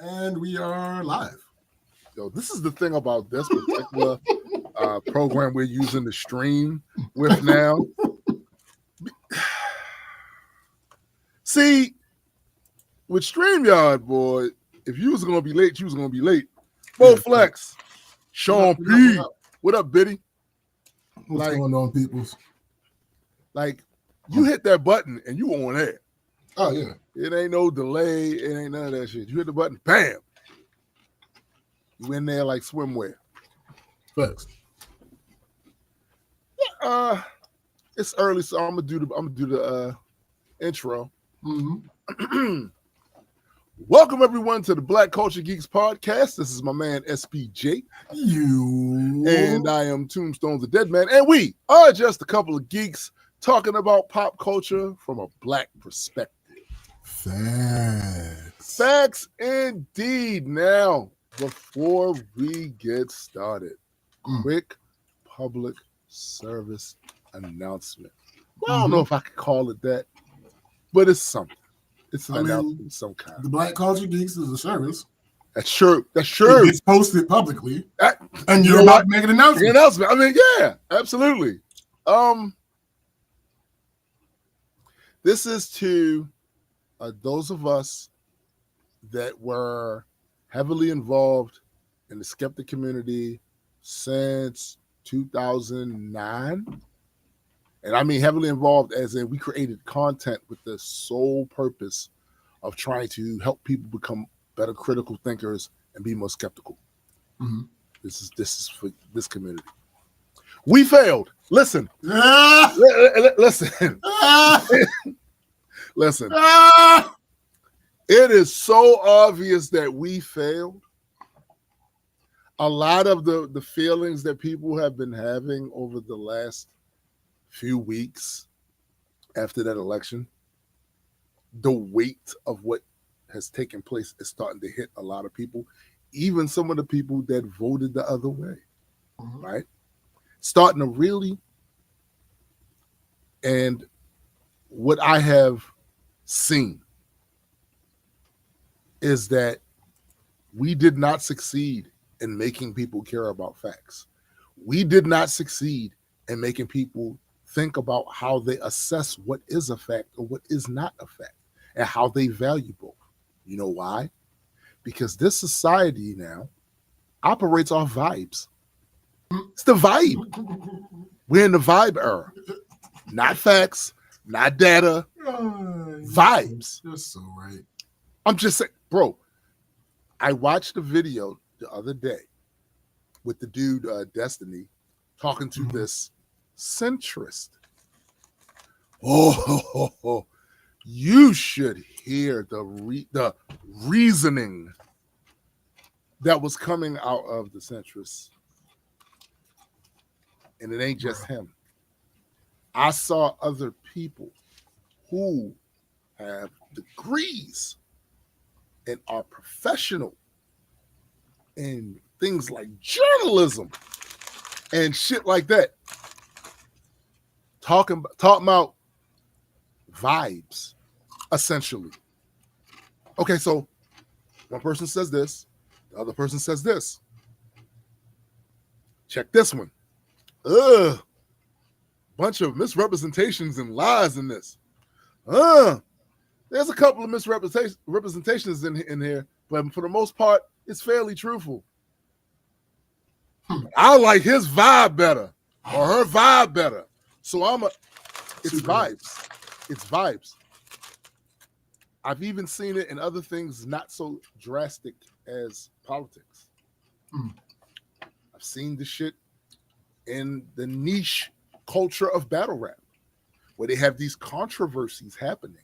And we are live. Yo, this is the thing about this particular program we're using to stream with now. See, with StreamYard, boy, if you was going to be late, you was going to be late. Bo Flex, Sean P. What up, Biddy? What's going on, peoples? Like, you hit that button and you on air. Oh, yeah. It ain't no delay. It ain't none of that shit. You hit the button, bam. You in there like swimwear. Facts. It's early, so I'm gonna do the intro. Mm-hmm. Welcome everyone to the Black Culture Geeks podcast. This is my man SPJ. And I am Tombstone's the Dead Man, and we are just a couple of geeks talking about pop culture from a black perspective. Facts indeed. Now, before we get started, quick public service announcement. Well, I don't know if I could call it that, but it's something. It's an announcement of some kind. The Black Culture Geeks is a service. That's true. It's posted publicly, and you're about to make an announcement. I mean, yeah, absolutely. This is to those of us that were heavily involved in the skeptic community since 2009. And I mean heavily involved as in we created content with the sole purpose of trying to help people become better critical thinkers and be more skeptical. Mm-hmm. This is for this community. We failed. Listen. Listen. Listen. It is so obvious that we failed. A lot of the feelings that people have been having over the last few weeks after that election, the weight of what has taken place is starting to hit a lot of people, even some of the people that voted the other way, right? Starting to really, and what I have seen is that we did not succeed in making people care about facts. We did not succeed in making people think about how they assess what is a fact or what is not a fact and how they value both. You know why? Because this society now operates off vibes. It's the vibe. We're in the vibe era. Not facts, not data, vibes. You're so right. I'm just saying, bro, I watched a video the other day with the dude, Destiny, talking to this centrist. Oh, you should hear the reasoning that was coming out of the centrists. And it ain't just him. I saw other people who have degrees and are professional in things like journalism and shit like that. Talking about vibes, essentially. Okay, so one person says this, the other person says this. Check this one. Bunch of misrepresentations and lies in this. There's a couple of misrepresentations in here, but for the most part, it's fairly truthful. I like his vibe better or her vibe better. So it's vibes. It's vibes. I've even seen it in other things not so drastic as politics. I've seen the shit in the niche culture of battle rap where they have these controversies happening.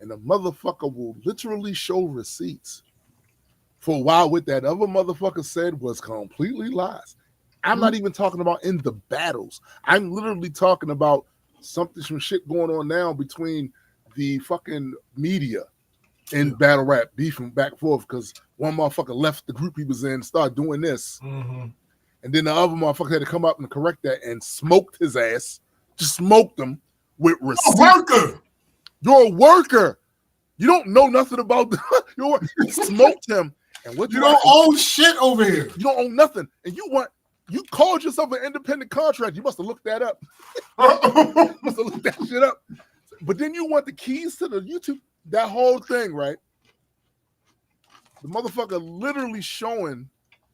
And the motherfucker will literally show receipts for a while what that other motherfucker said was completely lies. I'm not even talking about in the battles. I'm literally talking about some shit going on now between the fucking media and battle rap beefing back and forth because one motherfucker left the group he was in and started doing this. And then the other motherfucker had to come up and correct that and smoked his ass. Just smoked him with receipts. A worker. You're a worker. You don't know nothing about you smoked him. And what you don't own shit over here. You don't own nothing. And you called yourself an independent contractor. You must have looked that up. Must have looked that shit up. But then you want the keys to the YouTube, that whole thing, right? The motherfucker literally showing,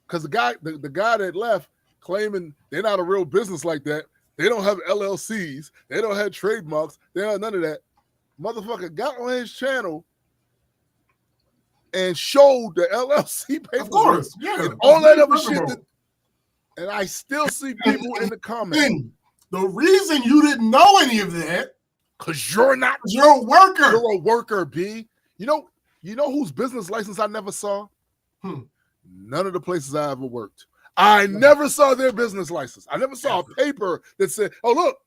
because the guy that left claiming they're not a real business like that. They don't have LLCs. They don't have trademarks. They don't have none of that. Motherfucker got on his channel and showed the LLC paper. Of course, yeah. All that other shit. And I still see people in the comments. The reason you didn't know any of that, because you're a worker. You're a worker, B. You know whose business license I never saw? None of the places I ever worked. I never saw their business license. I never saw a paper that said, "Oh, look,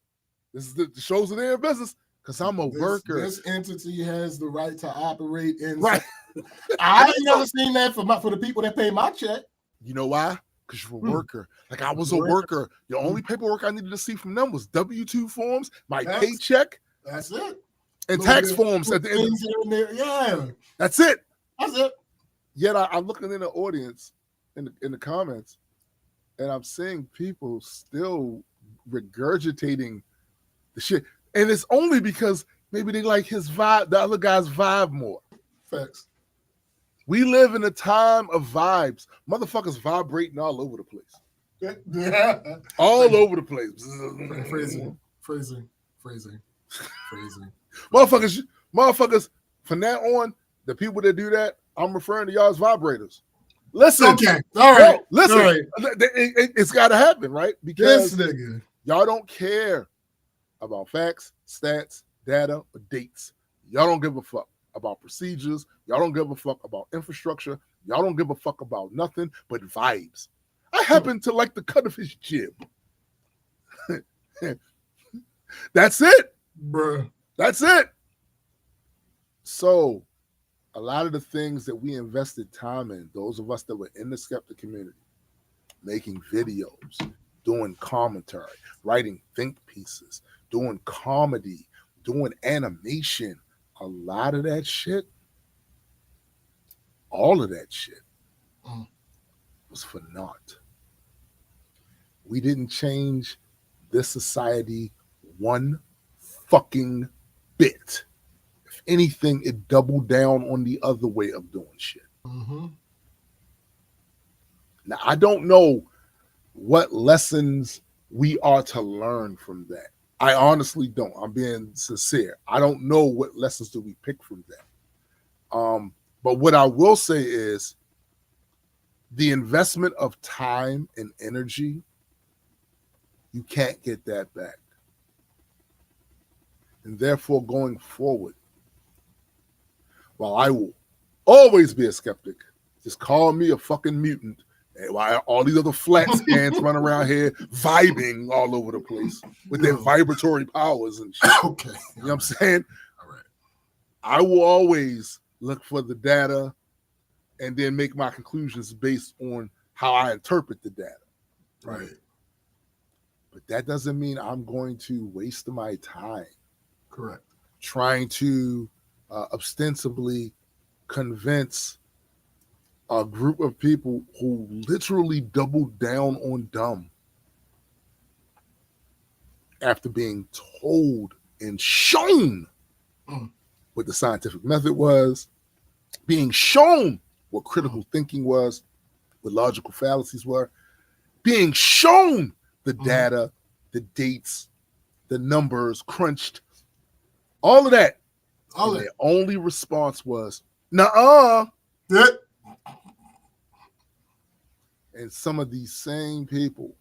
this is the shows that they're in business." Because I'm a worker. This entity has the right to operate in. Right. I ain't never seen that for the people that pay my check. You know why? Because you're a worker. Like I was a worker. The only paperwork I needed to see from them was W-2 forms, my paycheck. That's it. And tax forms at the end. Yeah. That's it. That's it. Yet I'm looking in the audience, in the comments, and I'm seeing people still regurgitating the shit. And it's only because maybe they like his vibe, the other guy's vibe more. Facts. We live in a time of vibes. Motherfuckers vibrating all over the place. Yeah. All over the place. Phrasing. Motherfuckers, from now on, the people that do that, I'm referring to y'all as vibrators. Listen. Okay. All right. Listen. All right. It's got to happen, right? Because this nigga. Y'all don't care about facts, stats, data, or dates. Y'all don't give a fuck about procedures. Y'all don't give a fuck about infrastructure. Y'all don't give a fuck about nothing but vibes. I happen to like the cut of his jib. That's it. Bruh. That's it. So a lot of the things that we invested time in, those of us that were in the skeptic community, making videos, doing commentary, writing think pieces, doing comedy, doing animation, a lot of that shit, all of that shit was for naught. We didn't change this society one fucking bit. If anything, it doubled down on the other way of doing shit. Now, I don't know what lessons we are to learn from that. I honestly don't. I'm being sincere. I don't know what lessons do we pick from that. But what I will say is the investment of time and energy, you can't get that back. And therefore, going forward, while I will always be a skeptic, just call me a fucking mutant. While all these other flat scans run around here vibing all over the place with their vibratory powers and shit. Okay. You know what I'm saying? All right. I will always look for the data and then make my conclusions based on how I interpret the data. Right. But that doesn't mean I'm going to waste my time. Correct. Trying to ostensibly convince a group of people who literally doubled down on dumb after being told and shown what the scientific method was, being shown what critical thinking was, what logical fallacies were, being shown the data, the dates, the numbers crunched, all of that. And their only response was, nuh-uh. Yeah. And some of these same people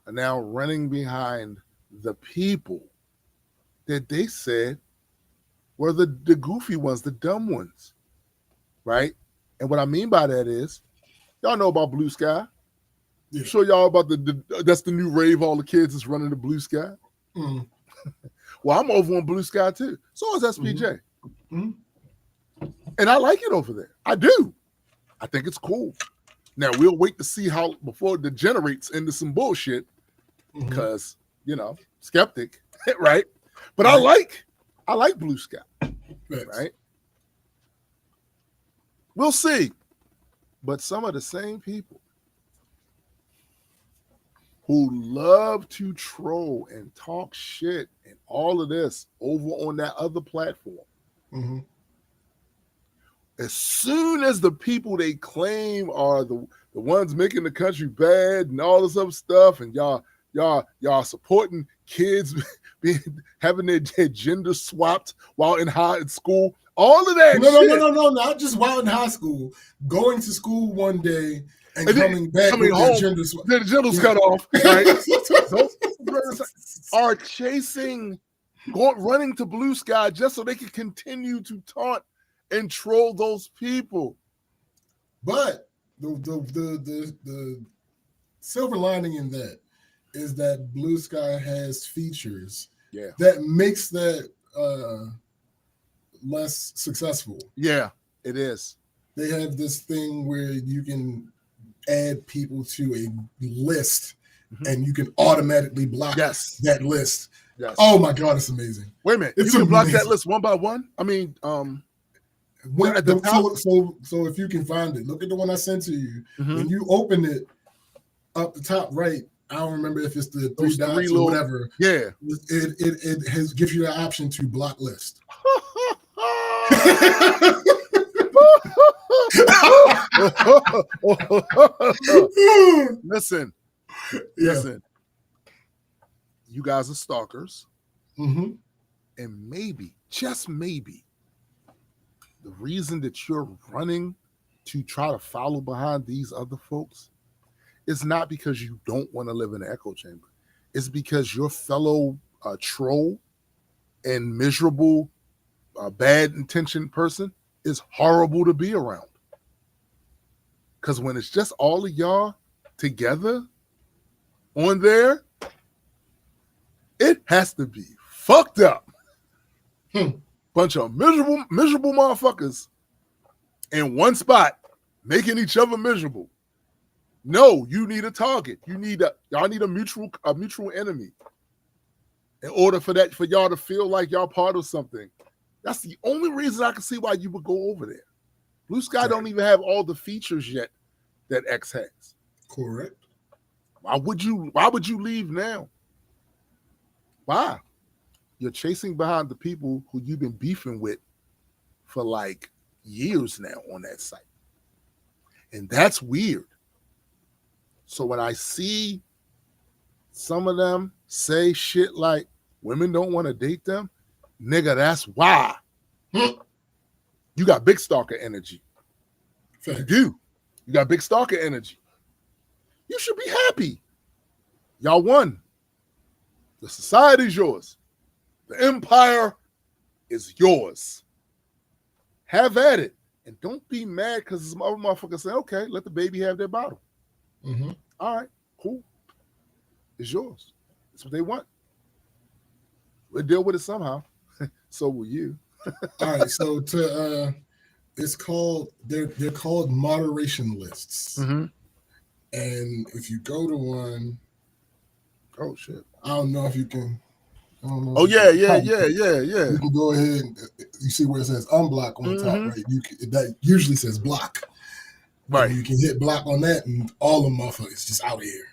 are now running behind the people that they said were the goofy ones, the dumb ones, right? And what I mean by that is, y'all know about Blue Sky. Yeah. Show y'all about that's the new rave. All the kids is running the Blue Sky. Well, I'm over on Blue Sky too. So is SPJ. And I like it over there. I do. I think it's cool. Now we'll wait to see how before it degenerates into some bullshit, because skeptic, right? But I like Blue Sky. right? We'll see. But some of the same people who love to troll and talk shit and all of this over on that other platform, as soon as the people they claim are the ones making the country bad and all this other stuff, and y'all supporting kids having their gender swapped while in school, all of that No, not just while in high school, going to school one day and coming back with home, their gender's cut off, right? Those are chasing, running to Blue Sky just so they can continue to taunt and troll those people. But the silver lining in that is that Blue Sky has features that makes that less successful. Yeah, it is. They have this thing where you can add people to a list and you can automatically block that list. Yes. Oh my God, it's amazing. Wait a minute. You can block that list one by one? I mean, at the top, so if you can find it, look at the one I sent to you. When you open it up the top right, I don't remember if it's the three dots or whatever. Yeah. It gives you the option to block list. Listen. You guys are stalkers. And maybe, just maybe, the reason that you're running to try to follow behind these other folks is not because you don't want to live in an echo chamber. It's because your fellow troll and miserable, bad intentioned person is horrible to be around. Because when it's just all of y'all together on there, it has to be fucked up. Bunch of miserable motherfuckers in one spot making each other miserable. No, you need a target. Y'all need a mutual enemy in order for y'all to feel like y'all part of something. That's the only reason I can see why you would go over there. Blue Sky don't even have all the features yet that X has. Correct. Why would you leave now? Why? You're chasing behind the people who you've been beefing with for like years now on that site. And that's weird. So when I see some of them say shit like women don't want to date them, nigga, that's why. You got big stalker energy. You do. You got big stalker energy. You should be happy. Y'all won. The society's yours. The empire is yours. Have at it. And don't be mad because some other motherfuckers say, okay, let the baby have their bottle. All right, cool. It's yours. That's what they want. We'll deal with it somehow. So will you. All right, so it's called they're called moderation lists. And if you go to one, oh shit. I don't know if you can. Oh yeah. You can go ahead and you see where it says unblock on the top, right? That usually says block. Right. And you can hit block on that and all the motherfuckers just out here.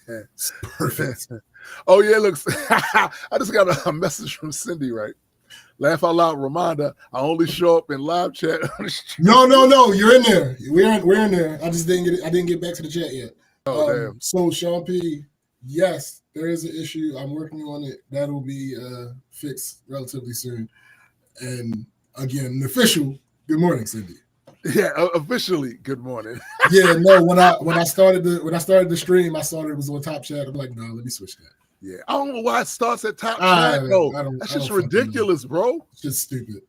It's perfect. Oh yeah, looks. I just got a message from Cindy, right? Laugh out loud reminder, I only show up in live chat. No, you're in there. We're in there. I didn't get back to the chat yet. Damn. So Sean P, yes, there is an issue. I'm working on it. That'll be fixed relatively soon. And again, an official good morning, Cindy. Yeah, officially good morning. Yeah, no, when I started the stream, I saw it was on top chat. I'm like, no, let me switch that. Yeah, I don't know why it starts at top chat though. That's just ridiculous, bro. It's just stupid.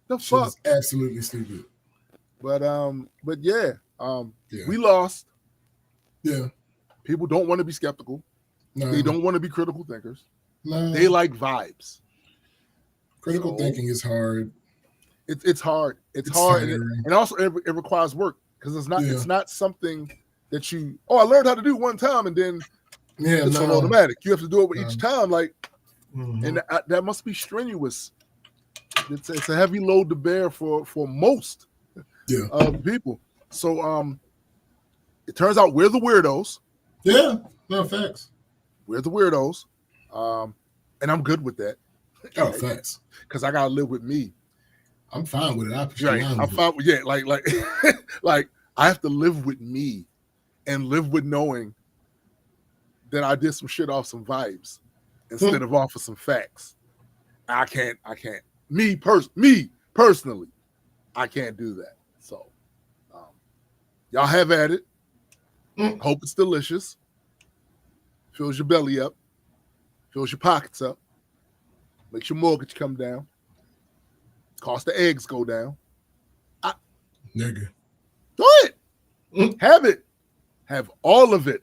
The fuck? It's absolutely stupid. But yeah, we lost. Yeah. People don't want to be skeptical. No. They don't want to be critical thinkers. No. They like vibes. Critical thinking is hard. It's hard. It's hard, and also it requires work because it's not something that you. Oh, I learned how to do one time, and then it's on automatic. You have to do it each time, like, and that must be strenuous It's a heavy load to bear for most people. So it turns out we're the weirdos. Yeah, no facts. We're the weirdos, and I'm good with that. Oh, facts. Because I gotta live with me. I'm fine with it. I'm fine with like I have to live with me and live with knowing that I did some shit off some vibes instead of off of some facts. I can't. Me personally, I can't do that. So, y'all have at it. Hope it's delicious. Fills your belly up. Fills your pockets up. Makes your mortgage come down. Cost of eggs go down. Nigga. Do it. Have it. Have all of it.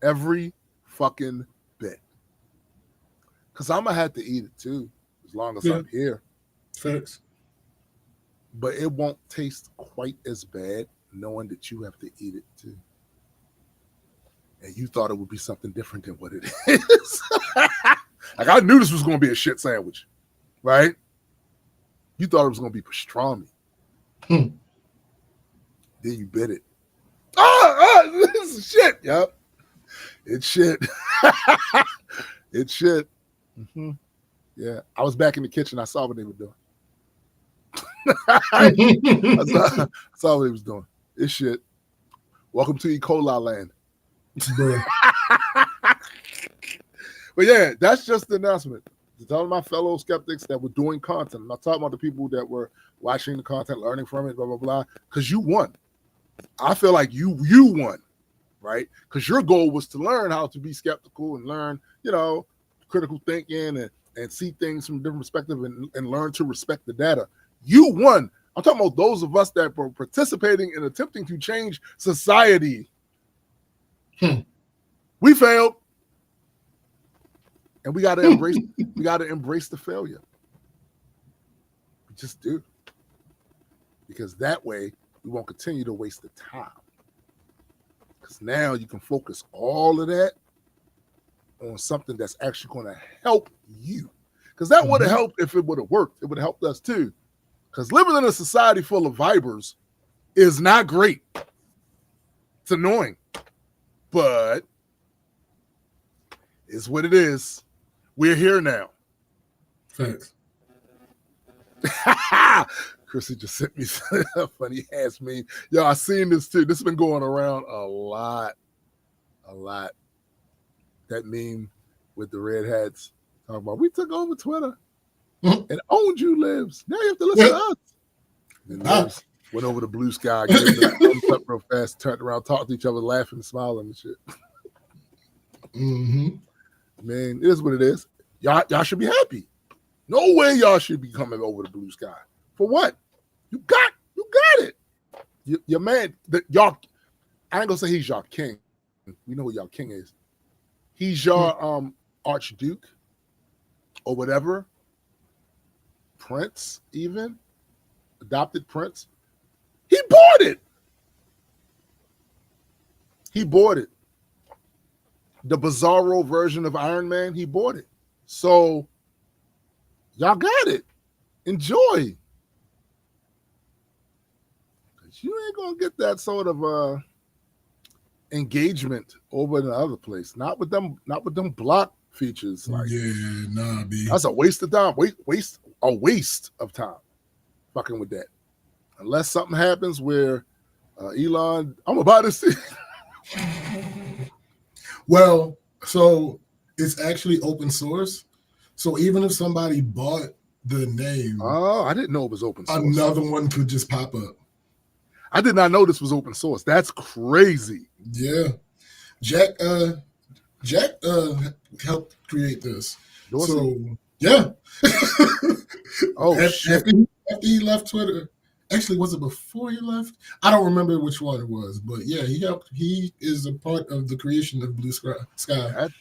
Every fucking bit. Because I'm going to have to eat it too, as long as I'm here. Facts. But it won't taste quite as bad knowing that you have to eat it too. And you thought it would be something different than what it is. Like, I knew this was going to be a shit sandwich, right? You thought it was going to be pastrami. Then you bit it. This is shit. Yep. It's shit. It's shit. Mm-hmm. Yeah. I was back in the kitchen. I saw what they were doing. I saw what he was doing. It's shit. Welcome to E. coli land. But yeah, that's just the announcement. To tell my fellow skeptics that were doing content. I'm not talking about the people that were watching the content, learning from it, blah, blah, blah, because you won. I feel like you won, right? Because your goal was to learn how to be skeptical and learn, critical thinking and see things from a different perspective and learn to respect the data. You won. I'm talking about those of us that were participating in attempting to change society. We failed. And we gotta embrace the failure. We just do. Because that way we won't continue to waste the time. Because now you can focus all of that on something that's actually going to help you. Because that would have helped if it would have worked. It would have helped us too. Because living in a society full of vibers is not great. It's annoying. But it's what it is. We're here now. Thanks. Chrissy just sent me a funny ass meme. Yo, I seen this too. This has been going around a lot. That meme with the red hats talking about we took over Twitter and owned you, Libs. Now you have to listen to us. And Libs went over to Blue Sky, gave it a thumbs up real fast, turned around, talked to each other, laughing, smiling and shit. Man, it is what it is. Y'all should be happy. No way y'all should be coming over to Blue Sky. For what? You got it. Your man, y'all, I ain't gonna say he's your king. We know who y'all king is. He's your archduke or whatever. Prince, even. Adopted prince. He bought it. The Bizarro version of Iron Man, he bought it. So y'all got it. Enjoy. You ain't gonna get that sort of engagement over in the other place. Not with them block features. Like, B. That's a waste of time. A waste of time. Fucking with that. Unless something happens where Elon, I'm gonna buy this thing. Well, so it's actually open source. So even if somebody bought the name, I didn't know it was open source. Another one could just pop up. I did not know this was open source. That's crazy. Yeah. Jack helped create this. So yeah. Shit. After he left Twitter. Actually, was it before he left? I don't remember which one it was, but yeah, he helped. He is a part of the creation of Blue Sky.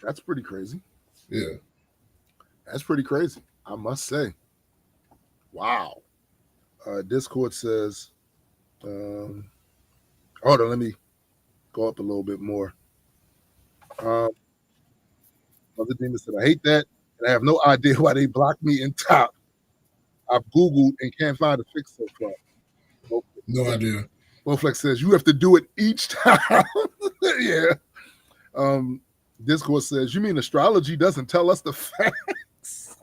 That's pretty crazy. Yeah. That's pretty crazy, I must say. Wow. Discord says, hold on, let me go up a little bit more. Other Demon said, I hate that, and I have no idea why they blocked me in top. I've Googled and can't find a fix so far. No idea. Bowflex says you have to do it each time. Yeah. Discourse says, you mean astrology doesn't tell us the facts?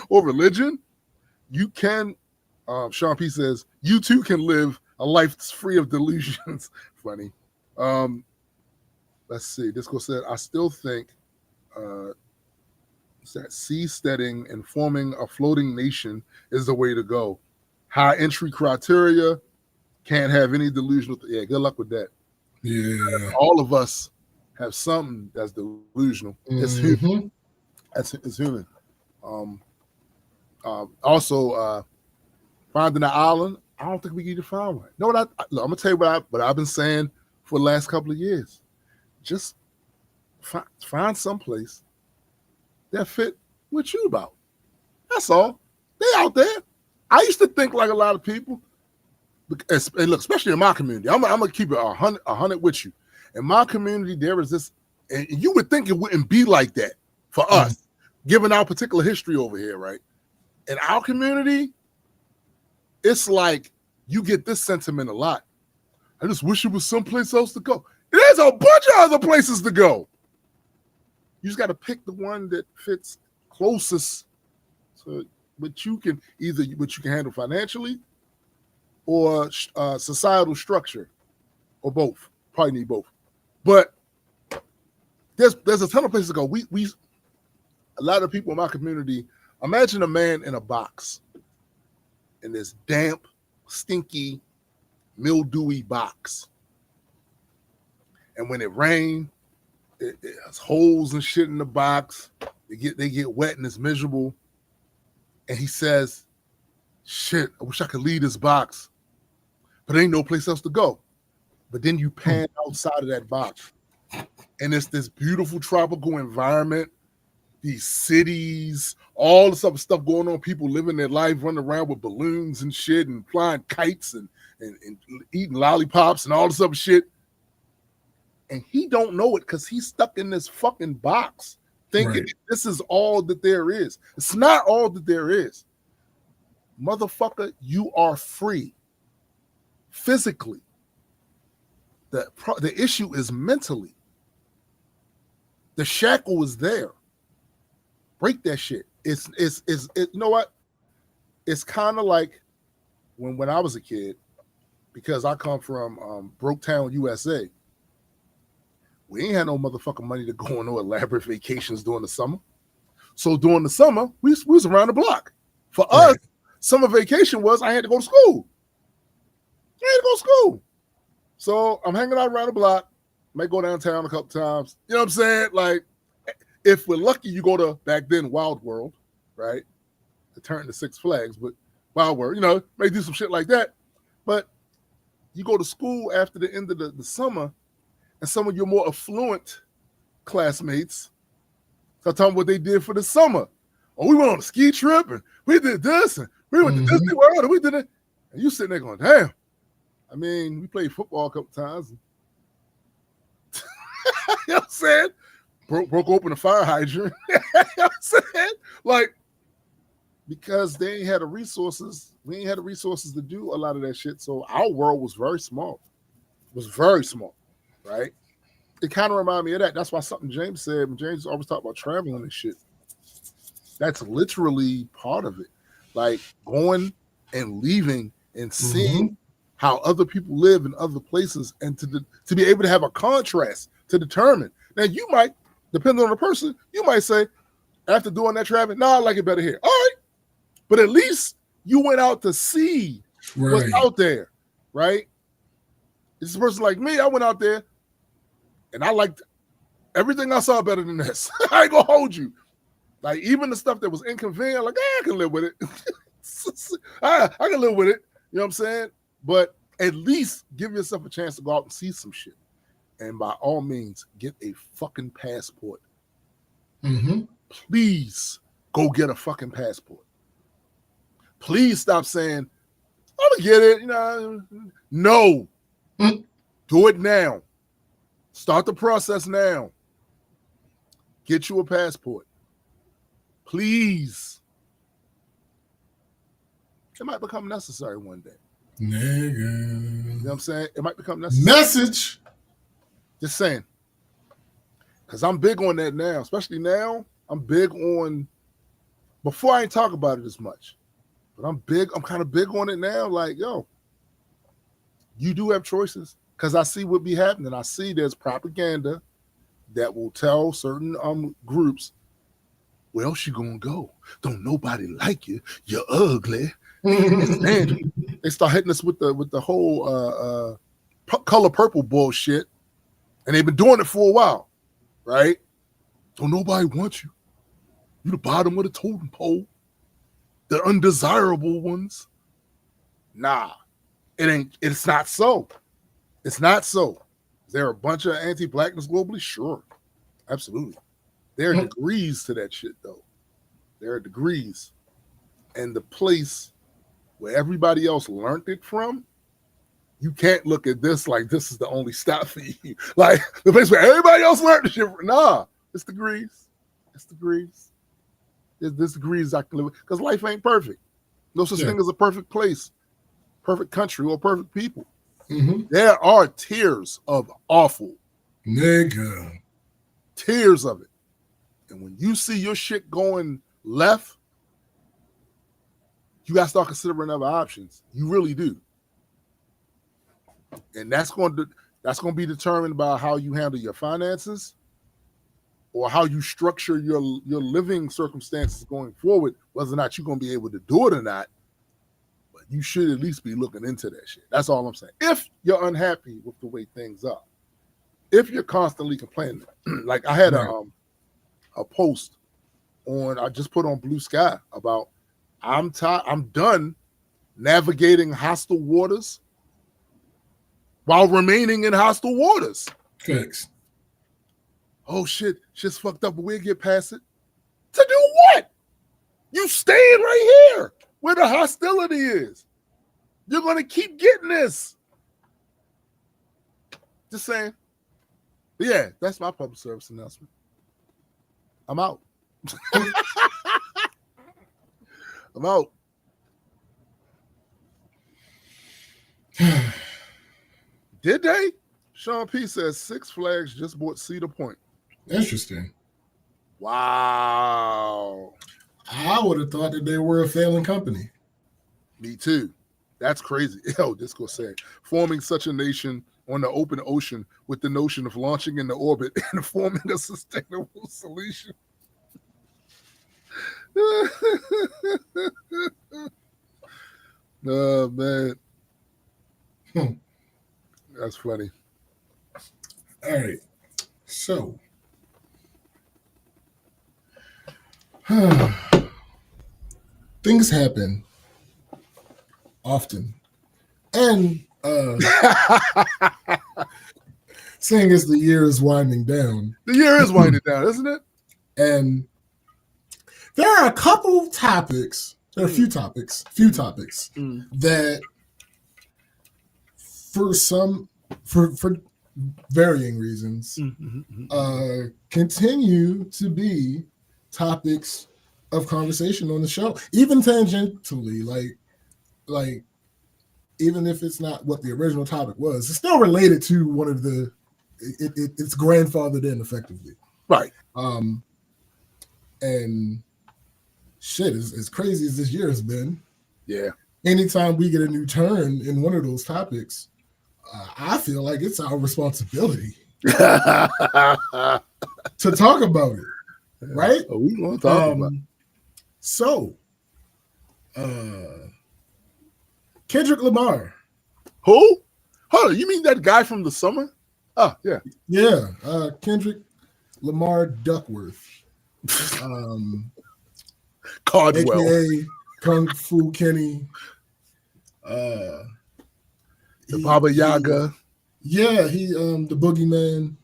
Or religion? You can, Sean P says, you too can live a life free of delusions. Funny. Let's see. Discourse said, I still think that seasteading and forming a floating nation is the way to go. High entry criteria, can't have any delusional. Yeah, good luck with that. Yeah. All of us have something that's delusional. It's human. It's human. Also, finding an island, I don't think we need to find one. No, look, I'm gonna tell you what I've been saying for the last couple of years. Just find some place that fit what you about. That's all. They out there. I used to think like a lot of people. And look, especially in my community, I'm gonna keep it 100 with you. In my community, there is this, and you would think it wouldn't be like that for us, given our particular history over here, right? In our community, it's like you get this sentiment a lot. I just wish it was someplace else to go. There's a bunch of other places to go. You just got to pick the one that fits closest to what you can handle financially or societal structure, or both. Probably need both. But there's a ton of places to go. We a lot of people in my community. Imagine a man in a box, in this damp, stinky, mildewy box, and when it rains, it has holes and shit in the box. They get wet and it's miserable. And he says, "Shit, I wish I could leave this box, but there ain't no place else to go." But then you pan outside of that box, and it's this beautiful tropical environment, these cities, all this other stuff going on, people living their life, running around with balloons and shit and flying kites and eating lollipops and all this other shit. And he don't know it because he's stuck in this fucking box thinking this is all that there is. It's not all that there is. Motherfucker, you are free physically. The issue is mentally. The shackle is there. Break that shit. It's you know what? It's kind of like when I was a kid, because I come from Broketown, USA. We ain't had no motherfucking money to go on no elaborate vacations during the summer. So during the summer, we was around the block. For us, summer vacation was I had to go to school. So I'm hanging out around the block. Might go downtown a couple times. You know what I'm saying? Like, if we're lucky, you go to, back then, Wild World, right? It turned to Six Flags, but Wild World, may do some shit like that. But you go to school after the end of the summer, and some of your more affluent classmates start talking what they did for the summer. Oh, we went on a ski trip, and we did this, and we went to Disney World, and we did it. And you sitting there going, damn. I mean, we played football a couple times. You know what I'm saying? Broke open a fire hydrant. You know what I'm saying? Like, because they ain't had the resources. We ain't had the resources to do a lot of that shit. So our world was very small. Right? It kind of reminded me of that. That's why something James said, when James always talk about traveling and shit. That's literally part of it. Like going and leaving and seeing how other people live in other places, and to be able to have a contrast to determine. Now you might, depending on the person, you might say, after doing that traveling, I like it better here. All right. But at least you went out to see what's out there, right? It's a person like me, I went out there and I liked everything I saw better than this. I ain't gonna hold you. Like, even the stuff that was inconvenient, like, I can live with it. I can live with it. You know what I'm saying? But at least give yourself a chance to go out and see some shit. And by all means, get a fucking passport. Please go get a fucking passport. Please stop saying, I'm gonna get it. No. Do it now. Start the process now. Get you a passport. Please. It might become necessary one day. Nigga. You know what I'm saying? It might become necessary. Message. Just saying. Because I'm big on that now. Especially now, I'm big on, before I ain't talk about it as much. But I'm kind of big on it now. Like, yo, you do have choices. Because I see what be happening. I see there's propaganda that will tell certain groups, where else you gonna go? Don't nobody like you. You're ugly. They start hitting us with the whole color purple bullshit, and they've been doing it for a while, right? Don't nobody want you. You the bottom of the totem pole. The undesirable ones. Nah, it ain't. It's not so. It's not so. Is there a bunch of anti-blackness globally? Sure, absolutely. There are degrees to that shit, though. There are degrees, and the place where everybody else learned it from, you can't look at this like this is the only stop for you. Like the place where everybody else learned the shit from. Nah, it's degrees. It's degrees. There's degrees I can live with. Because life ain't perfect. No such thing as a perfect place, perfect country, or perfect people. Mm-hmm. There are tiers of awful. Nigga. Tiers of it. And when you see your shit going left, you got to start considering other options. You really do. And that's going to be determined by how you handle your finances or how you structure your living circumstances going forward, whether or not you're going to be able to do it or not. But you should at least be looking into that shit. That's all I'm saying. If you're unhappy with the way things are, if you're constantly complaining, like I had a post I just put on Blue Sky about I'm done navigating hostile waters while remaining in hostile waters. Thanks. Oh shit, shit's fucked up, but we'll get past it. To do what? You staying right here where the hostility is. You're gonna keep getting this. Just saying. But yeah, that's my public service announcement. I'm out. I'm out. Did they? Sean P says Six Flags just bought Cedar Point. Interesting. Wow. I would have thought that they were a failing company. Me too. That's crazy. Yo, Disco said, forming such a nation on the open ocean with the notion of launching into orbit and forming a sustainable solution. Oh, man. That's funny. All right. So, things happen often. And seeing as the year is winding down. The year is winding down, isn't it? And there are a couple topics, there are a few topics that for varying reasons continue to be topics of conversation on the show, even tangentially, like even if it's not what the original topic was, it's still related to one of the it's grandfathered in effectively, right? And shit, as crazy as this year has been, yeah. Anytime we get a new turn in one of those topics, I feel like it's our responsibility to talk about it, right? Oh, we want to talk about it. So, Kendrick Lamar. Who? Hold on, you mean that guy from the summer? Oh, yeah. Yeah, Kendrick Lamar Duckworth. Cardwell. AKA Kung Fu Kenny. The Baba Yaga. He the boogeyman.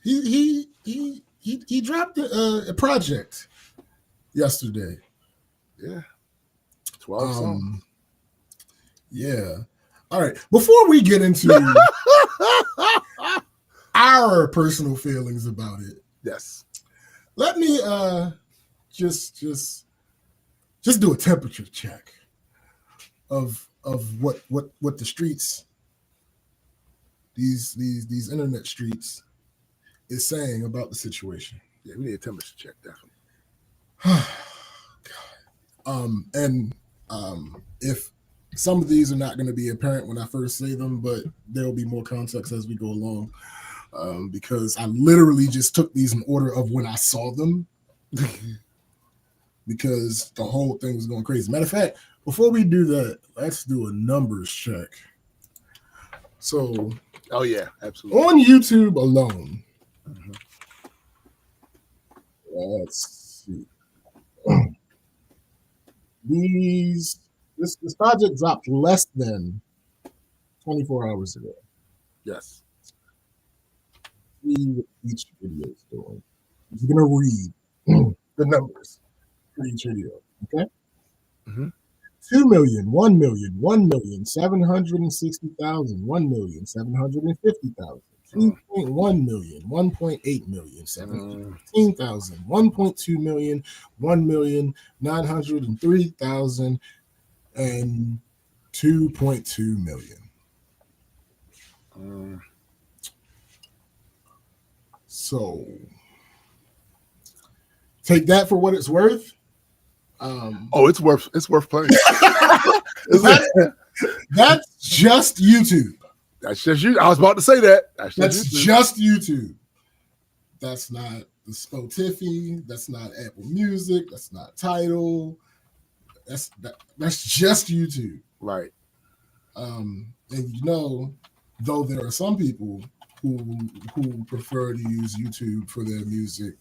He dropped a project yesterday. Yeah. 12 songs. Yeah. All right. Before we get into our personal feelings about it, yes, let me just just do a temperature check of what the streets, these internet streets, is saying about the situation. Yeah, we need a temperature check, definitely. If some of these are not going to be apparent when I first say them, but there will be more context as we go along, because I literally just took these in order of when I saw them, because the whole thing was going crazy. Matter of fact, before we do that, let's do a numbers check. So, oh yeah, absolutely. On YouTube alone, let's see. This project dropped less than 24 hours ago. Yes. See what each video is doing. I'm gonna read the numbers for each video. Okay. 2 million, 1 million, 1 million, 760,000, 1 million, 750,000, 2.1 million, 1.8 million, 715,000, 1.2 million, 1 million, 903,000, and 2.2 million. So take that for what it's worth. It's worth playing. That's just YouTube. That's just you. I was about to say that. That's just YouTube. That's not the Spotify. That's not Apple Music. That's not Tidal. That's just YouTube. Right. And though there are some people who prefer to use YouTube for their music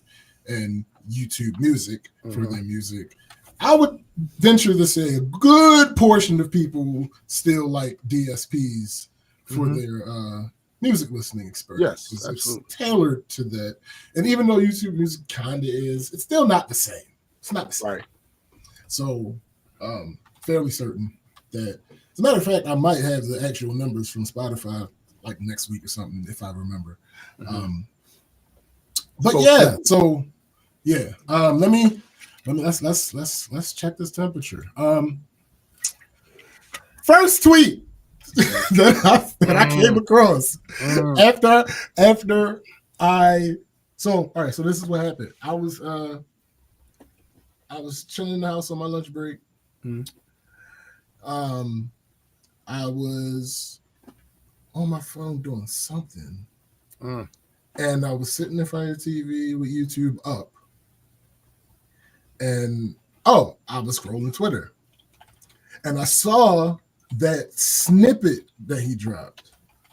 and YouTube Music for their music, I would venture to say a good portion of people still like DSPs for their music listening experience. Yes, absolutely. It's tailored to that. And even though YouTube Music kind of is, it's still not the same. It's not the same. Right. So, fairly certain that, as a matter of fact, I might have the actual numbers from Spotify like next week or something, if I remember. But let's check this temperature. First tweet that I came across after all right, so this is what happened. I was chilling in the house on my lunch break. I was on my phone doing something, and I was sitting in front of the TV with YouTube up, and I was scrolling Twitter, and I saw that snippet that he dropped.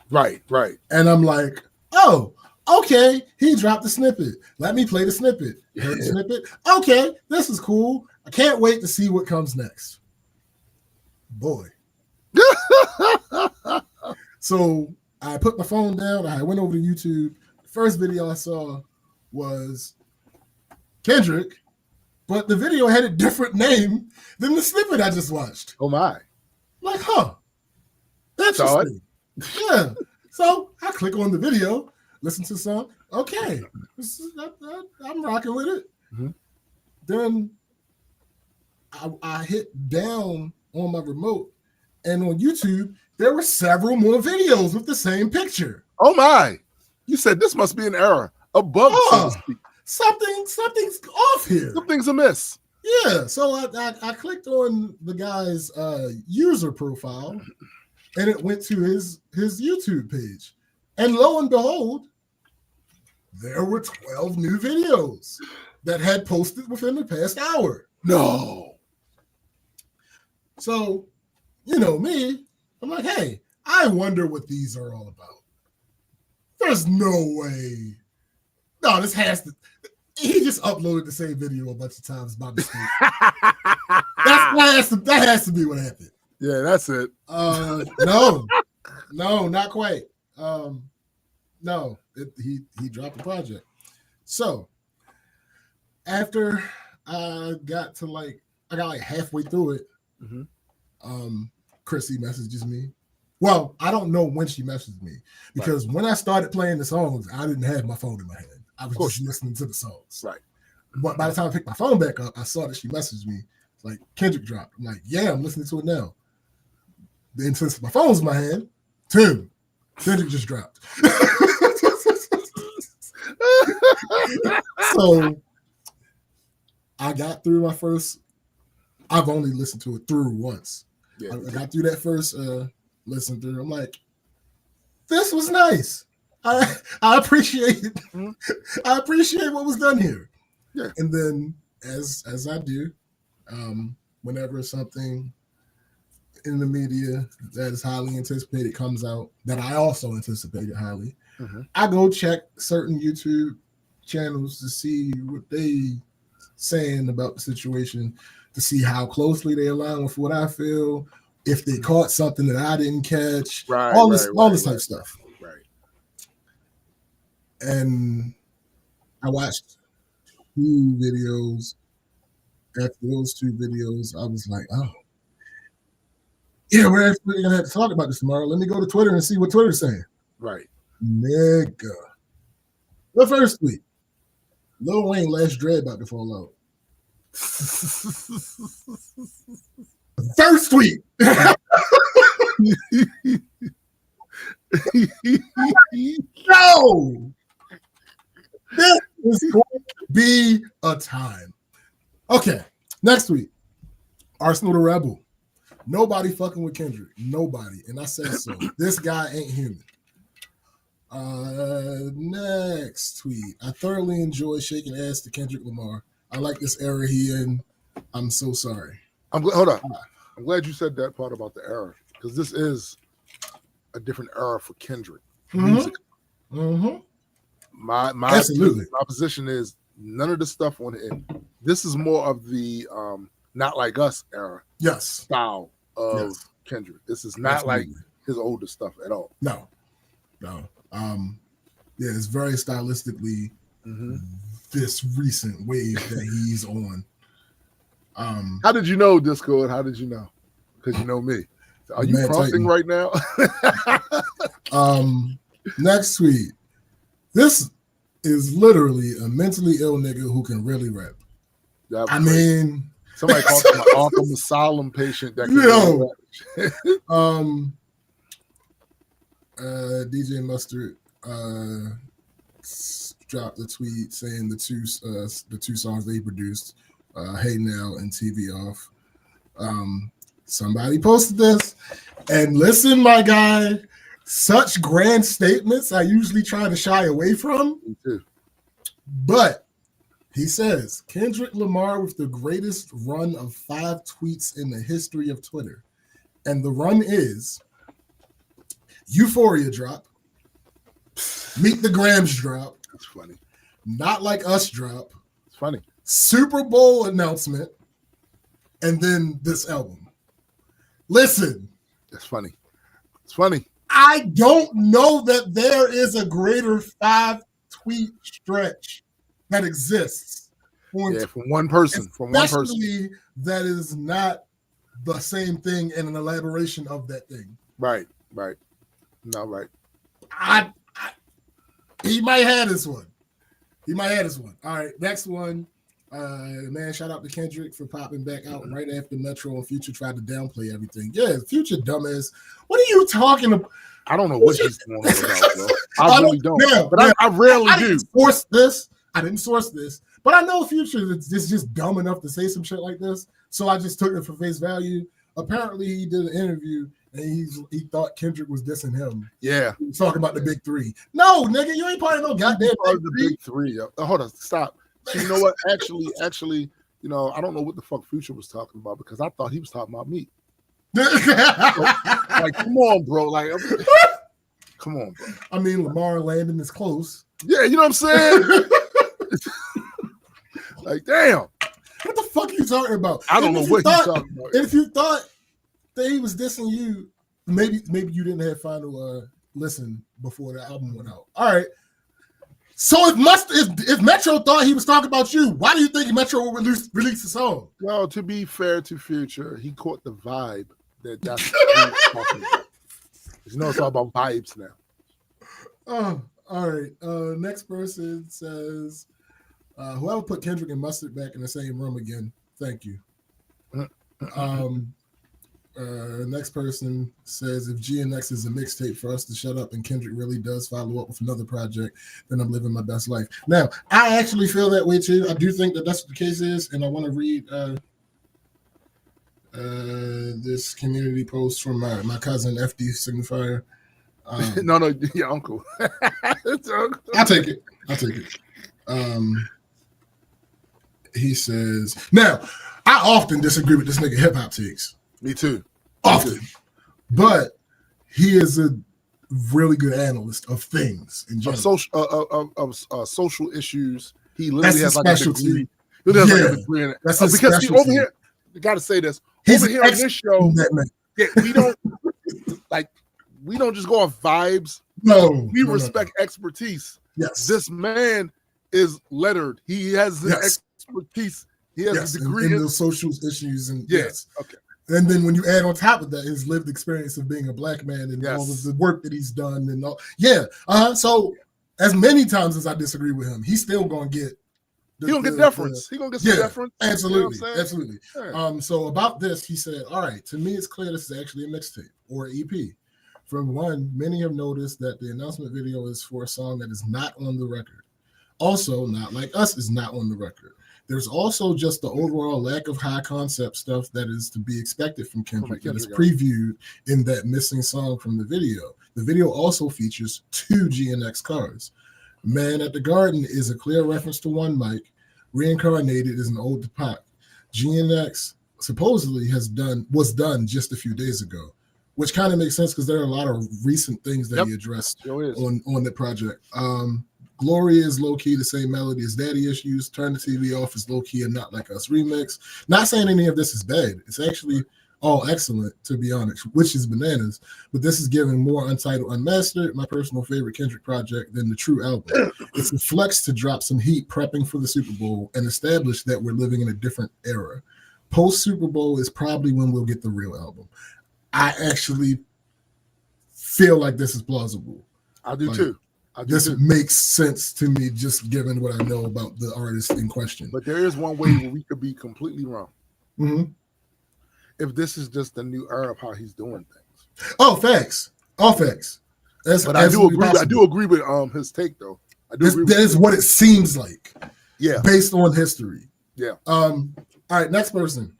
Right. And I'm like, oh, okay, he dropped the snippet. Let me play the snippet. Heard the snippet? Okay, this is cool. I can't wait to see what comes next. Boy. So I put my phone down. I went over to YouTube. The first video I saw was Kendrick, but the video had a different name than the snippet I just watched. Oh my. Like, interesting. Yeah. So I click on the video, listen to the song. Okay. I'm rocking with it. Then I hit down on my remote, and on YouTube, there were several more videos with the same picture. Oh my. You said this must be an error. A bug. Something's off here. Something's amiss. Yeah. So I clicked on the guy's user profile, and it went to his YouTube page. And lo and behold, there were 12 new videos that had posted within the past hour. No. So, me, I'm like, hey, I wonder what these are all about. There's no way. No, this has to. He just uploaded the same video a bunch of times by mistake. that has to be what happened. Yeah, that's it. No, not quite. He dropped the project. So after I got halfway through it, Chrissy messages me. Well, I don't know when she messaged me, because when I started playing the songs, I didn't have my phone in my hand. I was just listening to the songs. Right. But by the time I picked my phone back up, I saw that she messaged me. It's like Kendrick dropped. I'm like, yeah, I'm listening to it now. Then since my phone's in my hand, Kendrick just dropped. So I got through my first. I've only listened to it through once. Yeah. I got through that first listen through. I'm like, this was nice. I appreciate it. Mm-hmm. I appreciate what was done here. Yeah. And then as I do, whenever something in the media that is highly anticipated comes out, that I also anticipated highly, I go check certain YouTube channels to see what they saying about the situation, to see how closely they align with what I feel, if they caught something that I didn't catch, all this type of stuff. Right. And I watched 2 videos. After those 2 videos, I was like, oh, yeah, we're actually gonna have to talk about this tomorrow. Let me go to Twitter and see what Twitter's saying. Right. Nigga. The first tweet. Lil Wayne last dread about to fall out. First tweet. No. This is going to be a time. Okay. Next tweet. Arsenal the Rebel. Nobody fucking with Kendrick. Nobody. And I said so. This guy ain't human. Next tweet. I thoroughly enjoy shaking ass to Kendrick Lamar. I like this era he in. I'm so sorry. Hold on. I'm glad you said that part about the era, because this is a different era for Kendrick. Music. My position is none of the stuff on it. This is more of the Not Like Us era. Yes. Style of Kendrick. This is not like his older stuff at all. No. Yeah, it's very stylistically this recent wave that he's on. How did you know, Discord? How did you know? Because you know me. Are you prompting right now? Next tweet. This is literally a mentally ill nigga who can really rap. I mean, somebody called him an Arkham Asylum patient that can really rap. DJ Mustard dropped a tweet saying the two songs they produced, Hey Now and TV Off. Somebody posted this, and listen, my guy, such grand statements I usually try to shy away from. Me too. But he says, Kendrick Lamar with the greatest run of 5 tweets in the history of Twitter. And the run is Euphoria drop, Meet the Grams drop. That's funny. Not Like Us drop. It's funny. Super Bowl announcement, and then this album. Listen. That's funny. It's funny. I don't know that there is a greater 5-tweet stretch that exists. From one person. Especially that is not the same thing and an elaboration of that thing. Right. No, right. He might have this one. All right, next one. Man, shout out to Kendrick for popping back out right after Metro and Future tried to downplay everything. Yeah, Future dumbass. What are you talking about? I don't know what he's going on about, bro. I really don't. But I rarely do. I didn't source this, but I know Future is just dumb enough to say some shit like this. So I just took it for face value. Apparently, he did an interview and he thought Kendrick was dissing him. Yeah, he was talking about the big 3. No, nigga, you ain't part of no goddamn big three. Hold on, stop. So you know what? Actually, you know, I don't know what the fuck Future was talking about, because I thought he was talking about me. Like, come on, bro. Like, come on, bro. I mean, Lamar Landon is close. Yeah, you know what I'm saying? Like, damn. What the fuck are you talking about? I don't know what he's talking about. If you thought that he was dissing you, maybe you didn't have final listen before the album went out. All right. So if Metro thought he was talking about you, why do you think Metro will release the song? Well, to be fair to Future, he caught the vibe that's what he was talking about. You know, it's all about vibes now. Oh, all right. Next person says, whoever put Kendrick and Mustard back in the same room again, thank you. Next person says, if GNX is a mixtape for us to shut up and Kendrick really does follow up with another project, then I'm living my best life. Now, I actually feel that way too. I do think that that's what the case is, and I want to read this community post from my cousin FD Signifier. No, your uncle. I'll take it. He says, now, I often disagree with this nigga hip hop takes. Me too. Often. But he is a really good analyst of things in general. Social issues. He literally has like a degree. That's because see, over here, you got to say this. He's over here on this show, we don't just go off vibes. No, we respect expertise. Yes, this man is lettered. He has the expertise. He has a degree in the social issues, and okay. And then when you add on top of that his lived experience of being a black man and all of the work that he's done and all, so as many times as I disagree with him, he's still gonna get. He's gonna get deference. He's gonna get some deference. Absolutely, you know absolutely. Yeah. So about this, he said, "All right, to me, it's clear this is actually a mixtape or an EP. From one, many have noticed that the announcement video is for a song that is not on the record. Also, Not Like Us is not on the record. There's also just the overall lack of high concept stuff that is to be expected from Kendrick that is previewed in that missing song from the video. The video also features 2 GNX cars. Man at the Garden is a clear reference to One Mic. Reincarnated is an ode to Pac. GNX supposedly was done just a few days ago, which kind of makes sense because there are a lot of recent things that he addressed on the project. Gloria is low-key the same melody as Daddy Issues. Turn the TV Off is low-key and Not Like Us remix. Not saying any of this is bad. It's actually all excellent, to be honest, which is bananas. But this is giving more Untitled Unmastered, my personal favorite Kendrick project, than the true album. It's a flex to drop some heat prepping for the Super Bowl and establish that we're living in a different era. Post-Super Bowl is probably when we'll get the real album. I actually feel like this is plausible. I do too. This makes sense to me, just given what I know about the artist in question. But there is one way where we could be completely wrong. Mm-hmm. If this is just the new era of how he's doing things. Oh, facts. All facts. But I do agree. I do agree with his take, though. That is what it seems like. Yeah. Based on history. Yeah. All right. Next person.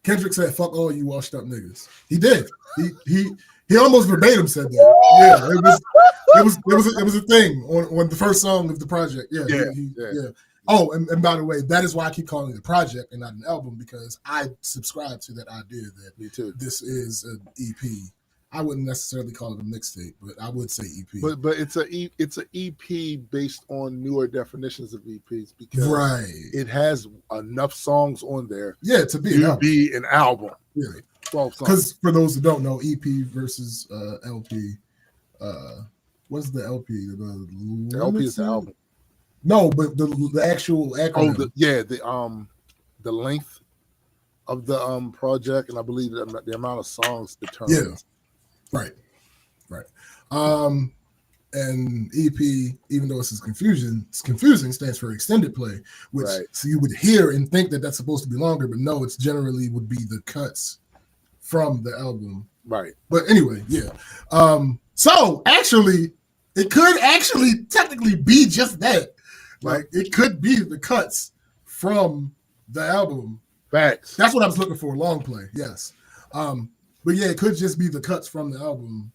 Kendrick said, "Fuck all you washed up niggas." He did. He almost verbatim said that. Yeah, it was a thing on the first song of the project. Yeah. Oh, and by the way, that is why I keep calling it a project and not an album, because I subscribe to that idea that me too. This is an EP. I wouldn't necessarily call it a mixtape, but I would say EP. But it's an EP based on newer definitions of EPs because it has enough songs on there. Yeah, to be an album. Yeah. 12 songs. Because for those who don't know, EP versus LP. What's the LP? The LP is the album. No, but the actual acronym. The length of the project, and I believe the amount of songs determines. Yeah. Right. And EP, even though it's confusing, stands for extended play, which so you would hear and think that that's supposed to be longer, but no, it's generally would be the cuts from the album. Right. But anyway, yeah. So actually, it could actually technically be just that. Like it could be the cuts from the album. Facts. That's what I was looking for. Long play. Yes. But yeah, it could just be the cuts from the album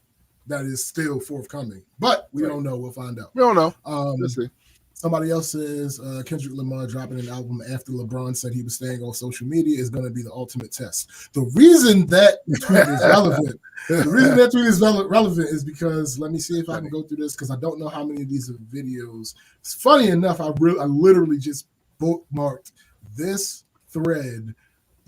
that is still forthcoming. But we don't know. We'll find out. We don't know. Let's see. Somebody else says Kendrick Lamar dropping an album after LeBron said he was staying off social media is going to be the ultimate test. The reason that tweet is relevant, is because let me see if I can go through this because I don't know how many of these are videos. It's funny enough, I literally just bookmarked this thread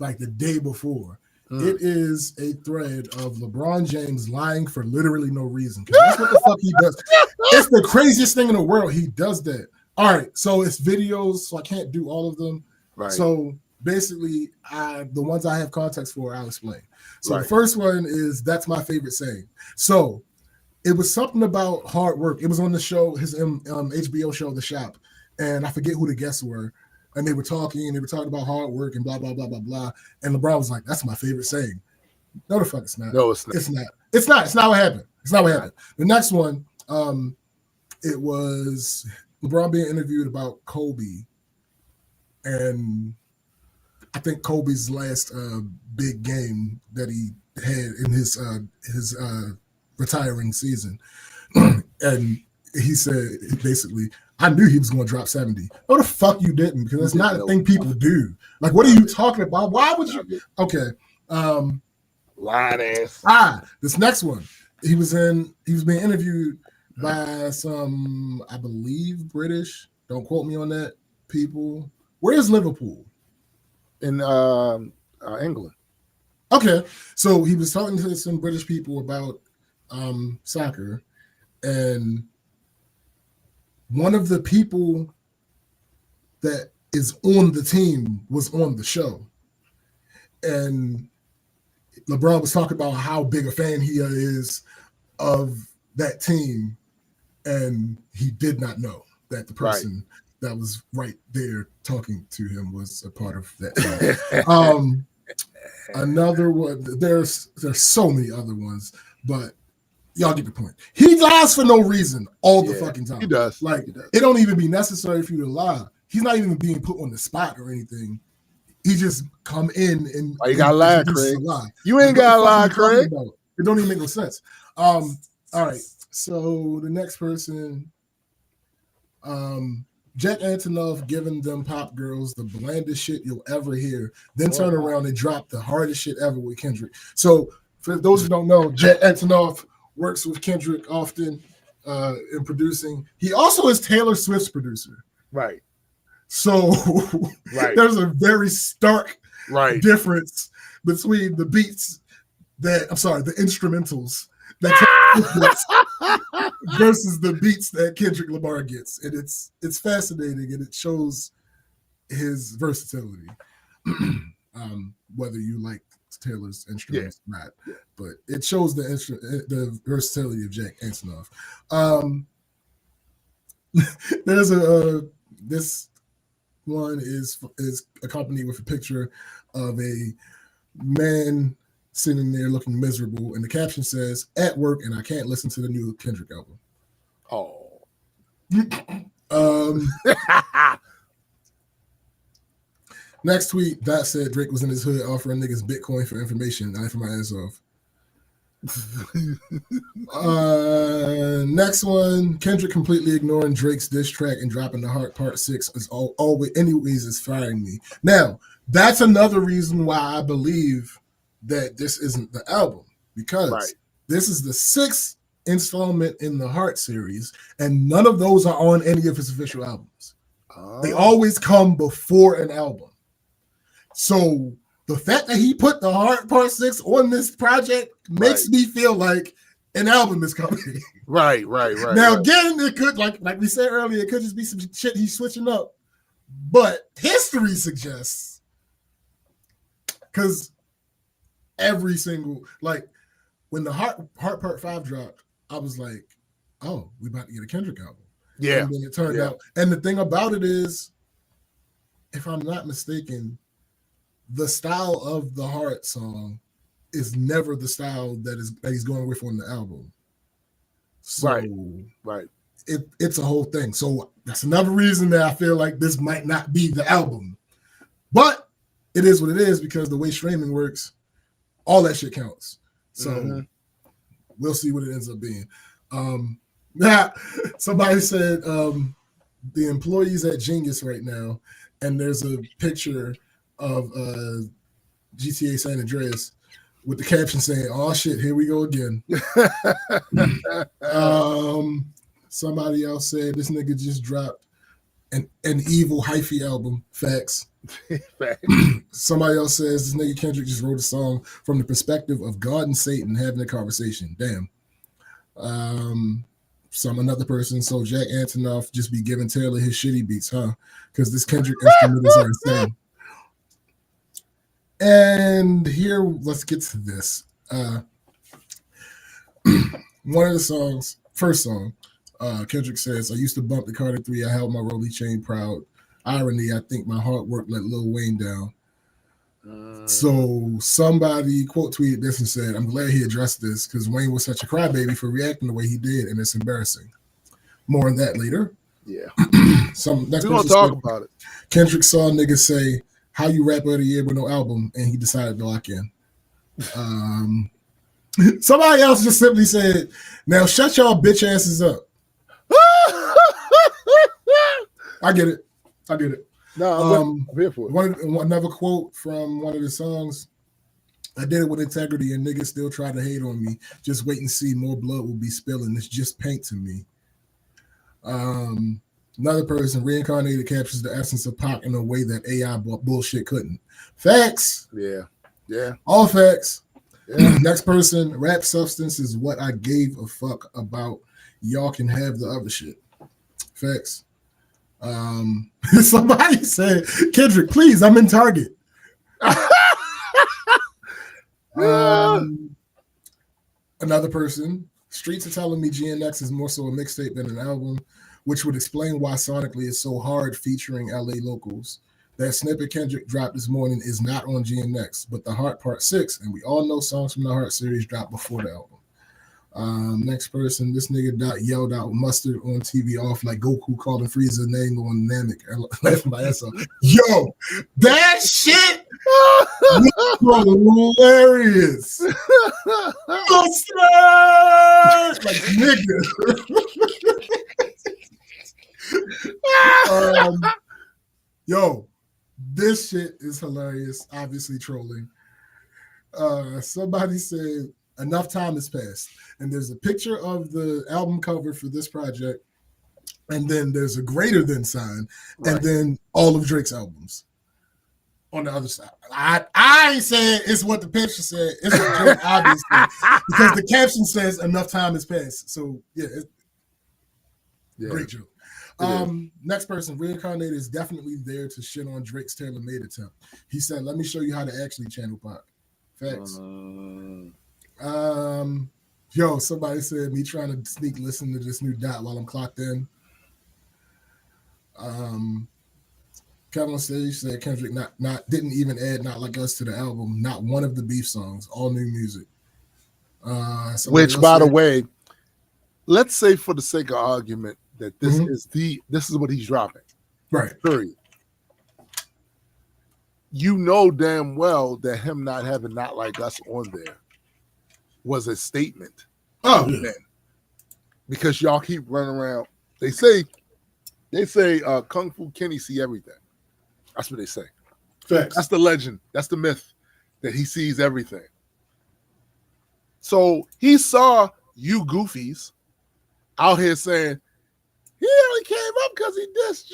like the day before. It is a thread of LeBron James lying for literally no reason. That's what the fuck he does. It's the craziest thing in the world. He does that. All right, so it's videos, so I can't do all of them. Right. So basically, the ones I have context for, I'll explain. So the first one is, that's my favorite saying. So it was something about hard work. It was on the show, his HBO show, The Shop, and I forget who the guests were. and they were talking about hard work and blah blah blah blah blah. And LeBron was like, "That's my favorite saying." No, the fuck it's not. No, it's not. It's not. It's not. It's not what happened. It's not what happened. The next one, it was LeBron being interviewed about Kobe, and I think Kobe's last big game that he had in his retiring season, and he said basically, "I knew he was going to drop 70." No, the fuck you didn't, because that's not a thing people do. Like, what are you talking about? Why would you? Okay. Lying ass. This next one, he was being interviewed by some, I believe, British. Don't quote me on that, people. Where is Liverpool? In England. Okay, so he was talking to some British people about soccer, and one of the people that is on the team was on the show, and LeBron was talking about how big a fan he is of that team, and he did not know that the person that was right there talking to him was a part of that team. Another one, there's so many other ones, but y'all get the point. He lies for no reason all the fucking time. He does. Like, it don't even be necessary for you to lie. He's not even being put on the spot or anything. He just come in and you gotta lie, Craig. You ain't gotta lie, Craig. It don't even make no sense. All right. So the next person, Jack Antonoff giving them pop girls the blandest shit you'll ever hear, then turn around and drop the hardest shit ever with Kendrick. So for those who don't know, Jack Antonoff works with Kendrick often in producing. He also is Taylor Swift's producer. Right. So there's a very stark difference between the beats the instrumentals that versus the beats that Kendrick Lamar gets. And it's fascinating, and it shows his versatility. Whether you like Taylor's instruments or not, but it shows the versatility of Jack Antonoff. There's this one is accompanied with a picture of a man sitting there looking miserable, and the caption says, "At work, and I can't listen to the new Kendrick album." Next tweet, Dot said Drake was in his hood offering niggas Bitcoin for information. I for my ass off. Next one, Kendrick completely ignoring Drake's diss track and dropping the Heart Part 6 is always anyways is firing me. Now, that's another reason why I believe that this isn't the album, because this is the 6th installment in the Heart series, and none of those are on any of his official albums. They always come before an album. So the fact that he put the Heart Part 6 on this project makes me feel like an album is coming. Right. Now, again, it could, like we said earlier, it could just be some shit he's switching up. But history suggests, because every single, like, when the Heart Part 5 dropped, I was like, oh, we about to get a Kendrick album. Yeah. And then it turned out. And the thing about it is, if I'm not mistaken, the style of the Heart song is never the style that he's going with on the album. So it's a whole thing. So that's another reason that I feel like this might not be the album. But it is what it is, because the way streaming works, all that shit counts. So we'll see what it ends up being. Somebody said the employees at Genius right now, and there's a picture of GTA San Andreas with the caption saying, "Oh shit, here we go again." Somebody else said this nigga just dropped an evil hyphy album. Facts. Somebody else says this nigga Kendrick just wrote a song from the perspective of God and Satan having a conversation. Damn. Another person, so Jack Antonoff just be giving Taylor his shitty beats, huh? Because this Kendrick instrumentals are insane. And here, let's get to this. One of the songs, first song, Kendrick says, "I used to bump the Carter 3. I held my Rollie chain proud. Irony, I think my hard work let Lil Wayne down. So somebody quote tweeted this and said, I'm glad he addressed this because Wayne was such a crybaby for reacting the way he did, and it's embarrassing. More on that later. Yeah. We're going to talk about it. Kendrick saw niggas say, how you rap of the year with no album, and he decided to lock in. Somebody else just simply said, now shut y'all bitch asses up. I get it. No, I'm here for it. Another quote from one of the songs. I did it with integrity and niggas still try to hate on me. Just wait and see. More blood will be spilling. It's just paint to me. Another person, Reincarnated, captures the essence of Pac in a way that AI bullshit couldn't. Facts. Yeah. All facts. Yeah. Next person, rap substance is what I gave a fuck about. Y'all can have the other shit. Facts. Somebody said, Kendrick, please, I'm in Target. Another person, streets are telling me GNX is more so a mixtape than an album, which would explain why sonically it's so hard featuring LA locals. That snippet Kendrick dropped this morning is not on GNX, but The Heart Part 6, and we all know songs from the Heart series dropped before the album. Next person, this nigga yelled out mustard on TV off like Goku calling Frieza name on Namek. Laughing my ass off. Yo, that shit was hilarious. Like nigga. Yo, this shit is hilarious. Obviously trolling. Somebody said enough time has passed. And there's a picture of the album cover for this project. And then there's a greater than sign. Right. And then all of Drake's albums on the other side. I ain't saying it's what the picture said. It's what Drake obviously. Because the caption says enough time has passed. So, yeah. Great joke. Next person, Reincarnated, is definitely there to shit on Drake's tailor-made attempt. He said, let me show you how to actually channel pop. Facts. Yo, somebody said me trying to sneak listen to this new dot while I'm clocked in. Kevin on stage said Kendrick didn't even add Not Like Us to the album. Not one of the beef songs, all new music. Which, by the way, let's say for the sake of argument that this is what he's dropping. Right. Period. You know damn well that him not having Not Like Us on there was a statement. Oh, yeah. Because y'all keep running around. They say Kung Fu Kenny see everything. That's what they say. Facts. That's the legend. That's the myth that he sees everything. So he saw you goofies out here saying, he only came up because he dissed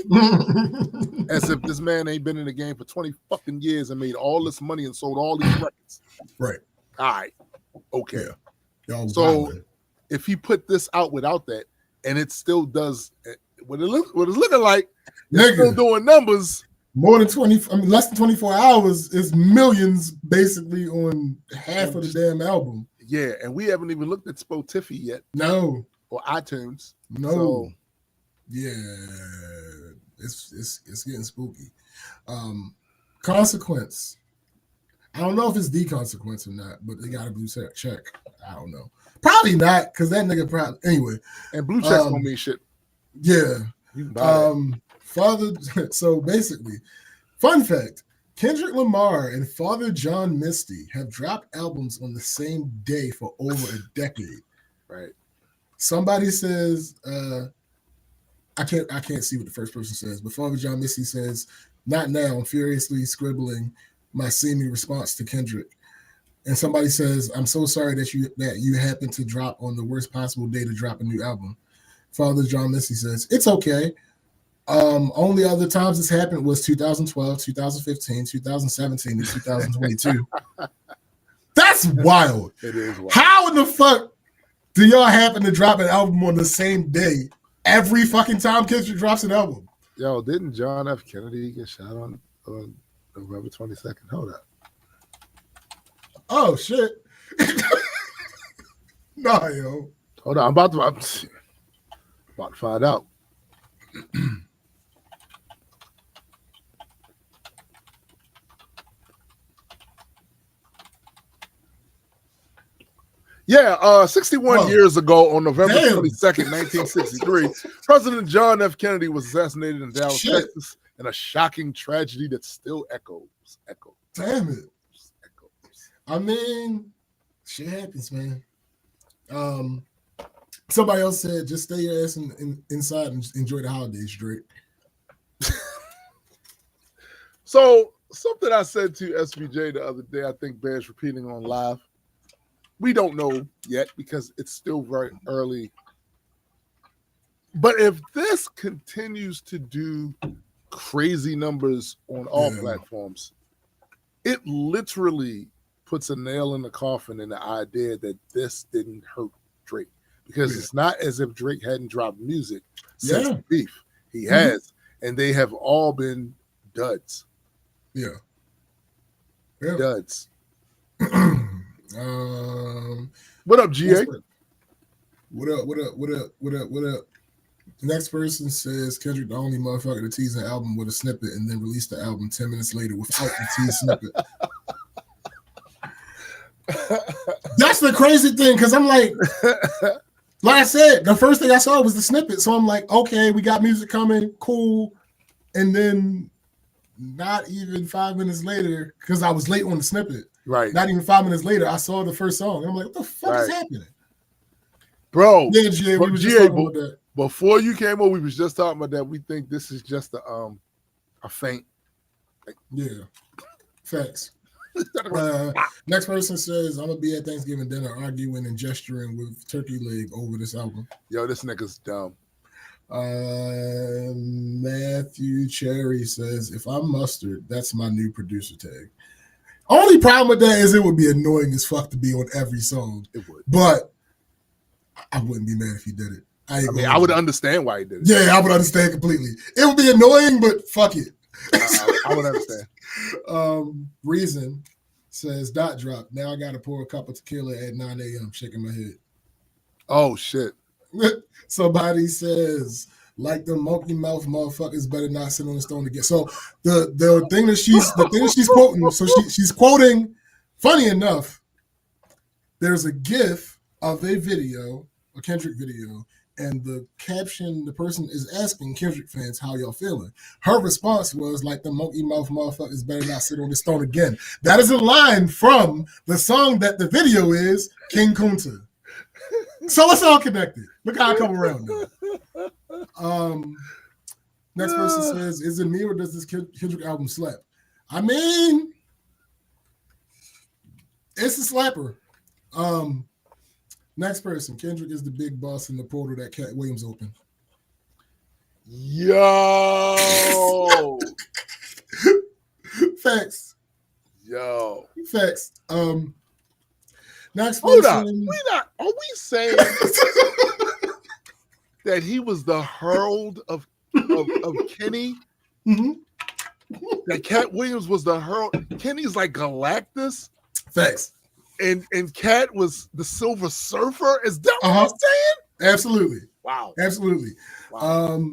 Drake. As if this man ain't been in the game for 20 fucking years and made all this money and sold all these records. Right. All right. Okay. Yeah. So if he put this out without that, and it still does what it's looking like, it's still doing numbers. More than 20, less than 24 hours is millions basically on half of the damn album. Yeah, and we haven't even looked at Spotify yet. No. Or iTunes. No. So, yeah. It's getting spooky. Consequence. I don't know if it's the consequence or not, but they got a blue check. I don't know. Probably not, because that nigga probably anyway. And blue checks don't mean shit. Yeah. So basically, fun fact: Kendrick Lamar and Father John Misty have dropped albums on the same day for over a decade. Right. Somebody says, I can't see what the first person says, but Father John Misty says, "Not now." I'm furiously scribbling my seeming response to Kendrick. And somebody says, "I'm so sorry that you happened to drop on the worst possible day to drop a new album." Father John Misty says, "It's okay. Only other times this happened was 2012, 2015, 2017, and 2022. That's wild. It is wild. How in the fuck do y'all happen to drop an album on the same day every fucking time Kendrick drops an album? Yo, didn't John F. Kennedy get shot on November 22nd? Hold up. Oh, shit. Nah, yo. Hold on. I'm about to find out. Yeah, 61 years ago on November Damn. 22nd, 1963, President John F. Kennedy was assassinated in Dallas, Texas, in a shocking tragedy that still echoes. Damn it. I mean, shit happens, man. Somebody else said, just stay your ass inside and enjoy the holidays, Drake. So, something I said to SVJ the other day, I think bears repeating on live. We don't know yet because it's still very early. But if this continues to do crazy numbers on all platforms, it literally puts a nail in the coffin in the idea that this didn't hurt Drake. Because it's not as if Drake hadn't dropped music since Beef. He has. And they have all been duds. Yeah. Duds. What up, GA? What up? The next person says Kendrick the only motherfucker to tease an album with a snippet and then release the album 10 minutes later without the tease snippet. That's the crazy thing, because I'm like I said, the first thing I saw was the snippet. So I'm like, okay, we got music coming, cool. And then not even 5 minutes later, because I was late on the snippet. Right. Not even 5 minutes later, I saw the first song. And I'm like, what the fuck is happening? Bro, yeah, GA, we was just talking about that. Before you came over, we was just talking about that. We think this is just a feint. Yeah. Facts. Next person says, I'm going to be at Thanksgiving dinner arguing and gesturing with turkey leg over this album. Yo, this nigga's dumb. Matthew Cherry says, if I'm mustard, that's my new producer tag. Only problem with that is it would be annoying as fuck to be on every song. It would. But I wouldn't be mad if he did it. I would understand why he did it. Yeah, I would understand completely. It would be annoying, but fuck it. I would understand. Reason says, dot drop. Now I got to pour a cup of tequila at 9 a.m. shaking my head. Oh, shit. Somebody says, like the monkey mouth motherfuckers better not sit on the stone again. So the thing that she's quoting, so she's quoting, funny enough, there's a GIF of a video, a Kendrick video, and the caption, the person is asking Kendrick fans, how y'all feeling? Her response was, like the monkey mouth motherfuckers better not sit on the stone again. That is a line from the song that the video is, King Kunta. So it's all connected. Look how I come around now. Next person says, is it me or does this Kendrick album slap? I mean, it's a slapper. Next person, Kendrick is the big boss in the portal that Cat Williams opened. Yo. Facts. Yo. Facts. Next Hold person. on. Are we saying that he was the herald of Kenny? Mm-hmm. That Cat Williams was the herald. Kenny's like Galactus. Facts. And Cat was the Silver Surfer. Is that what I'm saying? Absolutely. Wow. Absolutely. Wow.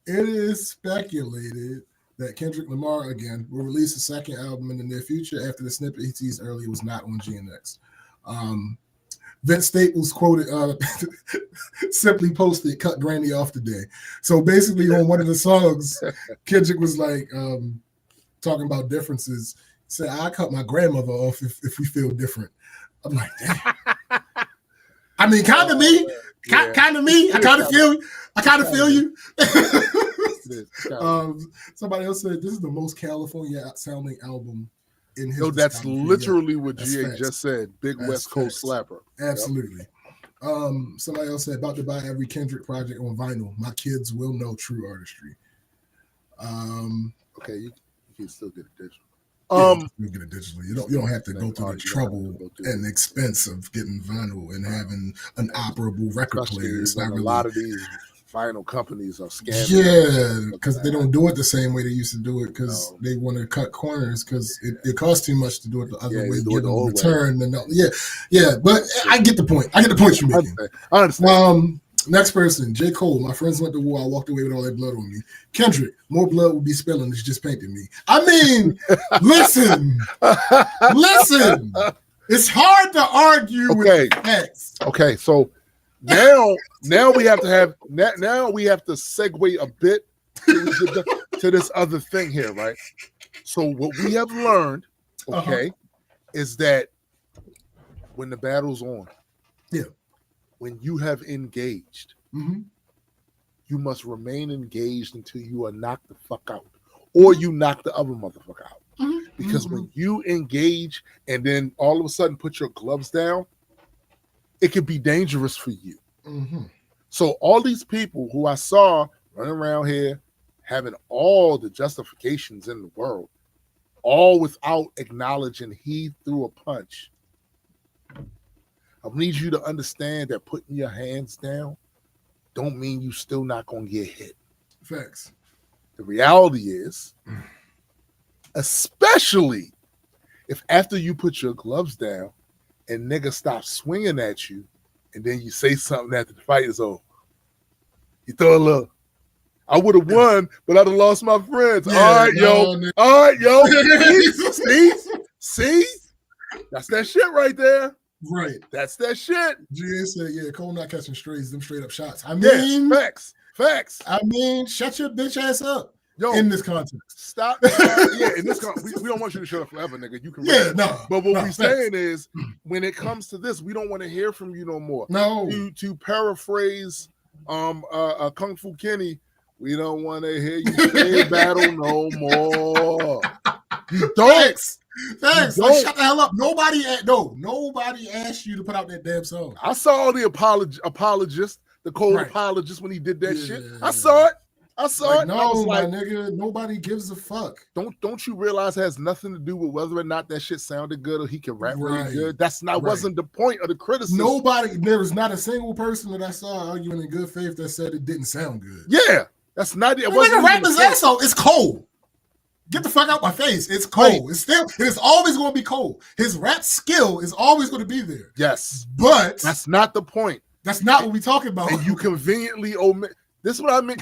It is speculated that Kendrick Lamar again will release a second album in the near future after the snippet he teased earlier was not on GNX. Vince Staples quoted, simply posted, cut Granny off today. So basically on one of the songs, Kendrick was like talking about differences. He said, I cut my grandmother off if we feel different. I'm like, damn. I mean, kind of me. Kind of me. I kind of feel you. I kind of feel you. Somebody else said, this is the most California sounding album in his. No, that's literally what that's GA facts. just said. Big That's West Coast facts. slapper. Absolutely. Yep. Somebody else said, about to buy every Kendrick project on vinyl. My kids will know true artistry. Okay, you can still get it digital. You get it digitally. You don't have to go through the trouble and expense of getting vinyl and having an operable record player. It's not really. A lot of these vinyl companies are scamming. Yeah, because they don't do it the same way they used to do it because they want to cut corners because it costs too much to do it the other way. Get a return. Yeah. But I get the point. I get the point you're making. I understand. Next person, J. Cole. My friends went to war. I walked away with all that blood on me. Kendrick, more blood will be spilling than just painted me. I mean, listen. It's hard to argue with facts. Okay, so now we have to segue a bit to this other thing here, right? So what we have learned, is that when the battle's on, when you have engaged, you must remain engaged until you are knocked the fuck out, or you knock the other motherfucker out. Because when you engage and then all of a sudden put your gloves down, it could be dangerous for you. So all these people who I saw running around here having all the justifications in the world, all without acknowledging he threw a punch. I need you to understand that putting your hands down don't mean you still not gonna get hit. Facts. The reality is, especially if after you put your gloves down and nigga stops swinging at you, and then you say something after the fight is over. You throw a little, I would have won, but I'd have lost my friends. All right, yo. See? That's that shit right there. Right. That's that shit. GA said, Cole not catching strays, them straight up shots. I mean, facts. I mean, shut your bitch ass up. Yo, in this context. Stop. In this context, we don't want you to shut up forever, nigga. You can But what we're saying is, when it comes to this, we don't want to hear from you no more. No. To paraphrase Kung Fu Kenny, we don't want to hear you say battle no more. You don't. Thanks. Like, shut the hell up. Nobody asked you to put out that damn song. I saw the apologist, the Cole apologist when he did that shit. I saw it. No, my nigga, nobody gives a fuck. Don't you realize it has nothing to do with whether or not that shit sounded good or he can rap really good? That's not wasn't the point of the criticism. There was not a single person that I saw arguing in good faith that said it didn't sound good. Yeah, that's not it. Nigga, rap his ass off. It's Cole. Get the fuck out my face. It's Cole. It is always going to be Cole. His rap skill is always going to be there. Yes, but that's not the point. That's not what we're talking about. And you conveniently omit. This is what I mean.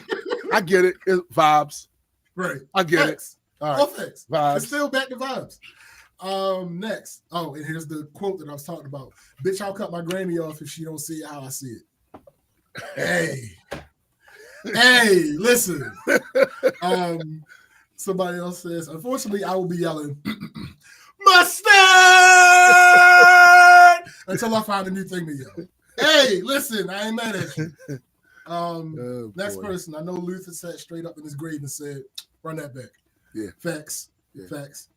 I get it. It's vibes. Right. I get it. All facts. Vibes. It's still back to vibes. Next. Oh, and here's the quote that I was talking about. Bitch, I'll cut my granny off if she don't see it how I see it. Hey, listen. Somebody else says, unfortunately, I will be yelling, mustard! Until I find a new thing to yell. Hey, listen, I ain't mad at you. Next person, I know Luther sat straight up in his grave and said, run that back. Yeah. Facts.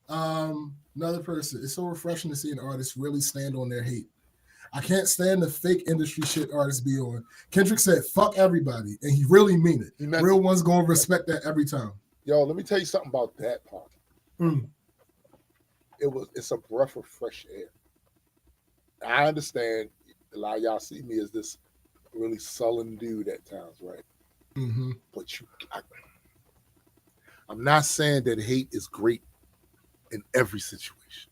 Another person, it's so refreshing to see an artist really stand on their hate. I can't stand the fake industry shit artists be on. Kendrick said, fuck everybody, and he really mean it. Real ones gonna respect that every time. Yo, let me tell you something about that part. It's a breath of fresh air. I understand a lot of y'all see me as this really sullen dude at times, right? Mm-hmm. But I'm not saying that hate is great in every situation.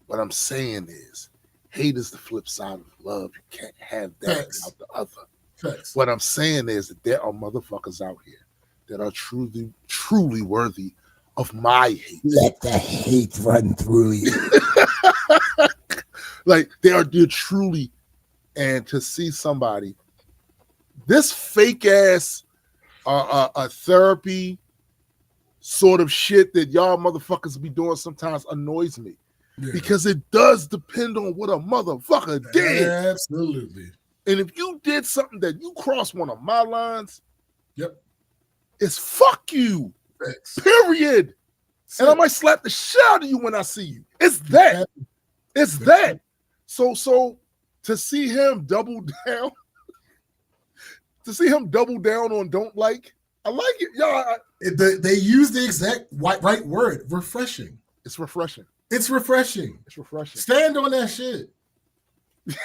What I'm saying is hate is the flip side of love. You can't have that without the other. Facts. What I'm saying is that there are motherfuckers out here that are truly worthy of my hate. Let the hate run through you. Like they're truly, and to see somebody, this fake ass a therapy sort of shit that y'all motherfuckers be doing sometimes annoys me. Yeah. Because it does depend on what a motherfucker did. Absolutely. And if you did something that you crossed one of my lines, it's fuck you. Thanks. Period. And I might slap the shit out of you when I see you. It's that. It's that. So to see him double down, on don't like, I like it. Y'all. They use the exact right word. Refreshing. It's refreshing. It's refreshing. It's refreshing. Stand on that shit.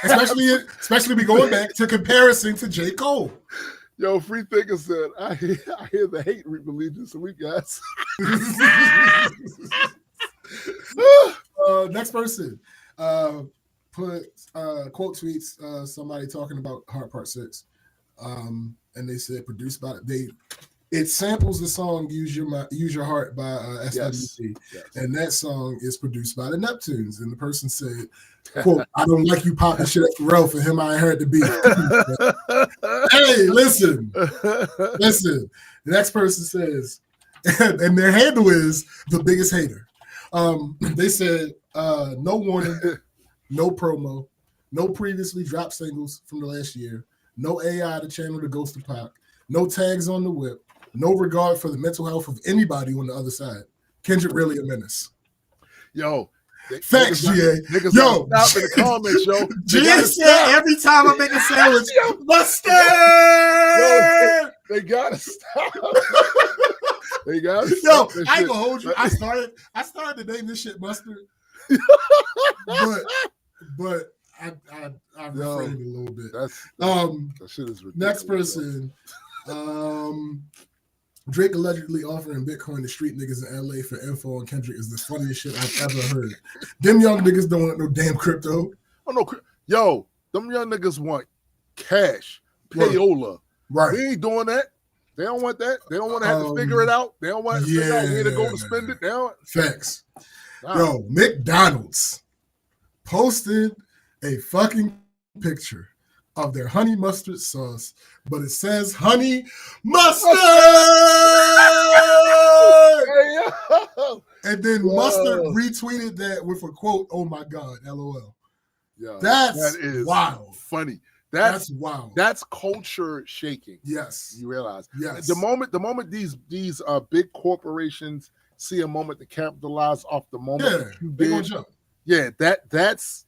Especially we going back to comparison to J. Cole. Yo, Free Thinker said, I hear the hate reap allegiance. We guys. Next person put quote tweets somebody talking about Heart Part 6. And they said produced by It samples the song "Use Your Heart" by SWC, Yes. and that song is produced by the Neptunes. And the person said, "Quote: I don't like you popping shit at Pharrell. For him, I ain't heard the beat." Hey, listen. The next person says, and their handle is the biggest hater. They said, "No warning, no promo, no previously dropped singles from the last year, no AI to channel the ghost of Pac, no tags on the whip, no regard for the mental health of anybody on the other side. Kendrick really a menace." Yo, facts, GA. Niggas yo, stop in the comments, yo. GA said every time I make a sandwich, mustard. Yo, they gotta stop. They gotta stop. Yo, I ain't gonna hold you. I started to name this shit mustard, but I refrained a little bit. That shit is ridiculous. Next person, Drake allegedly offering Bitcoin to street niggas in LA for info on Kendrick is the funniest shit I've ever heard. Them young niggas don't want no damn crypto. Oh no, yo, them young niggas want cash, payola. Right. We ain't doing that. They don't want that. They don't want to have to figure it out. They don't want to figure out where to go to spend it. They don't. Facts. Yo, McDonald's posted a fucking picture of their honey mustard sauce, but it says honey mustard. And then Mustard retweeted that with a quote, "Oh my God, LOL." Yeah, that is wild. Funny. That's wild. That's culture shaking. Yes. You realize. Yes. The moment these big corporations see a moment to capitalize off the moment that you they're gonna did. jump. Yeah, that's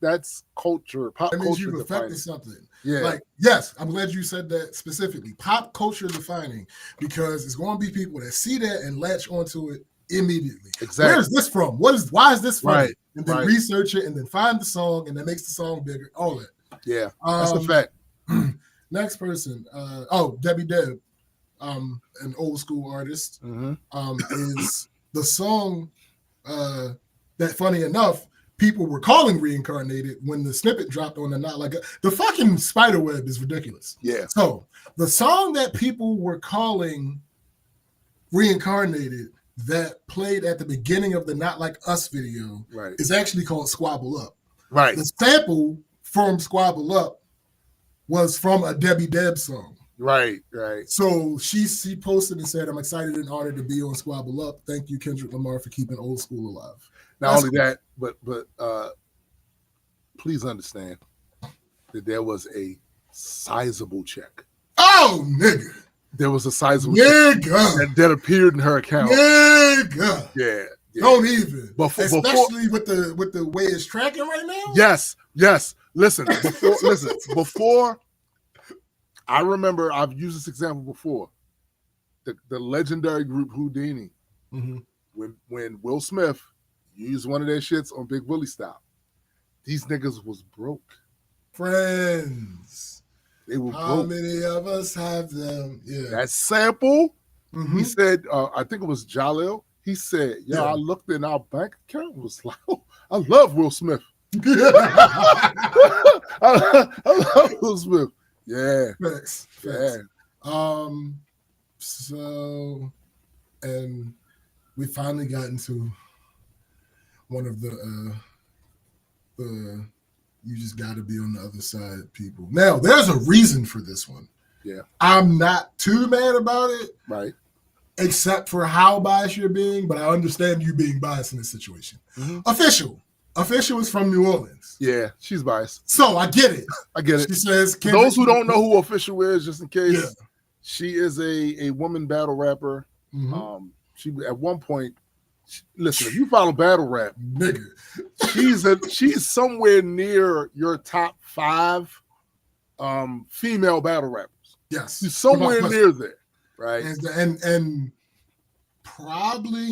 culture. Pop that means culture you've affected defining. something. Yeah. Like, yes, I'm glad you said that specifically. Pop culture defining, because it's going to be people that see that and latch onto it immediately. Exactly. Where is this from? Why is this from? Right. And then research it and then find the song, and that makes the song bigger. All that. Yeah. That's a fact. Next person. Debbie Deb, an old school artist, is the song that, funny enough, people were calling Reincarnated when the snippet dropped on the Not Like the fucking spider web is ridiculous. Yeah. So the song that people were calling Reincarnated that played at the beginning of the Not Like Us video is actually called Squabble Up. Right. The sample from Squabble Up was from a Debbie Deb song. Right. So she posted and said, "I'm excited and honored to be on Squabble Up. Thank you, Kendrick Lamar, for keeping old school alive." Not only that, but please understand that there was a sizable check. Oh, nigga. There was a sizable check that appeared in her account. Nigga. Yeah. Don't even. Especially with the way it's tracking right now. Yes. Listen, before I remember, I've used this example before. The legendary group Houdini. When Will Smith used one of their shits on Big Willie Style, these niggas was broke. Friends. They were How broke. many of us have them? Yeah. That sample, he said, I think it was Jalil. He said, I looked in our bank account and was like, oh, I love Will Smith. I love Will Smith. Yeah. Facts. Yeah. So, and we finally got into one of the you just got to be on the other side people. Now, there's a reason for this one. Yeah. I'm not too mad about it. Right. Except for how biased you're being, but I understand you being biased in this situation. Official is from New Orleans. Yeah, she's biased. So I get it. She says, those who don't know who Official is, just in case, she is a woman battle rapper. She at one point, listen, if you follow battle rap, nigga, she's somewhere near your top 5 female battle rappers. Yes, she's somewhere near there, right? And probably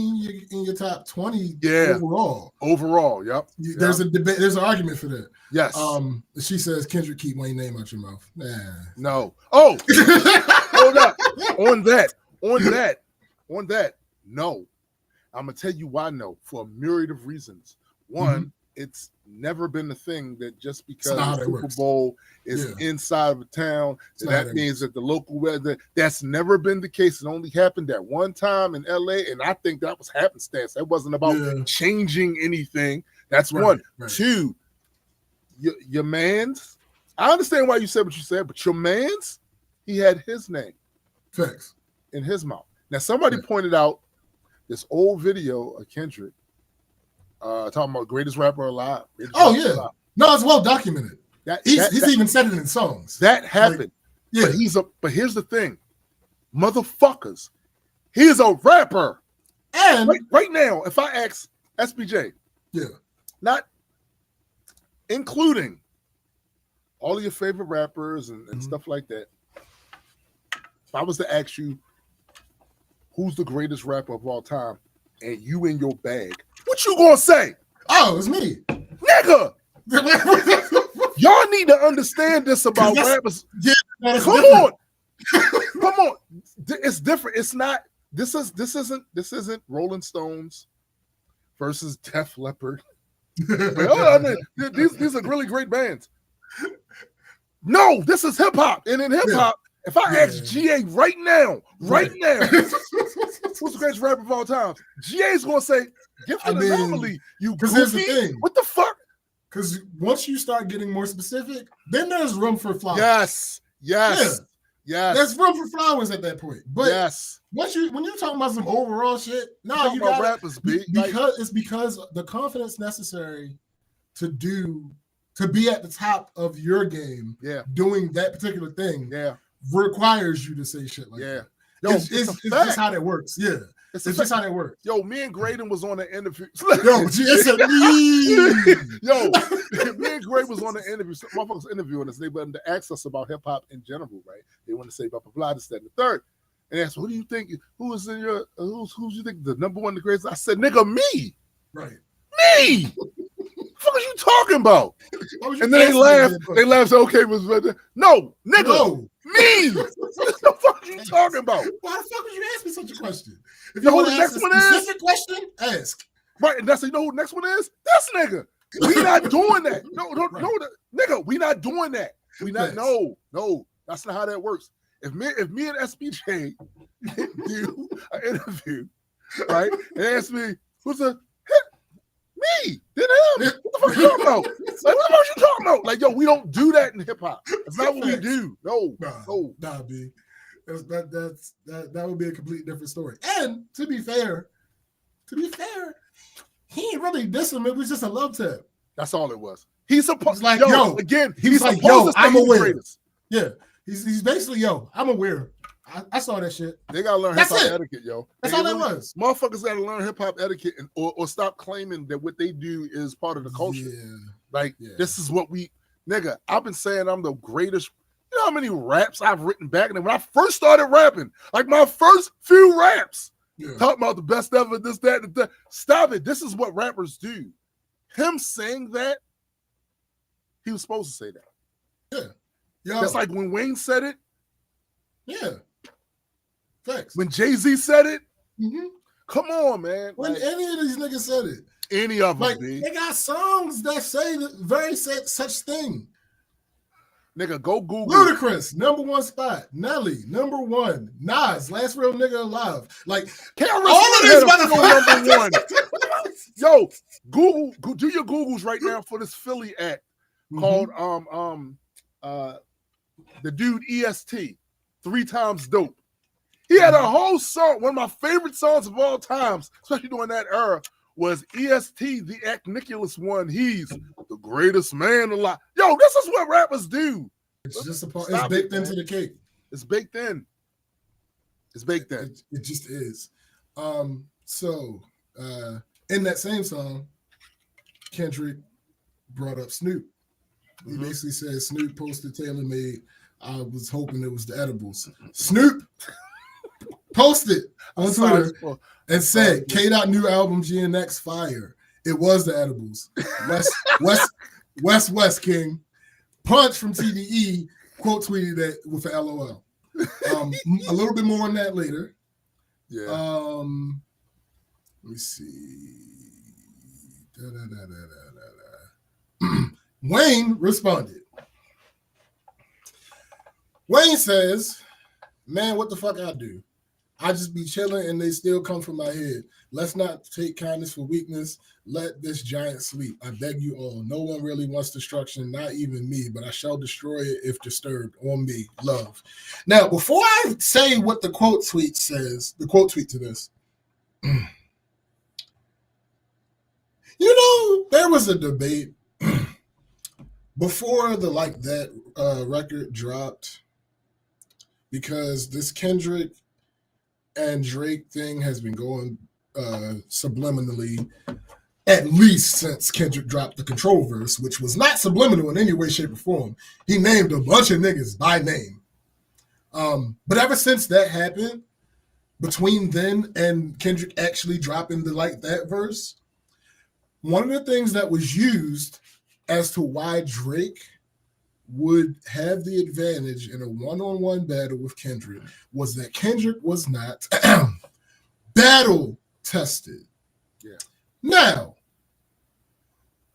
in your top 20 overall. Overall, yep. There's a debate. There's an argument for that. Yes. She says, Kendrick, keep Wayne's name out your mouth. Nah. No. Oh, hold up. On that. No. I'm gonna tell you why no, for a myriad of reasons. One, it's never been the thing that just because not how the that Super works. Bowl is inside of a town, that means that the local weather. That's never been the case. It only happened that one time in LA, and I think that was happenstance. That wasn't about changing anything. That's one. Right. Two, your man's. I understand why you said what you said, but your man's, he had his name. Facts. In his mouth. Now, somebody pointed out this old video of Kendrick talking about greatest rapper alive. Alive. No, it's well documented. He's even said it in songs. That happened. But here's the thing. Motherfuckers, he is a rapper. And right now, if I ask SBJ, not including all of your favorite rappers and stuff like that, if I was to ask you who's the greatest rapper of all time and you in your bag, what you gonna say? Oh, it's me. Nigga! Y'all need to understand this about rappers. Yeah, Come on. Come on. It's different. It's not, this isn't Rolling Stones versus Def Leppard. These are really great bands. No, this is hip hop. And in hip hop, if I ask GA right now, who's the greatest rapper of all time? GA's gonna say, "Gift of the Anomaly." You goofy. Here's the thing. What the fuck? Because once you start getting more specific, then there's room for flowers. Yes. There's room for flowers at that point. But when you're talking about some overall shit, no, you got rappers because the confidence necessary to be at the top of your game, doing that particular thing, requires you to say shit like that. It's just how that works. Yeah. It's just how that works. Yo, me and Graydon was on the interview. Me and Graydon was on the interview. Some motherfuckers interviewing us. They wanted to ask us about hip hop in general, right? They want to say blah blah blah, this, that, and the third. And they asked, "Who do you think? Who is in your? Who's you think the number one, the greatest?" I said, "Nigga, me, right? Me. What are you talking about?" And then they laughed. They laughed. Said, "Okay, no, nigga, no. Me. What the fuck are you talking about? Why the fuck would you ask me such a question? If you want to ask a specific question, ask. Right, and that's, you know who the next one is? This nigga. We not doing that. No, nigga, we not doing that. We not. No, that's not how that works. If me and SBJ do an interview, right, and ask me who's a me, then him. What the fuck are you talking about? Like, what the fuck are you talking about? Like, yo, we don't do that in hip hop. That's not what we do. No. B. That would be a completely different story. And to be fair, he ain't really diss him. It was just a love tap. That's all it was. He's supposed like, he's like, yo, I'm aware. Yeah, he's basically, I'm aware. I saw that shit. They gotta learn hip hop etiquette, yo. That's all that was. Motherfuckers gotta learn hip hop etiquette or stop claiming that what they do is part of the culture. This is what nigga. I've been saying I'm the greatest. You know how many raps I've written back in when I first started rapping? Like my first few raps, talking about the best ever, this, that, and that. Stop it. This is what rappers do. Him saying that, he was supposed to say that. Yeah. That's like when Wayne said it. Yeah. Thanks. When Jay-Z said it. Come on, man. When any of these niggas said it. Any of them, they got songs that say the such thing. Nigga, go Google. Ludacris, #1 spot. Nelly, #1. Nas, last real nigga alive. Like, all of these motherfuckers #1. Yo, Google, do your Googles right now for this Philly act called the dude EST, 3 Times Dope. He had a whole song. One of my favorite songs of all times, especially during that era, was EST, the Act Nicholas one. He's the greatest man alive. Yo, this is what rappers do. It's just it's baked into the cake. It's baked in. It's baked in. It just is. So in that same song, Kendrick brought up Snoop. He basically said Snoop posted Taylor Made. I was hoping it was the edibles. Snoop posted on Twitter and said, K-Dot new album GNX fire. It was the edibles. West King. Punch from TDE quote tweeted that with an LOL. A little bit more on that later. Yeah. Let me see. Wayne responded. Wayne says, man, what the fuck I do? I just be chilling and they still come from my head. Let's not take kindness for weakness. Let this giant sleep. I beg you all. No one really wants destruction, not even me, but I shall destroy it if disturbed. On me, love. Now, before I say what the quote tweet says, the quote tweet to this, there was a debate before the Like That record dropped, because this Kendrick and Drake thing has been going subliminally at least since Kendrick dropped the Control verse, which was not subliminal in any way, shape, or form. He named a bunch of niggas by name. But ever since that happened, between then and Kendrick actually dropping the Like That verse, one of the things that was used as to why Drake would have the advantage in a one-on-one battle with Kendrick was that Kendrick was not battle tested. Yeah. Now,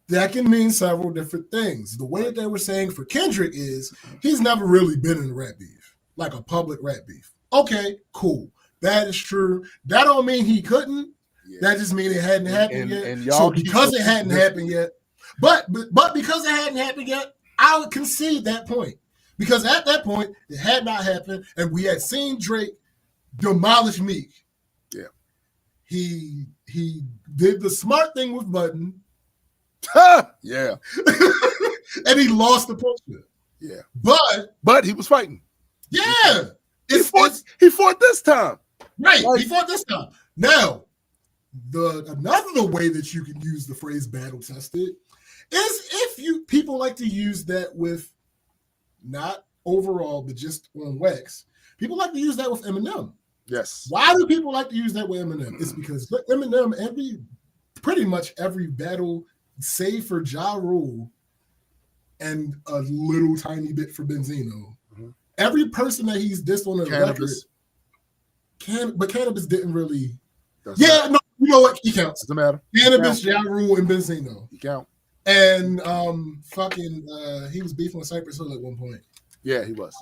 that can mean several different things. The way that they were saying for Kendrick is he's never really been in a rap beef, like a public rap beef. Okay, cool. That is true. That don't mean he couldn't. Yeah. That just means it hadn't happened yet. And so because it hadn't happened yet, but because it hadn't happened yet, I would concede that point. Because at that point, it had not happened, and we had seen Drake demolish Meek. Yeah. He did the smart thing with Button. Yeah. And he lost the poster. Yeah. But he was fighting. Yeah. He fought this time. Right. He fought this time. Now, another way that you can use the phrase battle tested is if people like to use that with not overall, but just on wax. People like to use that with Eminem. Yes. Why do people like to use that with Eminem? It's because Eminem, pretty much every battle, save for Ja Rule and a little tiny bit for Benzino, every person that he's dissed on the record, but Cannabis didn't really. No, you know what? He counts. Doesn't matter. Cannabis, Ja Rule, and Benzino. He count. And he was beefing with Cypress Hill at one point. Yeah, he was.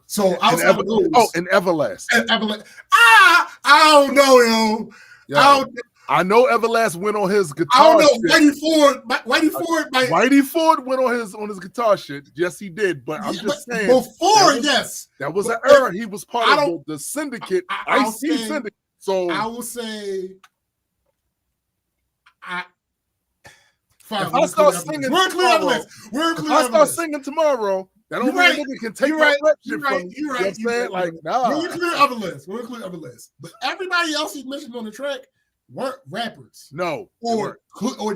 So and Everlast. I don't know, yo. Yeah. I know Everlast went on his guitar. I don't know. Whitey Ford went on his guitar shit. Yes, he did. But I'm just saying. That was an error. He was part of the syndicate. IC syndicate. So I will say. Fine, if I start singing tomorrow, that don't mean nigga can take my rap shit from me. You're right. Like, nah. We'll include other lists. But everybody else he mentioned on the track weren't rappers. No. Or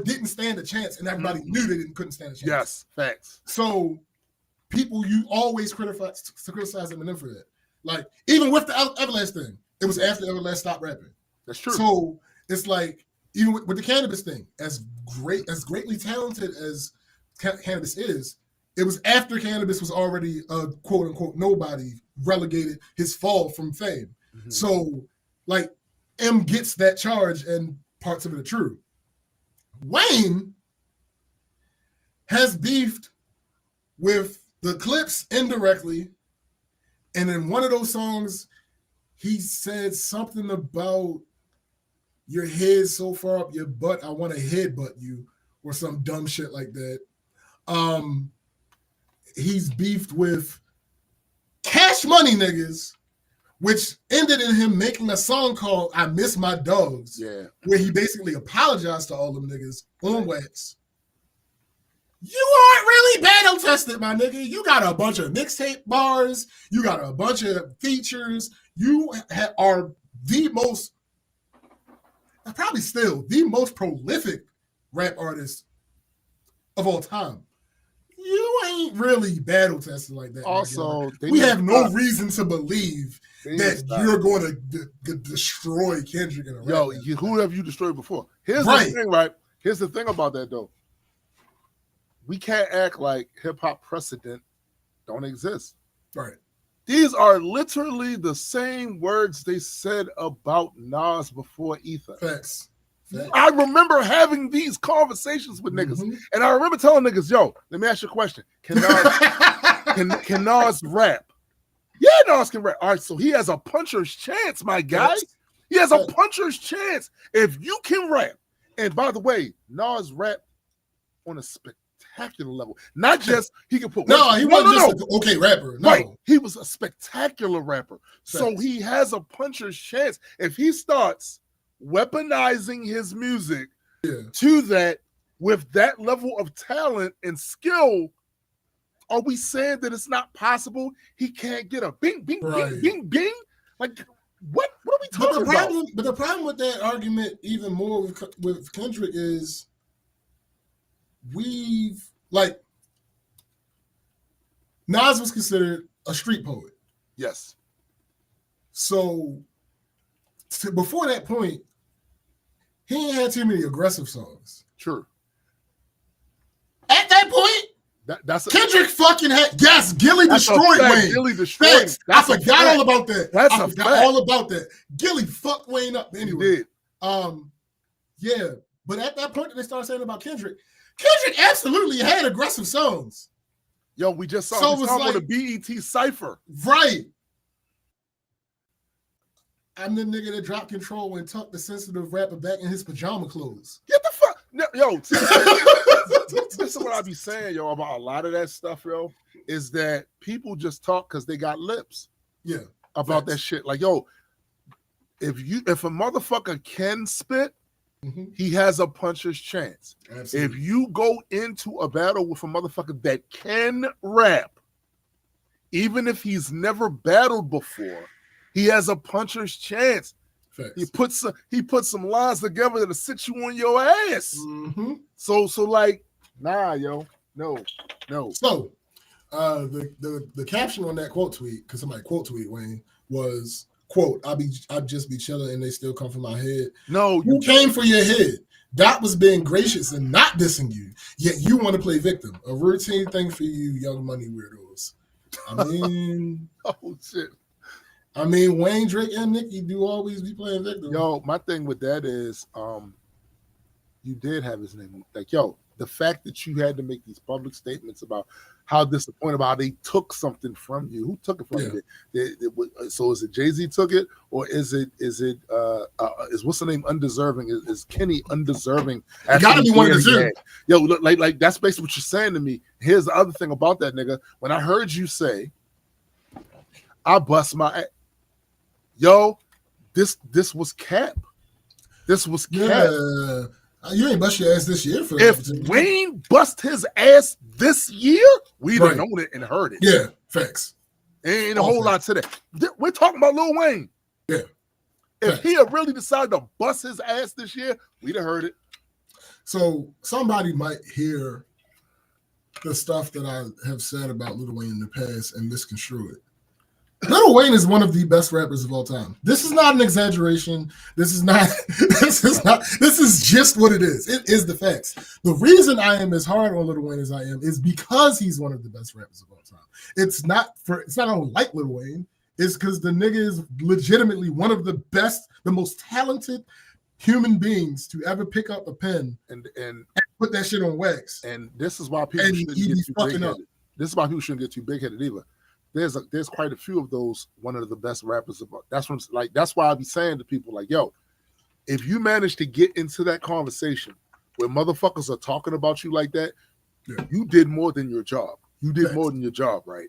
didn't stand a chance, and everybody knew they couldn't stand a chance. Yes, facts. So you always criticize Eminem for that. Like, even with the Everlast thing, it was after Everlast stopped rapping. That's true. So it's like, even with the Cannabis thing, as greatly talented as Cannabis is, it was after Cannabis was already a quote unquote nobody, relegated his fall from fame. Mm-hmm. So, like, M gets that charge, and parts of it are true. Wayne has beefed with the Clips indirectly, and in one of those songs, he said something about your head so far up your butt, I want to headbutt you, or some dumb shit like that. He's beefed with Cash Money niggas, which ended in him making a song called I Miss My Dogs, where he basically apologized to all them niggas on wax. You aren't really battle tested, my nigga. You got a bunch of mixtape bars. You got a bunch of features. You are the most, probably still the most prolific rap artist of all time. You ain't really battle tested like that. Also, we have no reason to believe that you're going to destroy Kendrick in a rap. Who have you destroyed before? Here's the thing, right? Here's the thing about that, though. We can't act like hip-hop precedent don't exist. Right. These are literally the same words they said about Nas before Ether. Facts. I remember having these conversations with niggas, and I remember telling niggas, "Yo, let me ask you a question: Can Nas rap?" Yeah, Nas can rap. All right, so he has a puncher's chance, my guy. He has a puncher's chance if you can rap. And by the way, Nas rap on a spectacular level. Not just he can put. No, he wasn't just an okay rapper. No. Right, he was a spectacular rapper. So he has a puncher's chance if he starts weaponizing his music to that with that level of talent and skill. Are we saying that it's not possible? He can't get a bing, bing, bing, bing, bing. Like what? What are we talking about? But the problem with that argument, even more with Kendrick, is Nas was considered a street poet. Yes. So before that point, he ain't had too many aggressive songs. True. At that point, that's Kendrick fucking had Gilly destroyed Wayne. Gilly destroyed. I forgot all about that. I forgot all about that. Gilly fucked Wayne up anyway. He did. Yeah. But at that point that they started saying about Kendrick absolutely had aggressive songs. Yo, we just saw his song on the BET Cypher. Right. I'm the nigga that dropped control and tucked the sensitive rapper back in his pajama clothes. Get the fuck. No, yo, this is what I be saying, yo, about a lot of that stuff, yo, is that people just talk because they got lips. Yeah. About that shit. Like, yo, if a motherfucker can spit, he has a puncher's chance. Absolutely. If you go into a battle with a motherfucker that can rap, even if he's never battled before, he has a puncher's chance. Facts. He puts some lines together that'll sit you on your ass. So like, nah, yo, no. So, the caption on that quote tweet, because somebody quote tweet Wayne, was quote, I'd just be chilling and they still come from my head. No, you came for your head. Doc was being gracious and not dissing you, yet you want to play victim. A routine thing for you, Young Money weirdos. I mean, oh shit. I mean, Wayne, Drake, and Nicki do always be playing victim. Yo, my thing with that is, you did have his name. Like, yo, the fact that you had to make these public statements about how disappointed about how they took something from you. Who took it from you? So is it Jay-Z took it, or is what's the name undeserving? Is Kenny undeserving? Gotta be one of the two. Yo, look, like that's basically what you're saying to me. Here's the other thing about that nigga. When I heard you say, I bust my. Yo, this was cap. This was cap. Yeah. You ain't bust your ass this year for that. If Wayne bust his ass this year, we'd have known it and heard it. Yeah, facts. Ain't a whole lot to that. We're talking about Lil Wayne. Yeah. If he had really decided to bust his ass this year, we'd have heard it. So somebody might hear the stuff that I have said about Lil Wayne in the past and misconstrue it. Lil Wayne is one of the best rappers of all time. This is not an exaggeration. This is just what it is. It is the facts. The reason I am as hard on Lil Wayne as I am is because he's one of the best rappers of all time. It's not I don't like Lil Wayne. It's because the nigga is legitimately one of the best, the most talented human beings to ever pick up a pen and put that shit on wax. And this is why people shouldn't get too big-headed. This is why people shouldn't get too big-headed either. There's quite a few of those, one of the best rappers about. That's why I be saying to people like, yo, if you manage to get into that conversation where motherfuckers are talking about you like that, you did more than your job. You did more than your job, right?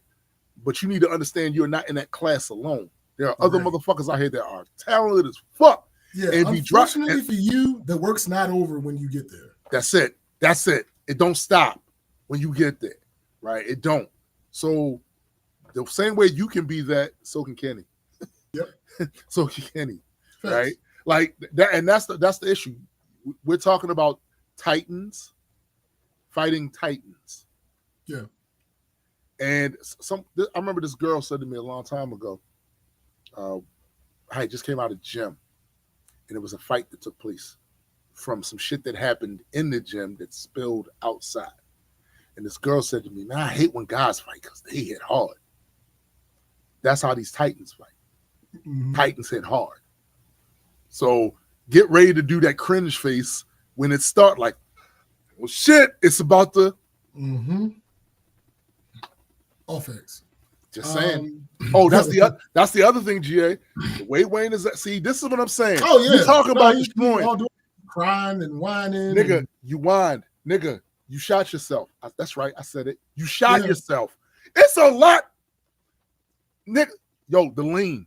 But you need to understand you're not in that class alone. There are other motherfuckers out here that are talented as fuck. Yeah, and unfortunately for you, the work's not over when you get there. That's it. It don't stop when you get there, right? It don't. So the same way you can be that, so can Kenny. Yep. So can Kenny, right? Like that, and that's the issue. We're talking about titans fighting titans. Yeah. And I remember this girl said to me a long time ago, I just came out of gym, and it was a fight that took place from some shit that happened in the gym that spilled outside. And this girl said to me, man, I hate when guys fight because they hit hard. That's how these titans fight. Mm-hmm. Titans hit hard. So get ready to do that cringe face when it start like, well, shit, it's about to. Offense. Just saying. Oh, that's the other thing, GA. The way Wayne is that. See, this is what I'm saying. Oh yeah, you talk about destroying, crying and whining, nigga. You whined, nigga. You shot yourself. That's right. I said it. You shot yourself. It's a lot, nigga. Yo, the lean,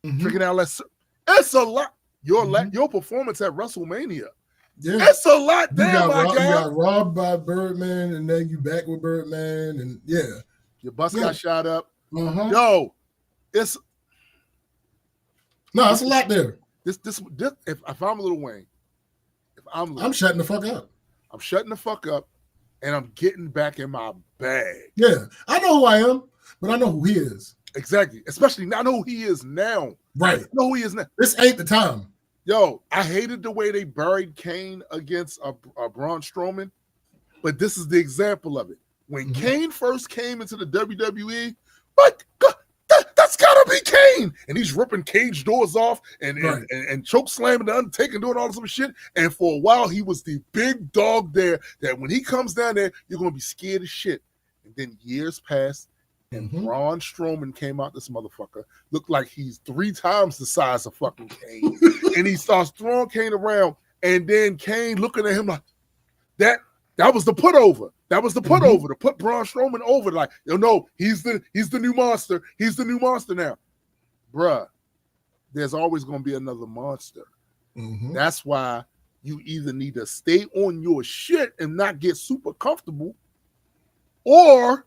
drinking out less. It's a lot. Your performance at WrestleMania. Yeah, it's a lot. Damn, you got robbed by Birdman, and then you back with Birdman, and your bus got shot up. Yo, it's a lot there. This if I'm Lil Wayne, I'm shutting the fuck up. I'm shutting the fuck up, and I'm getting back in my bag. Yeah, I know who I am, but I know who he is. Exactly. Especially I know who he is now. Right. I know who he is now. This ain't the time. Yo, I hated the way they buried Kane against a Braun Strowman, but this is the example of it. When Kane first came into the WWE, but that's gotta be Kane, and he's ripping cage doors off and choke slamming the Undertaker, doing all this other shit. And for a while, he was the big dog there. That when he comes down there, you're gonna be scared as shit. And then years passed, and Braun Strowman came out. This motherfucker looked like he's 3 times the size of fucking Kane, and he starts throwing Kane around. And then Kane looking at him like that. That was the put over. That was the put over to put Braun Strowman over. Like, he's the new monster. He's the new monster now, bruh. There's always gonna be another monster. That's why you either need to stay on your shit and not get super comfortable, or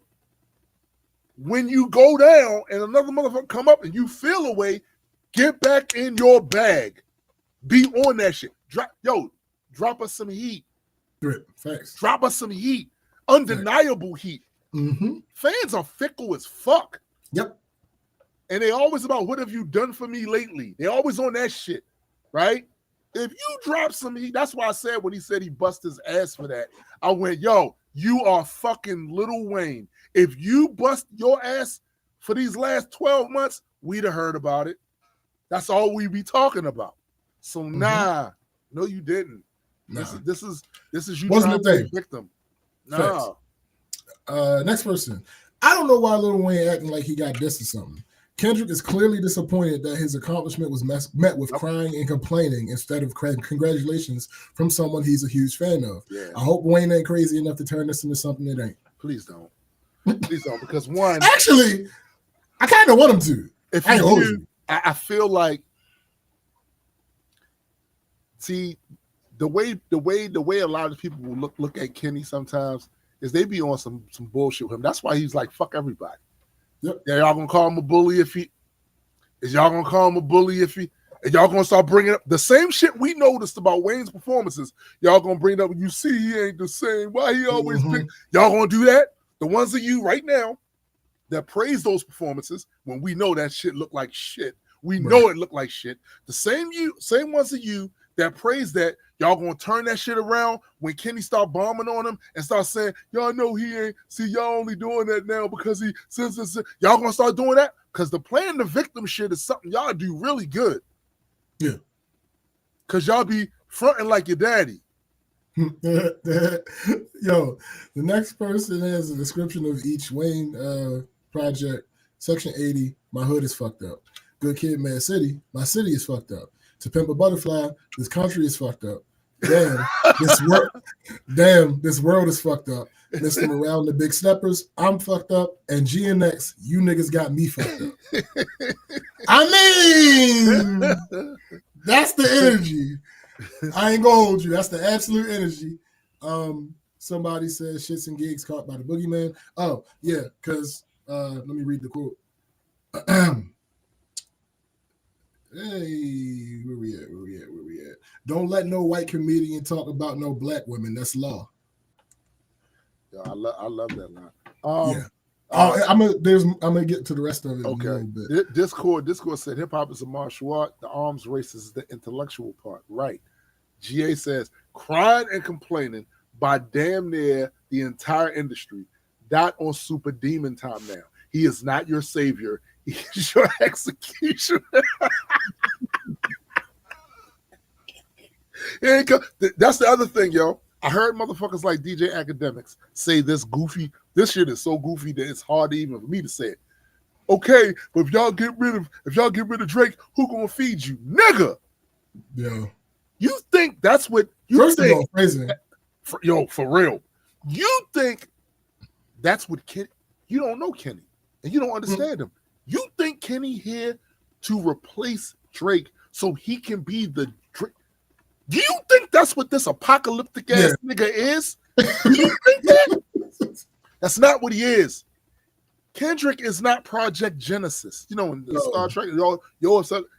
when you go down and another motherfucker come up and you feel away, get back in your bag. Be on that shit. Drop us some heat. Thanks. Drop us some heat. Undeniable heat. Fans are fickle as fuck. Yep. And they always about, what have you done for me lately? They always on that shit, right? If you drop some heat, that's why I said when he said he bust his ass for that, I went, yo, you are fucking Lil Wayne. If you bust your ass for these last 12 months, we'd have heard about it. That's all we be talking about. So nah, no, you didn't. Nah. This is you wasn't trying to be a victim. No. Next person. I don't know why Lil Wayne acting like he got dissed or something. Kendrick is clearly disappointed that his accomplishment was met with crying and complaining instead of congratulations from someone he's a huge fan of. Yeah. I hope Wayne ain't crazy enough to turn this into something it ain't. Please don't. Please don't, because one. Actually, I kind of want him to. If you I feel like, see, the way a lot of people will look at Kenny sometimes is they be on some bullshit with him. That's why he's like, fuck everybody. Yep. Yeah, y'all gonna call him a bully if he? Is y'all gonna call him a bully if he? And y'all gonna start bringing up the same shit we noticed about Wayne's performances? Y'all gonna bring up, you see, he ain't the same. Why he always pick? Y'all gonna do that? The ones of you right now that praise those performances when we know that shit look like shit. We know it looked like shit. The same ones of you that praise that, y'all gonna turn that shit around when Kenny start bombing on him and start saying, y'all know he ain't. See, y'all only doing that now because he says this. Y'all gonna start doing that? Because the playing the victim shit is something y'all do really good. Yeah. Because y'all be fronting like your daddy. Yo, the next person has a description of each Wayne project. Section 80, my hood is fucked up. Good Kid, Mad City, my city is fucked up. To Pimp a Butterfly, this country is fucked up. Damn, this world is fucked up. Mr. Morale and the Big Steppers, I'm fucked up. And GNX, you niggas got me fucked up. I mean, that's the energy. I ain't gonna hold you. That's the absolute energy. Somebody says shits and gigs caught by the boogeyman. Oh, yeah, because let me read the quote. Hey, where we at? Don't let no white comedian talk about no black women. That's law. Yeah, I love that line. Yeah. I'm gonna get to the rest of it. Okay. In a little bit. Discord said hip hop is a martial art. The arms race is the intellectual part. Right. GA says crying and complaining by damn near the entire industry. Dot on super demon time now. He is not your savior. He is your executioner. That's the other thing, yo. I heard motherfuckers like DJ Academics say this shit is so goofy that it's hard even for me to say it. Okay, but if y'all get rid of Drake, who gonna feed you, nigga? Yeah. You think that's what you First think? Of all, crazy. For real. You think that's what Kenny? You don't know Kenny, and you don't understand him. You think Kenny here to replace Drake so he can be the Drake? Do you think that's what this apocalyptic ass nigga is? Do you think that? That's not what he is. Kendrick is not Project Genesis. You know, in the Star Trek,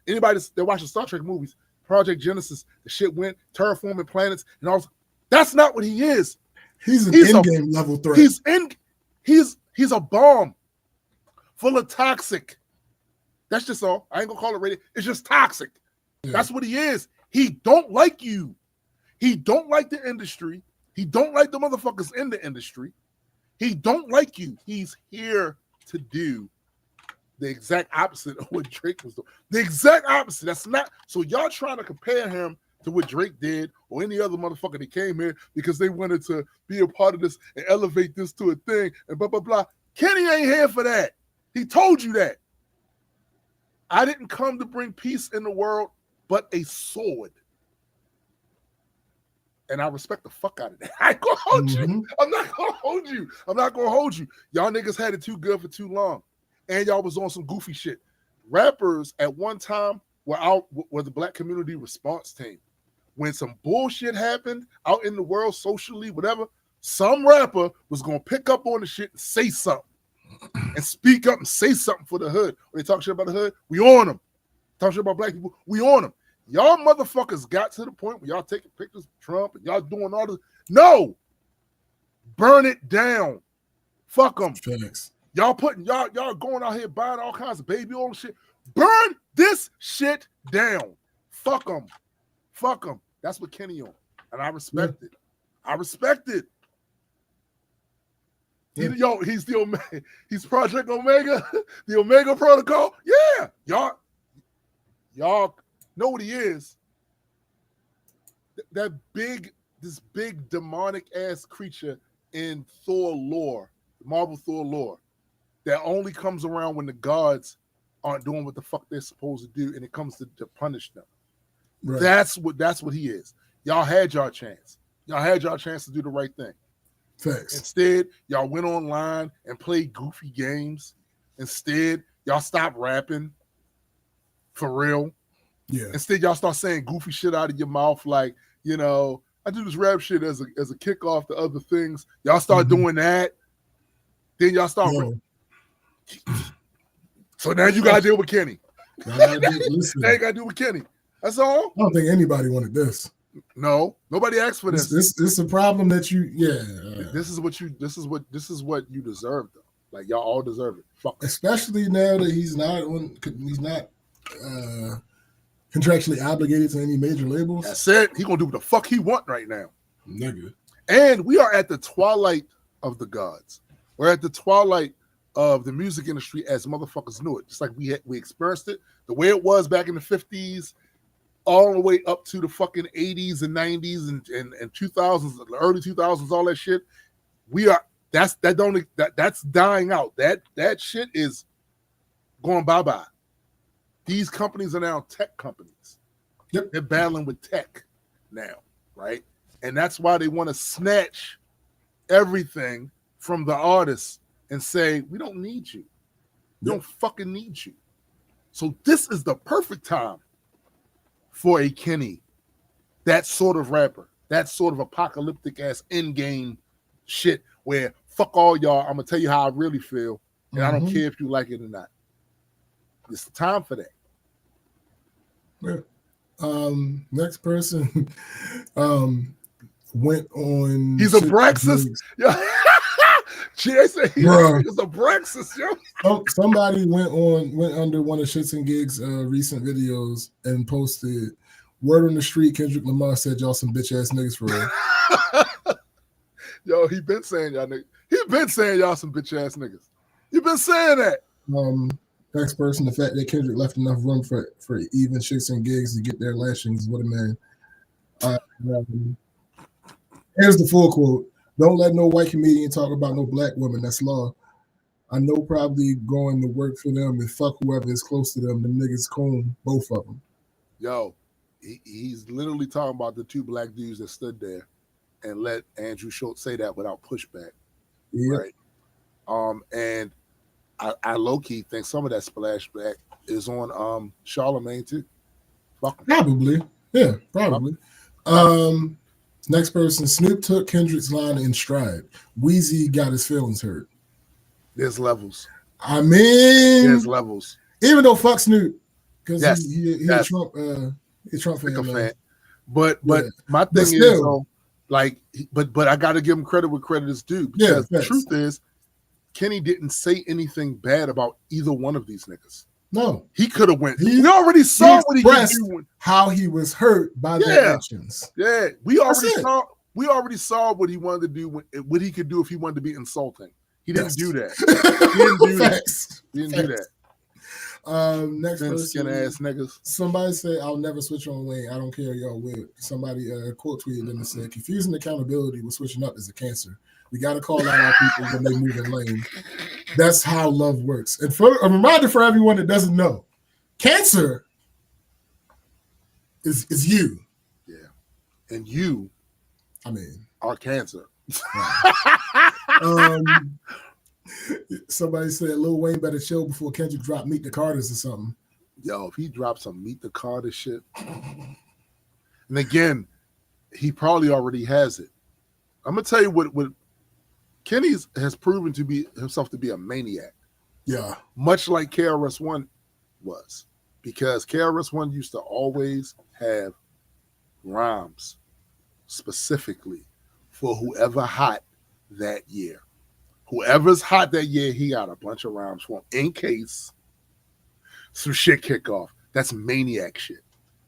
anybody that watches Star Trek movies, Project Genesis, the shit went terraforming planets and all. That's not what he is. He's an in-game level threat. He's a bomb full of toxic. That's just all. I ain't gonna call it radio. It's just toxic. Yeah. That's what he is. He don't like you. He don't like the industry. He don't like the motherfuckers in the industry. He don't like you. He's here to do the exact opposite of what Drake was doing. The exact opposite. That's not. So y'all trying to compare him to what Drake did or any other motherfucker that came here because they wanted to be a part of this and elevate this to a thing and blah, blah, blah. Kenny ain't here for that. He told you that. I didn't come to bring peace in the world, but a sword. And I respect the fuck out of that. I ain't gonna hold you. I'm not gonna hold you. I'm not gonna hold you. Y'all niggas had it too good for too long. And y'all was on some goofy shit. Rappers at one time were the black community response team. When some bullshit happened out in the world, socially, whatever, some rapper was gonna pick up on the shit and say something. And speak up and say something for the hood. When they talk shit about the hood, we on them. Talk shit about black people, we on them. Y'all motherfuckers got to the point where y'all taking pictures of Trump and y'all doing all this. No. Burn it down. Fuck them. Thanks. Y'all going out here buying all kinds of baby oil and shit. Burn this shit down. Fuck them. Fuck them. That's what Kenny on. And I respect it. I respect it. Yeah. He's the Omega. He's Project Omega. The Omega Protocol. Yeah. Y'all know what he is. This big demonic ass creature in Thor lore, Marvel Thor lore, that only comes around when the gods aren't doing what the fuck they're supposed to do, and it comes to punish them. Right. That's what he is. Y'all had y'all chance. Y'all had y'all chance to do the right thing. Thanks. Instead, y'all went online and played goofy games. Instead, y'all stopped rapping for real. Yeah. Instead, y'all start saying goofy shit out of your mouth, like, you know, I do this rap shit as a kickoff to other things. Y'all start doing that. Then y'all start. So now you gotta deal with Kenny. Now you gotta deal with Kenny. That's all. I don't think anybody wanted this. No, nobody asked for this. This is a problem that you. This is what you deserve, though. Like y'all all deserve it. Fuck. Especially now that he's not contractually obligated to any major labels. That's it. He gonna do what the fuck he want right now. Nigga. And we are at the twilight of the gods. We're at the twilight of the music industry as motherfuckers knew it. Just like we experienced it the way it was back in the 50s, all the way up to the fucking 80s and 90s and 2000s, the early 2000s, all that shit. That's dying out. That shit is going bye-bye. These companies are now tech companies. Yep. They're battling with tech now, right? And that's why they want to snatch everything from the artists and say, we don't need you. We don't fucking need you. So this is the perfect time for a Kenny, that sort of rapper, that sort of apocalyptic ass in-game shit where fuck all y'all, I'm gonna tell you how I really feel, and I don't care if you like it or not. It's the time for that. Yeah. Next person went on. He's a Brexis. Yeah. Jay said he's a Brexis, yo. Somebody went under one of Shits and Gigs recent videos and posted, word on the street, Kendrick Lamar said y'all some bitch ass niggas for real. Yo, he been saying y'all niggas. He been saying y'all some bitch ass niggas. You been saying that. Next person, the fact that Kendrick left enough room for even Shits and Gigs to get their lashings. What a man. Here's the full quote. Don't let no white comedian talk about no black woman. That's law. I know probably going to work for them and fuck whoever is close to them. Them niggas coon, both of them. Yo, he's literally talking about the two black dudes that stood there and let Andrew Schultz say that without pushback. Yep. Right. And I low-key think some of that splashback is on Charlemagne too. Probably. Yeah, probably. Next person, Snoop took Kendrick's line in stride. Weezy got his feelings hurt. There's levels. I mean, there's levels. Even though fuck Snoop, because yes. he yes. Trump, he's Trump fan. But my thing is, like, but I got to give him credit where credit is due, because the truth is, Kenny didn't say anything bad about either one of these niggas. No, he could have went. We already saw what he could do. How he was hurt by their actions. Yeah, we already saw what he wanted to do. What he could do if he wanted to be insulting. He didn't do that. He didn't do that. He didn't do that. Next person, skin ass niggas. Somebody say, "I'll never switch on Wayne. I don't care y'all will." Somebody quote tweeted them and said, "Confusing accountability with switching up is a cancer. We got to call out our people when they move in lane. That's how love works." And for a reminder for everyone that doesn't know, cancer is you. Yeah, and you, I mean, are cancer. Somebody said Lil Wayne better chill before Kendrick drop Meet the Carters or something. Yo, if he drops some Meet the Carter shit, and again, he probably already has it. I'm gonna tell you what Kenny has proven to be himself to be a maniac. Yeah, much like KRS-One was, because KRS-One used to always have rhymes specifically for whoever hot that year. Whoever's hot that year, he got a bunch of rhymes for him in case some shit kick off. That's maniac shit.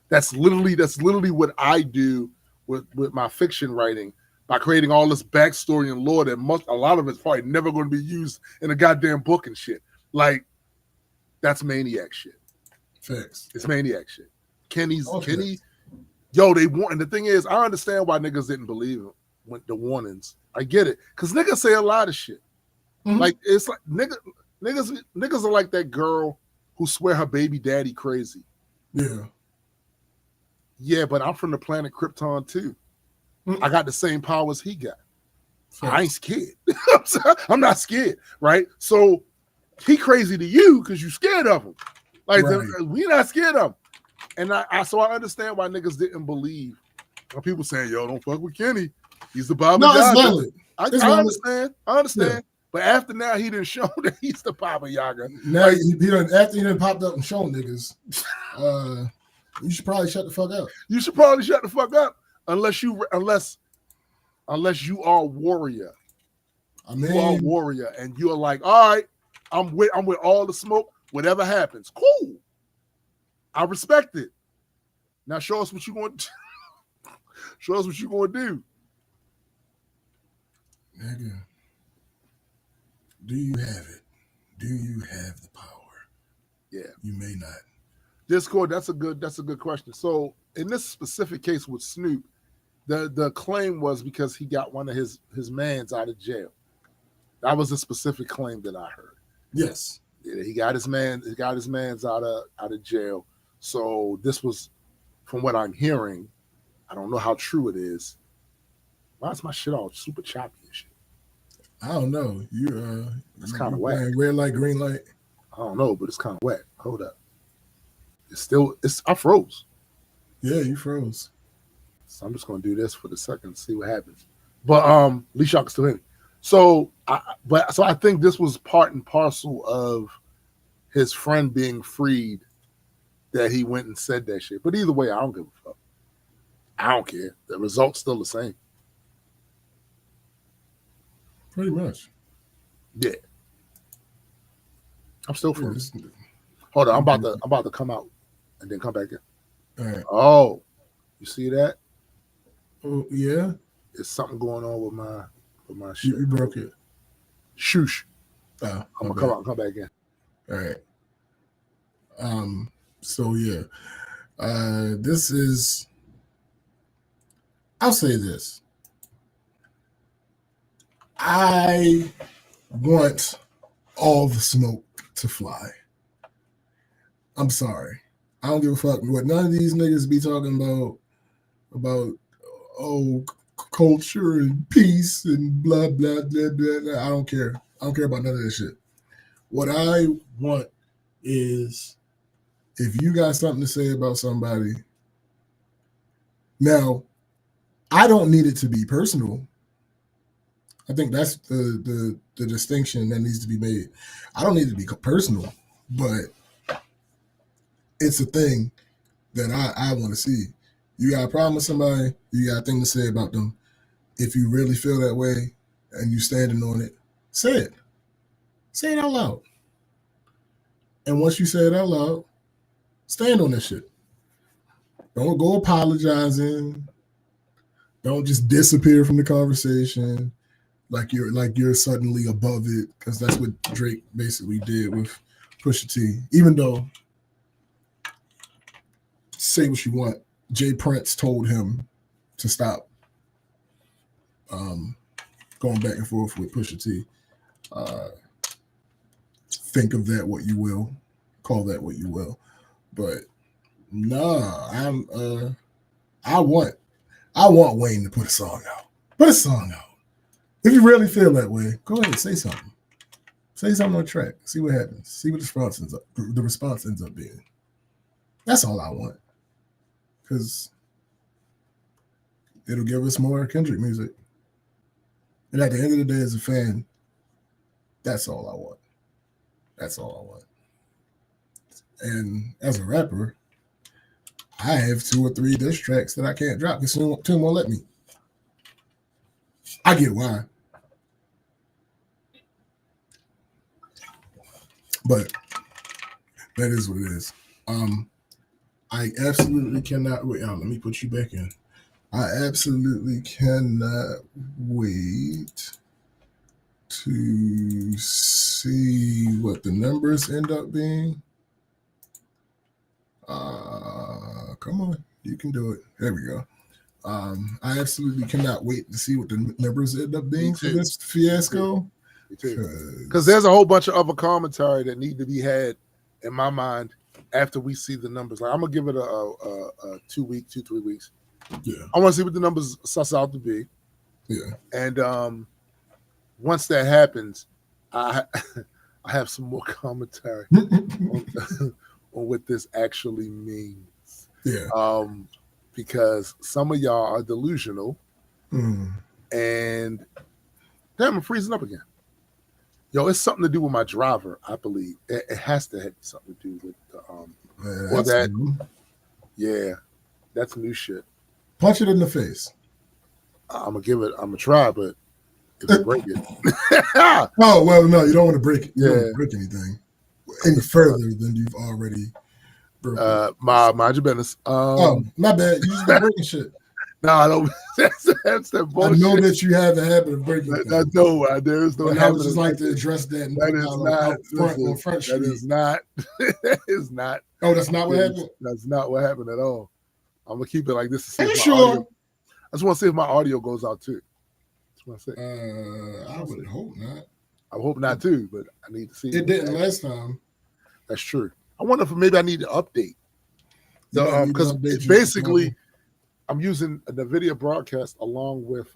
That's literally what I do with my fiction writing, by creating all this backstory and lore that a lot of it's probably never going to be used in a goddamn book and shit. Like, that's maniac shit. Facts. It's maniac shit. Kenny, yo, they want, and the thing is, I understand why niggas didn't believe him with the warnings. I get it, because niggas say a lot of shit. Mm-hmm. Like, it's like niggas are like that girl who swear her baby daddy crazy. Yeah, but I'm from the planet Krypton too. Mm-hmm. I got the same powers he got. I ain't scared. I'm not scared, right? So he crazy to you because you scared of him. Like, we not scared of him. And so I understand why niggas didn't believe when people saying, "Yo, don't fuck with Kenny. He's the Baba Yaga." It's valid. I understand. Yeah. But after now, he didn't show that he's the Baba Yaga. Now, after he done popped up and shown niggas, you should probably shut the fuck up. You should probably shut the fuck up unless you are a warrior. I mean, you are a warrior, and you're like, all right, I'm with all the smoke. Whatever happens, cool. I respect it. Now show us what you want to do. Show us what you going to do. Nigga, do you have it? Do you have the power? Yeah. You may not. Discord, that's a good question. So in this specific case with Snoop, the claim was because he got one of his mans out of jail. That was a specific claim that I heard. Yes. Yeah, he got his mans out of jail. So this was, from what I'm hearing, I don't know how true it is. Why is my shit all super choppy and shit? I don't know. It's kind of wet. Red light, green light. I don't know, but it's kind of wet. Hold up. I froze. Yeah, you froze. So I'm just gonna do this for the second, see what happens. But at least y'all can still hear me. So I think this was part and parcel of his friend being freed, that he went and said that shit. But either way, I don't give a fuck. I don't care. The result's still the same. Pretty much. Yeah. I'm still free. Hold on, I'm about to come out and then come back in. All right. Oh, you see that? Oh yeah. There's something going on with my shit. You broke it. Shoosh. I'm gonna come out and come back in. All right. So yeah. This is I'll say this. I want all the smoke to fly. I'm sorry. I don't give a fuck what none of these niggas be talking about culture and peace and blah blah blah blah blah. I don't care. I don't care about none of that shit. What I want is if you got something to say about somebody. Now, I don't need it to be personal. I think that's the distinction that needs to be made. I don't need it to be personal, but it's a thing that I want to see. You got a problem with somebody, you got a thing to say about them. If you really feel that way and you standing on it, say it. Say it out loud. And once you say it out loud, stand on that shit. Don't go apologizing. Don't just disappear from the conversation like you're suddenly above it, because that's what Drake basically did with Pusha T. Even though, say what you want, Jay Prince told him to stop going back and forth with Pusha T. Think of that what you will, call that what you will, but nah, I want Wayne to put a song out. Put a song out. If you really feel that way, go ahead, say something. Say something on track. See what happens. See what the response ends up being. That's all I want. Because it'll give us more Kendrick music. And at the end of the day, as a fan, that's all I want. That's all I want. And as a rapper, I have 2 or 3 diss tracks that I can't drop because Tim won't let me. I get why. But that is what it is. I absolutely cannot wait. Let me put you back in. I absolutely cannot wait to see what the numbers end up being. Come on, you can do it. There we go. I absolutely cannot wait to see what the numbers end up being for this fiasco. Because there's a whole bunch of other commentary that need to be had in my mind after we see the numbers. Like, I'm gonna give it a 3 weeks. Yeah, I want to see what the numbers suss out to be. Yeah, and once that happens, I have some more commentary on what this actually means. Yeah. Because some of y'all are delusional, and damn, I'm freezing up again. Yo, it's something to do with my driver, I believe. It has to have something to do with the new. Yeah, that's new shit. Punch it in the face. I'm gonna try, but if you break it. Oh well, no, you don't want to break it. You don't want Yeah. to break anything any further than you've already broken. Mind your business. Oh, my bad. You just been breaking shit. No, I don't. That's that bullshit. I know that you have the habit of breaking things. There is no But habit. I would just like to address that. And That is not on Front Street. That is not. That is not. Oh, that's not what happened? That's not what happened at all. I'm gonna keep it like this. Are you sure? Audio, I just want to see if my audio goes out too. That's what I say. I would hope not. I hope not too, but I need to see. It didn't last time. That's true. I wonder if maybe I need to update. Because basically, I'm using the video broadcast along with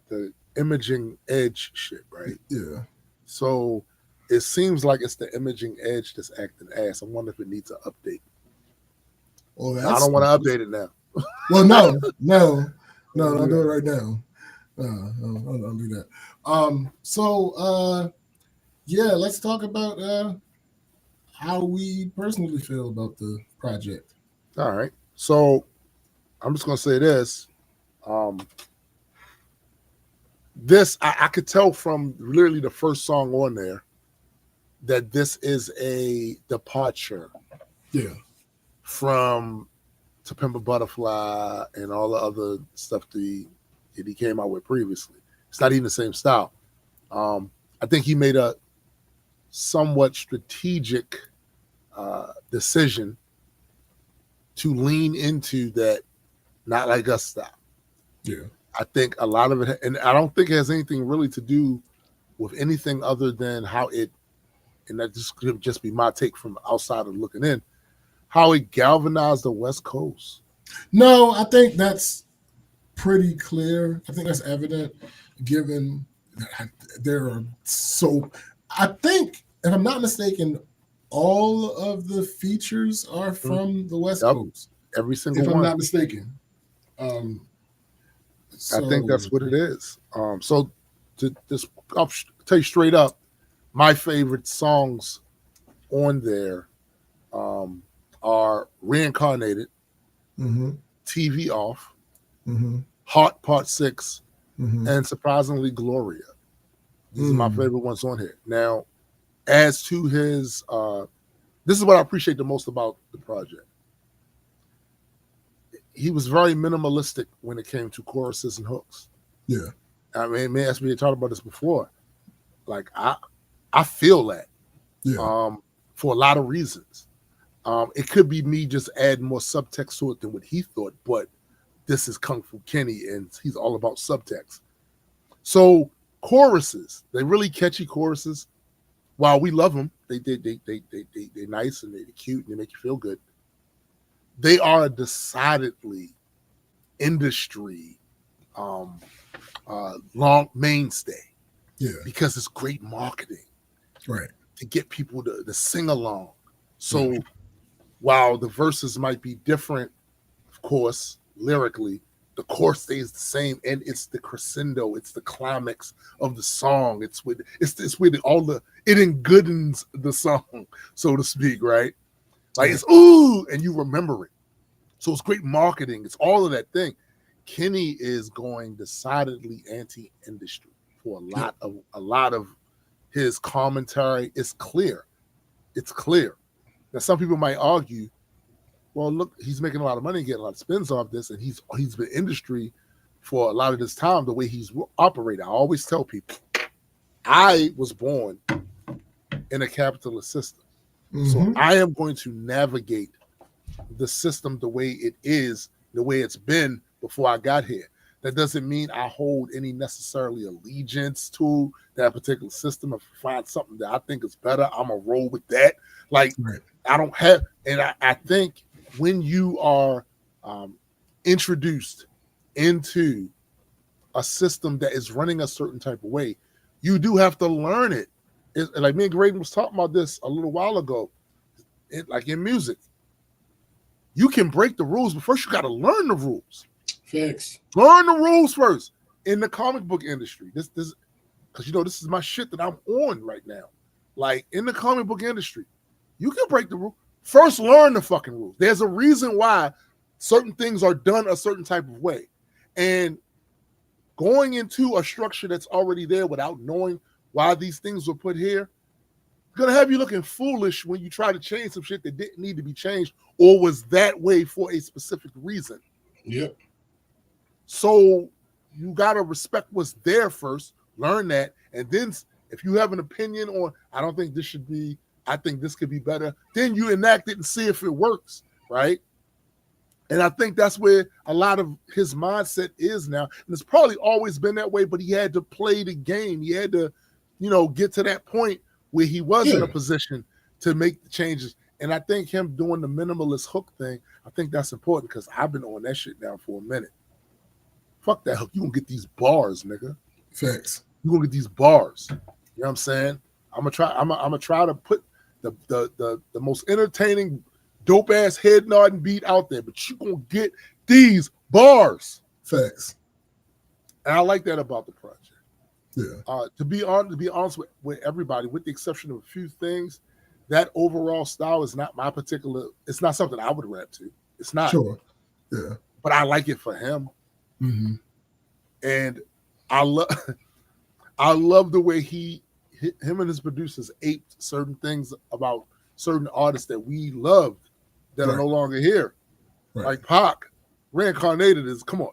the imaging edge shit, right? Yeah. So it seems like it's the imaging edge that's acting ass. I wonder if it needs an update. Oh, I don't want to update it now. Well, no, don't do it right now. Don't do that. Yeah, let's talk about how we personally feel about the project. All right. So I'm just gonna say this. This I could tell from literally the first song on there that this is a departure. Yeah. From To Pimp a Butterfly and all the other stuff that he came out with previously. It's not even the same style. I think he made a somewhat strategic decision to lean into that Not Like Us style. Yeah. I think a lot of it, and I don't think it has anything really to do with anything other than how it, and that just could just be my take from outside of looking in, how it galvanized the West Coast. No, I think that's pretty clear. I think that's evident, given that there are so. I think, if I'm not mistaken, all of the features are from the West Coast. Every single one. If I'm not mistaken. I think that's what it is. So to just, I'll tell you straight up, my favorite songs on there are Reincarnated, TV Off, Heart Part 6, and surprisingly Gloria. These are my favorite ones on here. Now, as to his, this is what I appreciate the most about the project. He was very minimalistic when it came to choruses and hooks. Yeah. I mean, man, as we had talked about this before, like I feel that. Yeah. For a lot of reasons. It could be me just adding more subtext to it than what he thought, but this is Kung Fu Kenny, and he's all about subtext. So choruses, they're really catchy choruses. While we love them, they're nice and they're cute and they make you feel good. They are a decidedly industry long mainstay. Yeah. Because it's great marketing. Right. To get people to sing along. So while the verses might be different, of course, lyrically, the chorus stays the same, and it's the crescendo, it's the climax of the song. It's with all the, it engoodens the song, so to speak, right? Like it's ooh, and you remember it. So it's great marketing. It's all of that thing. Kenny is going decidedly anti-industry for a lot of his commentary. Is clear. It's clear. Now some people might argue, well, look, he's making a lot of money, getting a lot of spins off this, and he's been industry for a lot of this time. The way he's operated, I always tell people, I was born in a capitalist system, so I am going to navigate the system the way it is, the way it's been before I got here. That doesn't mean I hold any necessarily allegiance to that particular system. If I find something that I think is better, I'm going to roll with that. Like, I don't have, and I think when you are introduced into a system that is running a certain type of way, you do have to learn it. Like me and Graydon was talking about this a little while ago, like in music. You can break the rules, but first you got to learn the rules. Fix. Learn the rules first. In the comic book industry, this because this is my shit that I'm on right now. Like in the comic book industry, you can break the rule. First, learn the fucking rules. There's a reason why certain things are done a certain type of way. And going into a structure that's already there without knowing why these things were put here, going to have you looking foolish when you try to change some shit that didn't need to be changed or was that way for a specific reason. Yep. So you got to respect what's there first, learn that, and then if you have an opinion on, I don't think this should be, I think this could be better, then you enact it and see if it works, right? And I think that's where a lot of his mindset is now. And it's probably always been that way, but he had to play the game. He had to, get to that point where he was in a position to make the changes. And I think him doing the minimalist hook thing, I think that's important because I've been on that shit now for a minute. Fuck that hook. You gonna get these bars, nigga. Facts. You gonna get these bars. You know what I'm saying? I'm gonna try to put the most entertaining, dope ass head nodding beat out there, but you gonna get these bars. Facts. And I like that about the project. Yeah. To be honest with everybody, with the exception of a few things, that overall style is not my particular. It's not something I would rap to. It's not. Sure. Yeah. But I like it for him. Mm-hmm. And I love the way him and his producers aped certain things about certain artists that we loved that are no longer here. Right. Like Pac, Reincarnated is, come on.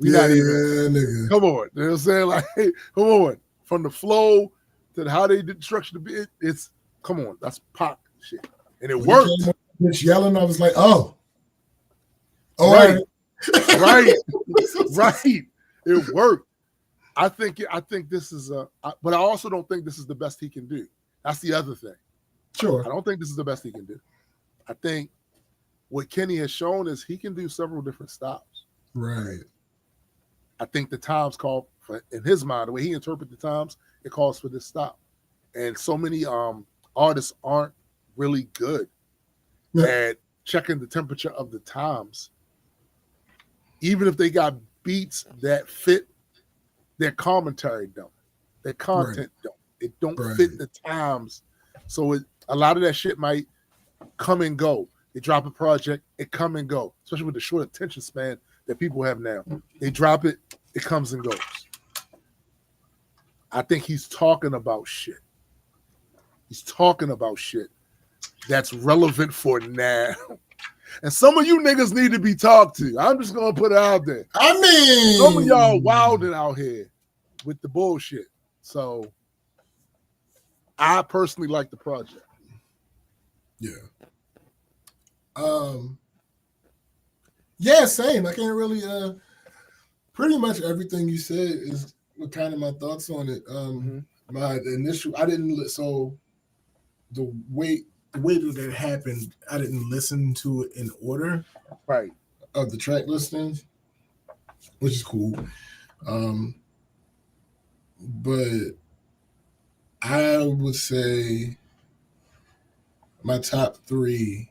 Nigga. Come on. You know what I'm saying? Like, hey, come on. From the flow to how they did structure the beat, it's, come on. That's Pac shit. And it worked. Just yelling, I was like, oh. Right. Right. It worked. I think this is but I also don't think this is the best he can do. That's the other thing. Sure. I don't think this is the best he can do. I think what Kenny has shown is he can do several different styles. Right. I think the times call for, in his mind, the way he interprets the times, it calls for this style. And so many artists aren't really good at checking the temperature of the times. Even if they got beats that fit their commentary don't. Their content don't. It don't fit the times. So a lot of that shit might come and go. They drop a project, it come and go. Especially with the short attention span that people have now. They drop it, it comes and goes. I think he's talking about shit. He's talking about shit that's relevant for now. And some of you niggas need to be talked to. I'm just gonna put it out there. I mean, some of y'all wilding out here with the bullshit. So I personally like the project. Yeah. Yeah, same. I can't really pretty much everything you said is kind of my thoughts on it. My initial so the way that it happened, I didn't listen to it in order of the track listings, which is cool. But I would say my top 3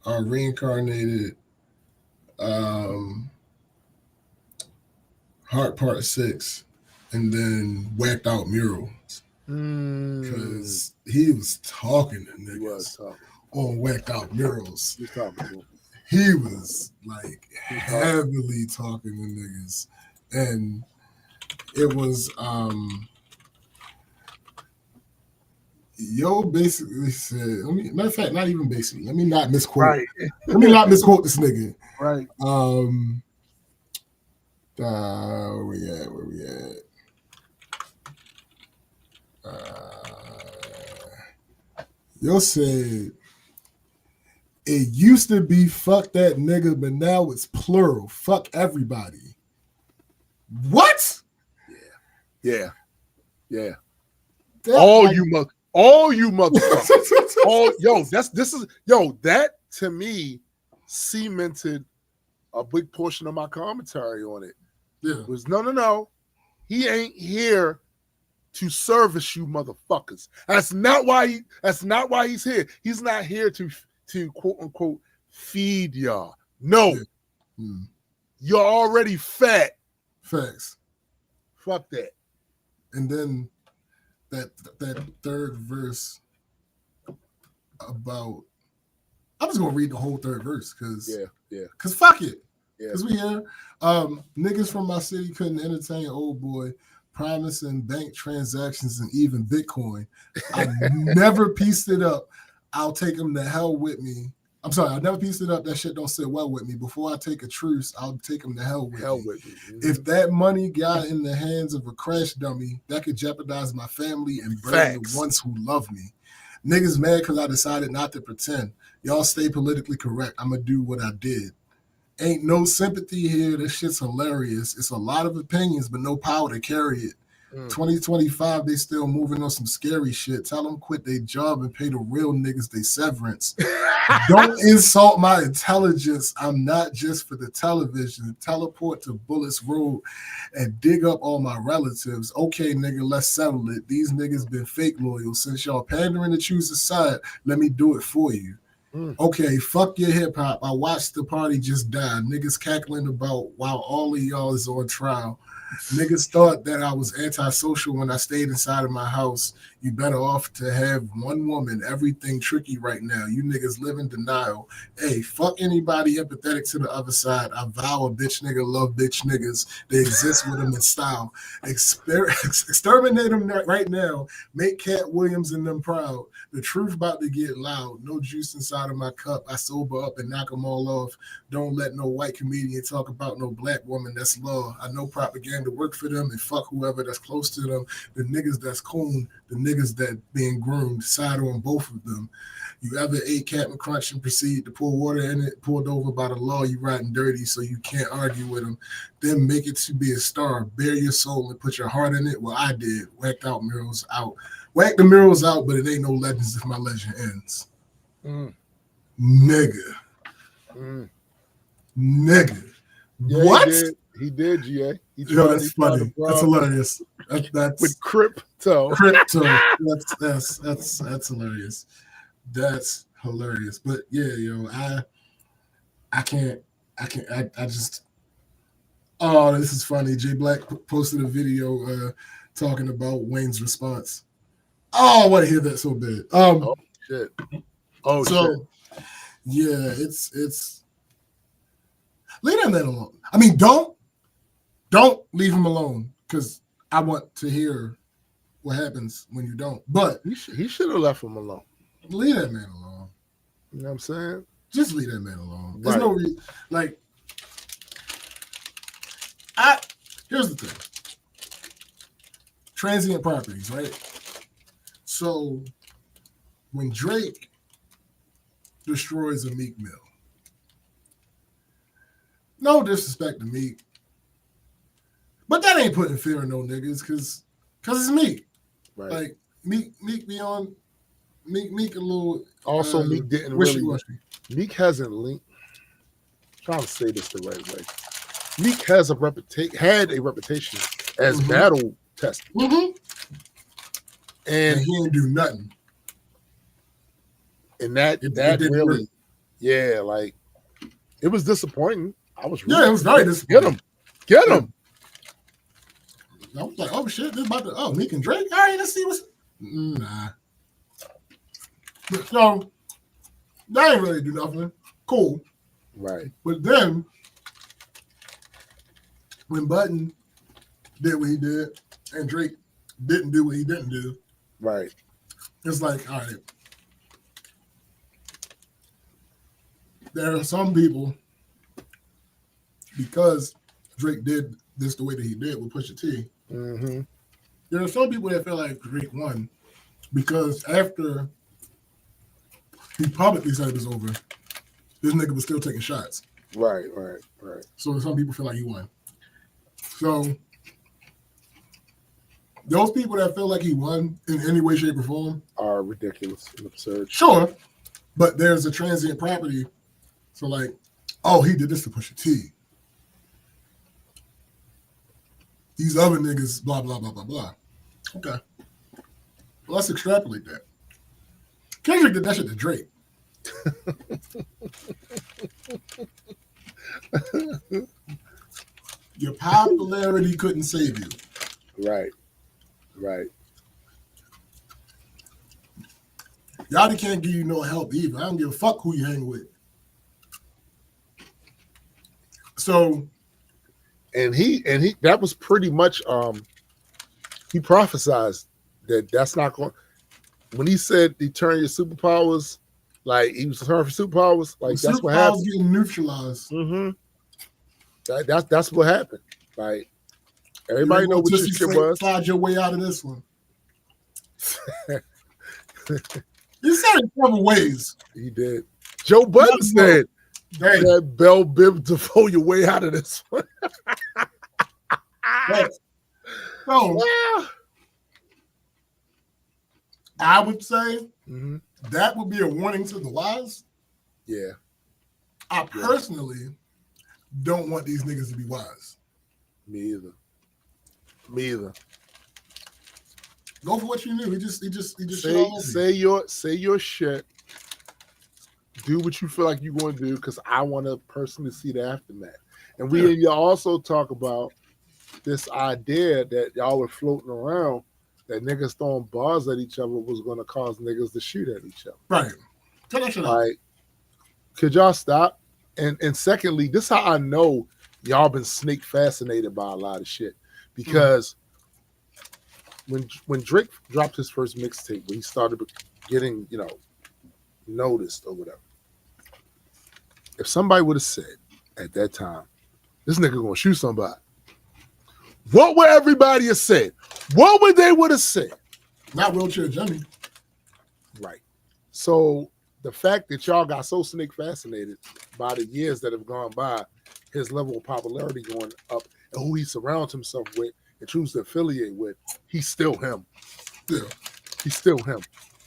are Reincarnated, Heart Part 6, and then Whacked Out Murals. Because he was talking to niggas on Whacked Out Murals. He was like heavily talking to niggas. And it was Yo basically said, matter of fact, not even basically, let me not misquote. Let me not misquote this nigga. Right. Where we at? Yo said, it used to be fuck that nigga, but now it's plural. Fuck everybody. What? Yeah. All you motherfuckers. That to me cemented a big portion of my commentary on it. Yeah. It was no. He ain't here to service you motherfuckers. That's not why he's here. He's not here to quote unquote feed y'all. No. Yeah. You're already fat. Facts. Fuck that. And then that third verse about, I'm just gonna read the whole third verse because fuck it. Because we here. Niggas from my city couldn't entertain old boy, promising bank transactions and even Bitcoin. I never pieced it up. I'll take them to hell with me. I'm sorry, I never pieced it up. That shit don't sit well with me. Before I take a truce, I'll take them to hell with me. Mm-hmm. If that money got in the hands of a crash dummy, that could jeopardize my family and burn the ones who love me. Niggas mad because I decided not to pretend. Y'all stay politically correct. I'm going to do what I did. Ain't no sympathy here. This shit's hilarious. It's a lot of opinions, but no power to carry it. 2025, they still moving on some scary shit. Tell them quit their job and pay the real niggas they severance. Don't insult my intelligence. I'm not just for the television. Teleport to Bullets Road and dig up all my relatives. Okay, nigga, let's settle it. These niggas been fake loyal. Since y'all pandering to choose a side, let me do it for you. Okay, fuck your hip hop. I watched the party just die. Niggas cackling about while all of y'all is on trial. Niggas thought that I was antisocial when I stayed inside of my house. You better off to have one woman. Everything tricky right now. You niggas live in denial. Hey, fuck anybody empathetic to the other side. I vow a bitch nigga love bitch niggas. They exist with them in style. Exterminate them right now. Make Cat Williams and them proud. The truth about to get loud. No juice inside of my cup. I sober up and knock them all off. Don't let no white comedian talk about no black woman. That's law. I know propaganda everything to work for them and fuck whoever that's close to them. The niggas that's coon, the niggas that being groomed, side on both of them. You ever ate Captain Crunch and proceed to pour water in it, pulled over by the law, you riding dirty so you can't argue with them. Then make it to be a star, bare your soul and put your heart in it. Well, I did. Whacked out murals out. Whack the murals out, but it ain't no legends if my legend ends. Nigga. Nigga. Yeah, What? He did, GA. Yo, that's funny. That's hilarious. That's with crypto. That's hilarious. That's hilarious. But yeah, yo, I just oh, this is funny. Jay Black posted a video talking about Wayne's response. Oh, I want to hear that so bad. Oh shit. Oh so shit. Yeah, it's leave that man alone. I mean, don't leave him alone because I want to hear what happens when you don't. But he should have left him alone. Leave that man alone. You know what I'm saying? Just leave that man alone. Right. There's no reason. Like, here's the thing. Transient properties, right? So when Drake destroys a Meek Mill, no disrespect to Meek, but that ain't putting fear in no niggas because it's Meek. Right. Like Meek be on Meek a little. Also, Meek didn't really. Meek hasn't linked. I'm trying to say this the right way. Meek has had a reputation as battle tested, and he didn't do nothing. And that really, yeah, like it was disappointing. I was it was very disappointing. Get him. I was like, oh shit, this about to Meek and Drake. All right, let's see what's nah. So that ain't really do nothing. Cool. Right. But then when Button did what he did and Drake didn't do what he didn't do. Right. It's like, all right. There are some people, because Drake did this the way that he did with Pusha T, there are some people that feel like Drake won because after he publicly said it was over, this nigga was still taking shots. Right. So some people feel like he won. So those people that feel like he won in any way, shape, or form are ridiculous and absurd. Sure, but there's a transient property. So like, oh, he did this to Pusha T. These other niggas, blah, blah, blah, blah, blah. Okay. Well, let's extrapolate that. Kendrick did that shit to Drake. Your popularity couldn't save you. Right. Yachty can't give you no help either. I don't give a fuck who you hang with. So, and he that was pretty much he prophesied that's not going. When he said he turned your superpowers, like he was turned for superpowers, like that's what happened. Getting neutralized. That's what happened. Like everybody know what your shit was. Slide your way out of this one. He said it several ways. He did. Joe Budden said that Bell Bib to pull your way out of this one. So, I would say that would be a warning to the wise. Yeah. I personally don't want these niggas to be wise. Me either. Go for what you knew. He just say your shit. Do what you feel like you're going to do because I want to personally see the aftermath. And we also talk about this idea that y'all were floating around that niggas throwing bars at each other was going to cause niggas to shoot at each other. Right. Tell that shit out. Like, could y'all stop? And secondly, this is how I know y'all been snake fascinated by a lot of shit because when Drake dropped his first mixtape, when he started getting noticed or whatever, if somebody would have said at that time, this nigga gonna shoot somebody, what would everybody have said? What would they would have said? Not wheelchair Jimmy. Right. So the fact that y'all got so snake fascinated by the years that have gone by, his level of popularity going up, and who he surrounds himself with and chooses to affiliate with, he's still him. Yeah. He's still him.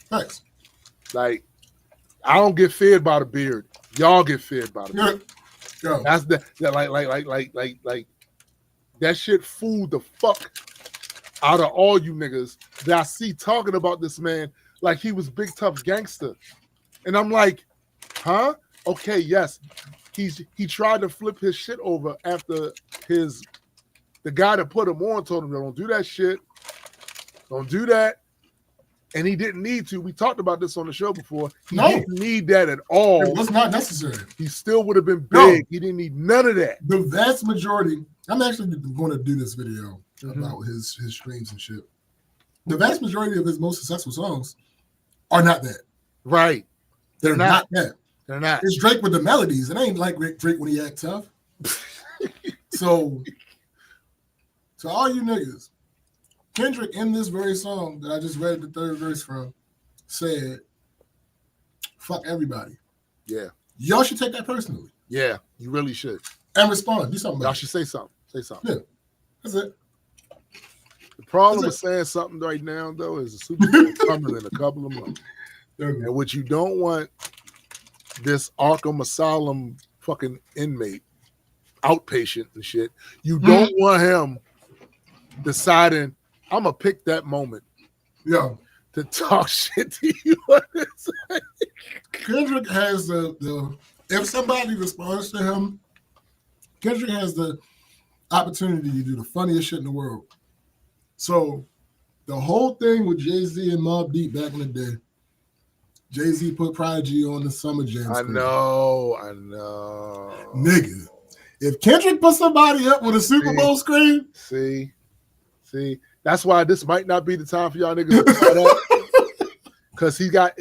Thanks. Like, I don't get feared by the beard. Y'all get feared by the beard. Yeah. That's that like that shit fooled the fuck out of all you niggas that I see talking about this man like he was big tough gangster. And I'm like, huh? Okay, yes. He tried to flip his shit over after the guy that put him on told him, don't do that shit. Don't do that. And he didn't need to. We talked about this on the show before. He didn't need that at all. It was not necessary. He still would have been big. No. He didn't need none of that. The vast majority, I'm actually going to do this video about his streams and shit. The vast majority of his most successful songs are not that. Right. They're not that. They're not. It's Drake with the melodies. It ain't like Drake when he act tough. So, to all you niggas, Kendrick in this very song that I just read the third verse from said, fuck everybody. Yeah. Y'all should take that personally. Yeah, you really should. And respond. Do something about Y'all it. should say something. Say something. Yeah. That's it. The problem with saying something right now, though, is the Super Bowl coming in a couple of months. And what you don't want this Arkham Asylum fucking inmate, outpatient and shit, you don't want him deciding, I'm going to pick that moment to talk shit to you. Kendrick has the if somebody responds to him, Kendrick has the opportunity to do the funniest shit in the world. So the whole thing with Jay-Z and Mobb Deep back in the day, Jay-Z put Prodigy on the Summer Jam screen. I know. Nigga, if Kendrick put somebody up with a Super Bowl screen. See, that's why this might not be the time for y'all niggas to cut up. Because he got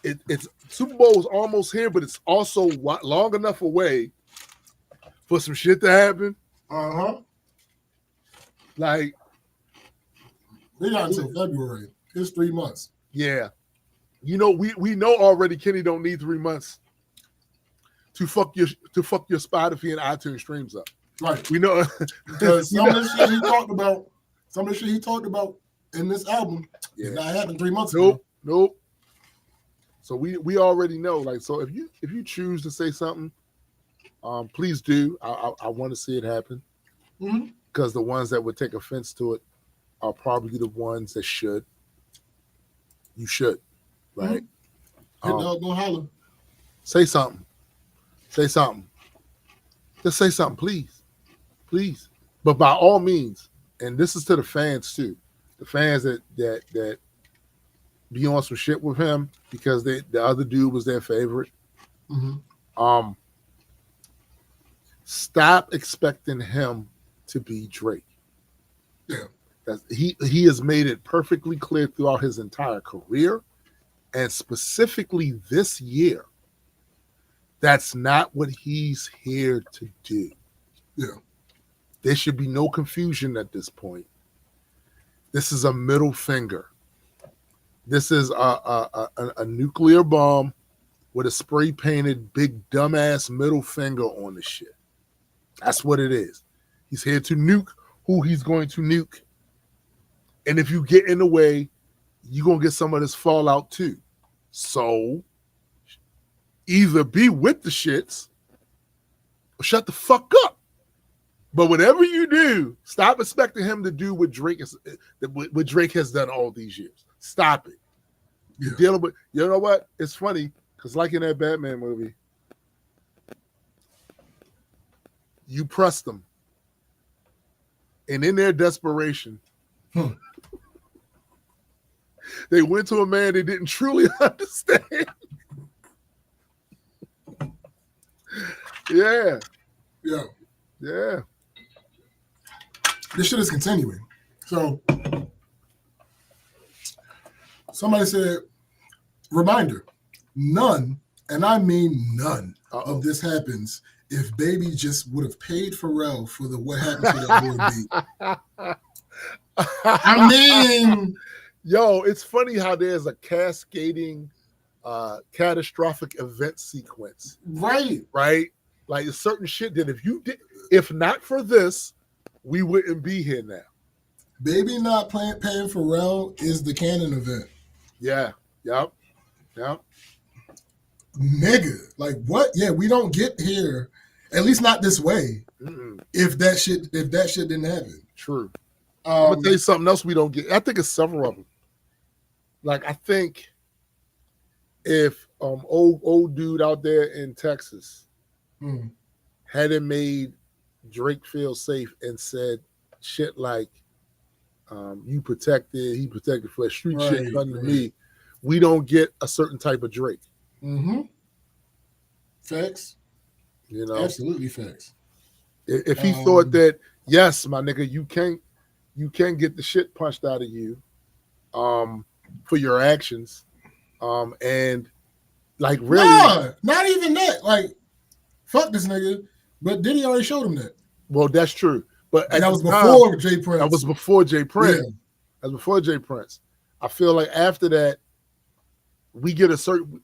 it's Super Bowl is almost here, but it's also long enough away for some shit to happen. Like, we got until February. It's 3 months. Yeah. You know, we know already Kenny don't need 3 months to fuck your Spotify and iTunes streams up. Right. We know because some of the shit he talked about in this album did not happen 3 months ago. Nope. So we already know. Like, so if you choose to say something, please do. I want to see it happen. Because the ones that would take offense to it are probably the ones that should. You should, right? Dog gonna holler. Say something. Just say something, please. But by all means, and this is to the fans too, the fans that be on some shit with him because the other dude was their favorite. Stop expecting him to be Drake. Yeah. He has made it perfectly clear throughout his entire career, and specifically this year, that's not what he's here to do. Yeah. There should be no confusion at this point. This is a middle finger. This is a nuclear bomb with a spray painted big dumbass middle finger on the shit. That's what it is. He's here to nuke who he's going to nuke. And if you get in the way, you're going to get some of this fallout too. So either be with the shits or shut the fuck up. But whatever you do, stop expecting him to do what Drake has done all these years. Stop it. You're dealing with, you know what? It's funny because like in that Batman movie, you pressed them. And in their desperation, they went to a man they didn't truly understand. Yeah. This shit is continuing. So somebody said, reminder, none, and I mean none of this happens if Baby just would have paid Pharrell for the What Happened to That Boy beat. I mean, yo, it's funny how there's a cascading catastrophic event sequence. Right. Like certain shit that if not for this, we wouldn't be here now. Baby not paying Pharrell is the canon event. Yeah. Yep. Nigga, like what? Yeah, we don't get here, at least not this way. If that shit didn't happen. True. I'm gonna tell you something else we don't get. I think it's several of them. Like I think if old dude out there in Texas hadn't made Drake feel safe and said shit like he protected for street shit come to me, we don't get a certain type of Drake. Facts. You know, absolutely facts. If he thought that, yes, my nigga, you can get the shit punched out of you for your actions. And like really not even that. Like, fuck this nigga. But Diddy already showed him that. Well, that's true. But that was before Jay Prince. That was before Jay Prince. Yeah. That was before Jay Prince. I feel like after that, we get a certain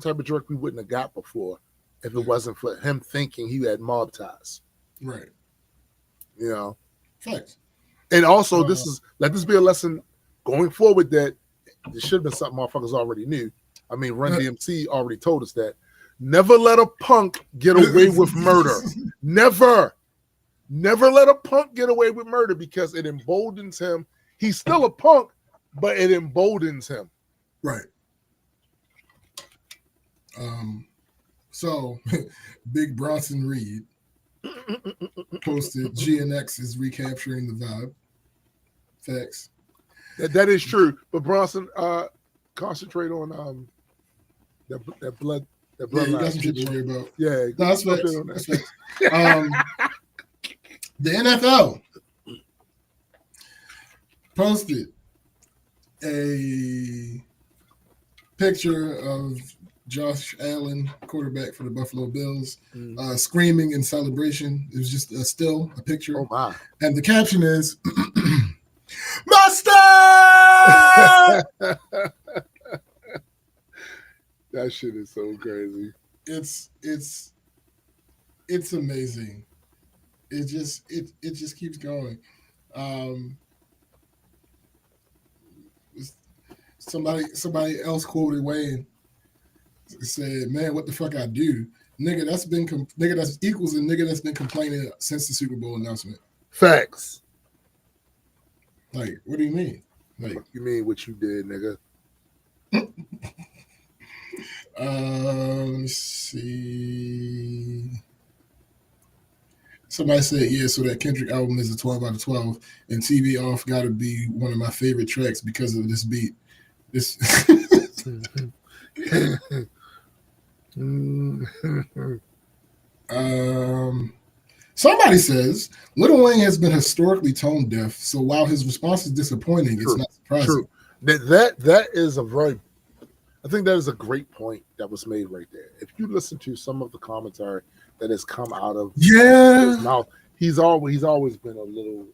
type of Drake we wouldn't have got before if it wasn't for him thinking he had mob ties. Right. You know. Facts. And also, let this be a lesson going forward that this should have been something motherfuckers already knew. I mean, Run DMC already told us that. Never let a punk get away with murder. Never let a punk get away with murder because it emboldens him. He's still a punk, but it emboldens him. Right. So, Big Bronson Reed posted GNX is recapturing the vibe. Facts. That is true. But Bronson, concentrate on that blood. That blood you got some shit to worry about. Yeah, no, that's facts. That's facts. The NFL posted a picture of Josh Allen, quarterback for the Buffalo Bills, screaming in celebration. It was just a picture. Oh my! And the caption is, "Mustard!" That shit is so crazy. It's amazing. It just keeps going. Somebody else quoted Wayne. Said, "Man, what the fuck I do, nigga? That's equals a nigga that's been complaining since the Super Bowl announcement." Facts. Like, what do you mean? Like, you mean what you did, nigga? Let me see. Somebody said, yeah, so that Kendrick album is a 12 out of 12, and TV Off got to be one of my favorite tracks because of this beat. This. Somebody says Lil Wayne has been historically tone deaf, so while his response is disappointing, it's not surprising. True. That is I think that is a great point that was made right there. If you listen to some of the commentary that has come out of his mouth, he's always been a little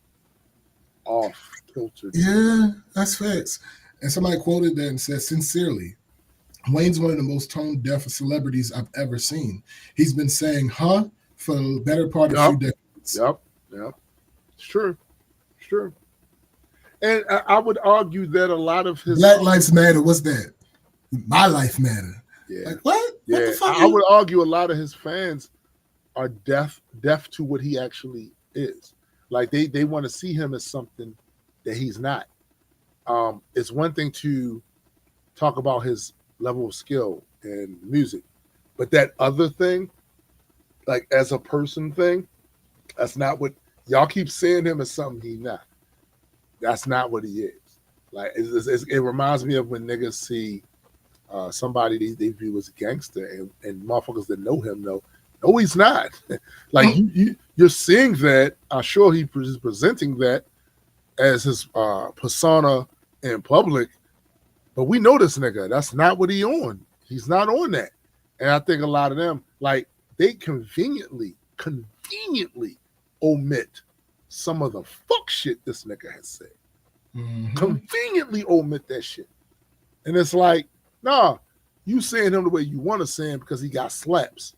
off kilter. Yeah, that's facts. And somebody quoted that and said, sincerely, Wayne's one of the most tone deaf celebrities I've ever seen. He's been saying "huh" for the better part of 2 decades. Yep. It's true. And I would argue that a lot of his Black Lives Matter, what's that? My life matter. Yeah. Like what? Yeah. What the fuck? I would argue a lot of his fans are deaf to what he actually is. Like they want to see him as something that he's not. It's one thing to talk about his level of skill in music, but that other thing, like as a person thing, that's not what y'all keep seeing him as something he's not. That's not what he is. Like it reminds me of when niggas see somebody they view as a gangster and motherfuckers that know him know, no, he's not. Like you're seeing that. I'm sure he's presenting that as his persona in public, but we know this nigga. That's not what he on. He's not on that. And I think a lot of them, like they conveniently omit some of the fuck shit this nigga has said. Mm-hmm. Conveniently omit that shit. And it's like, nah, you saying him the way you want to say him because he got slaps.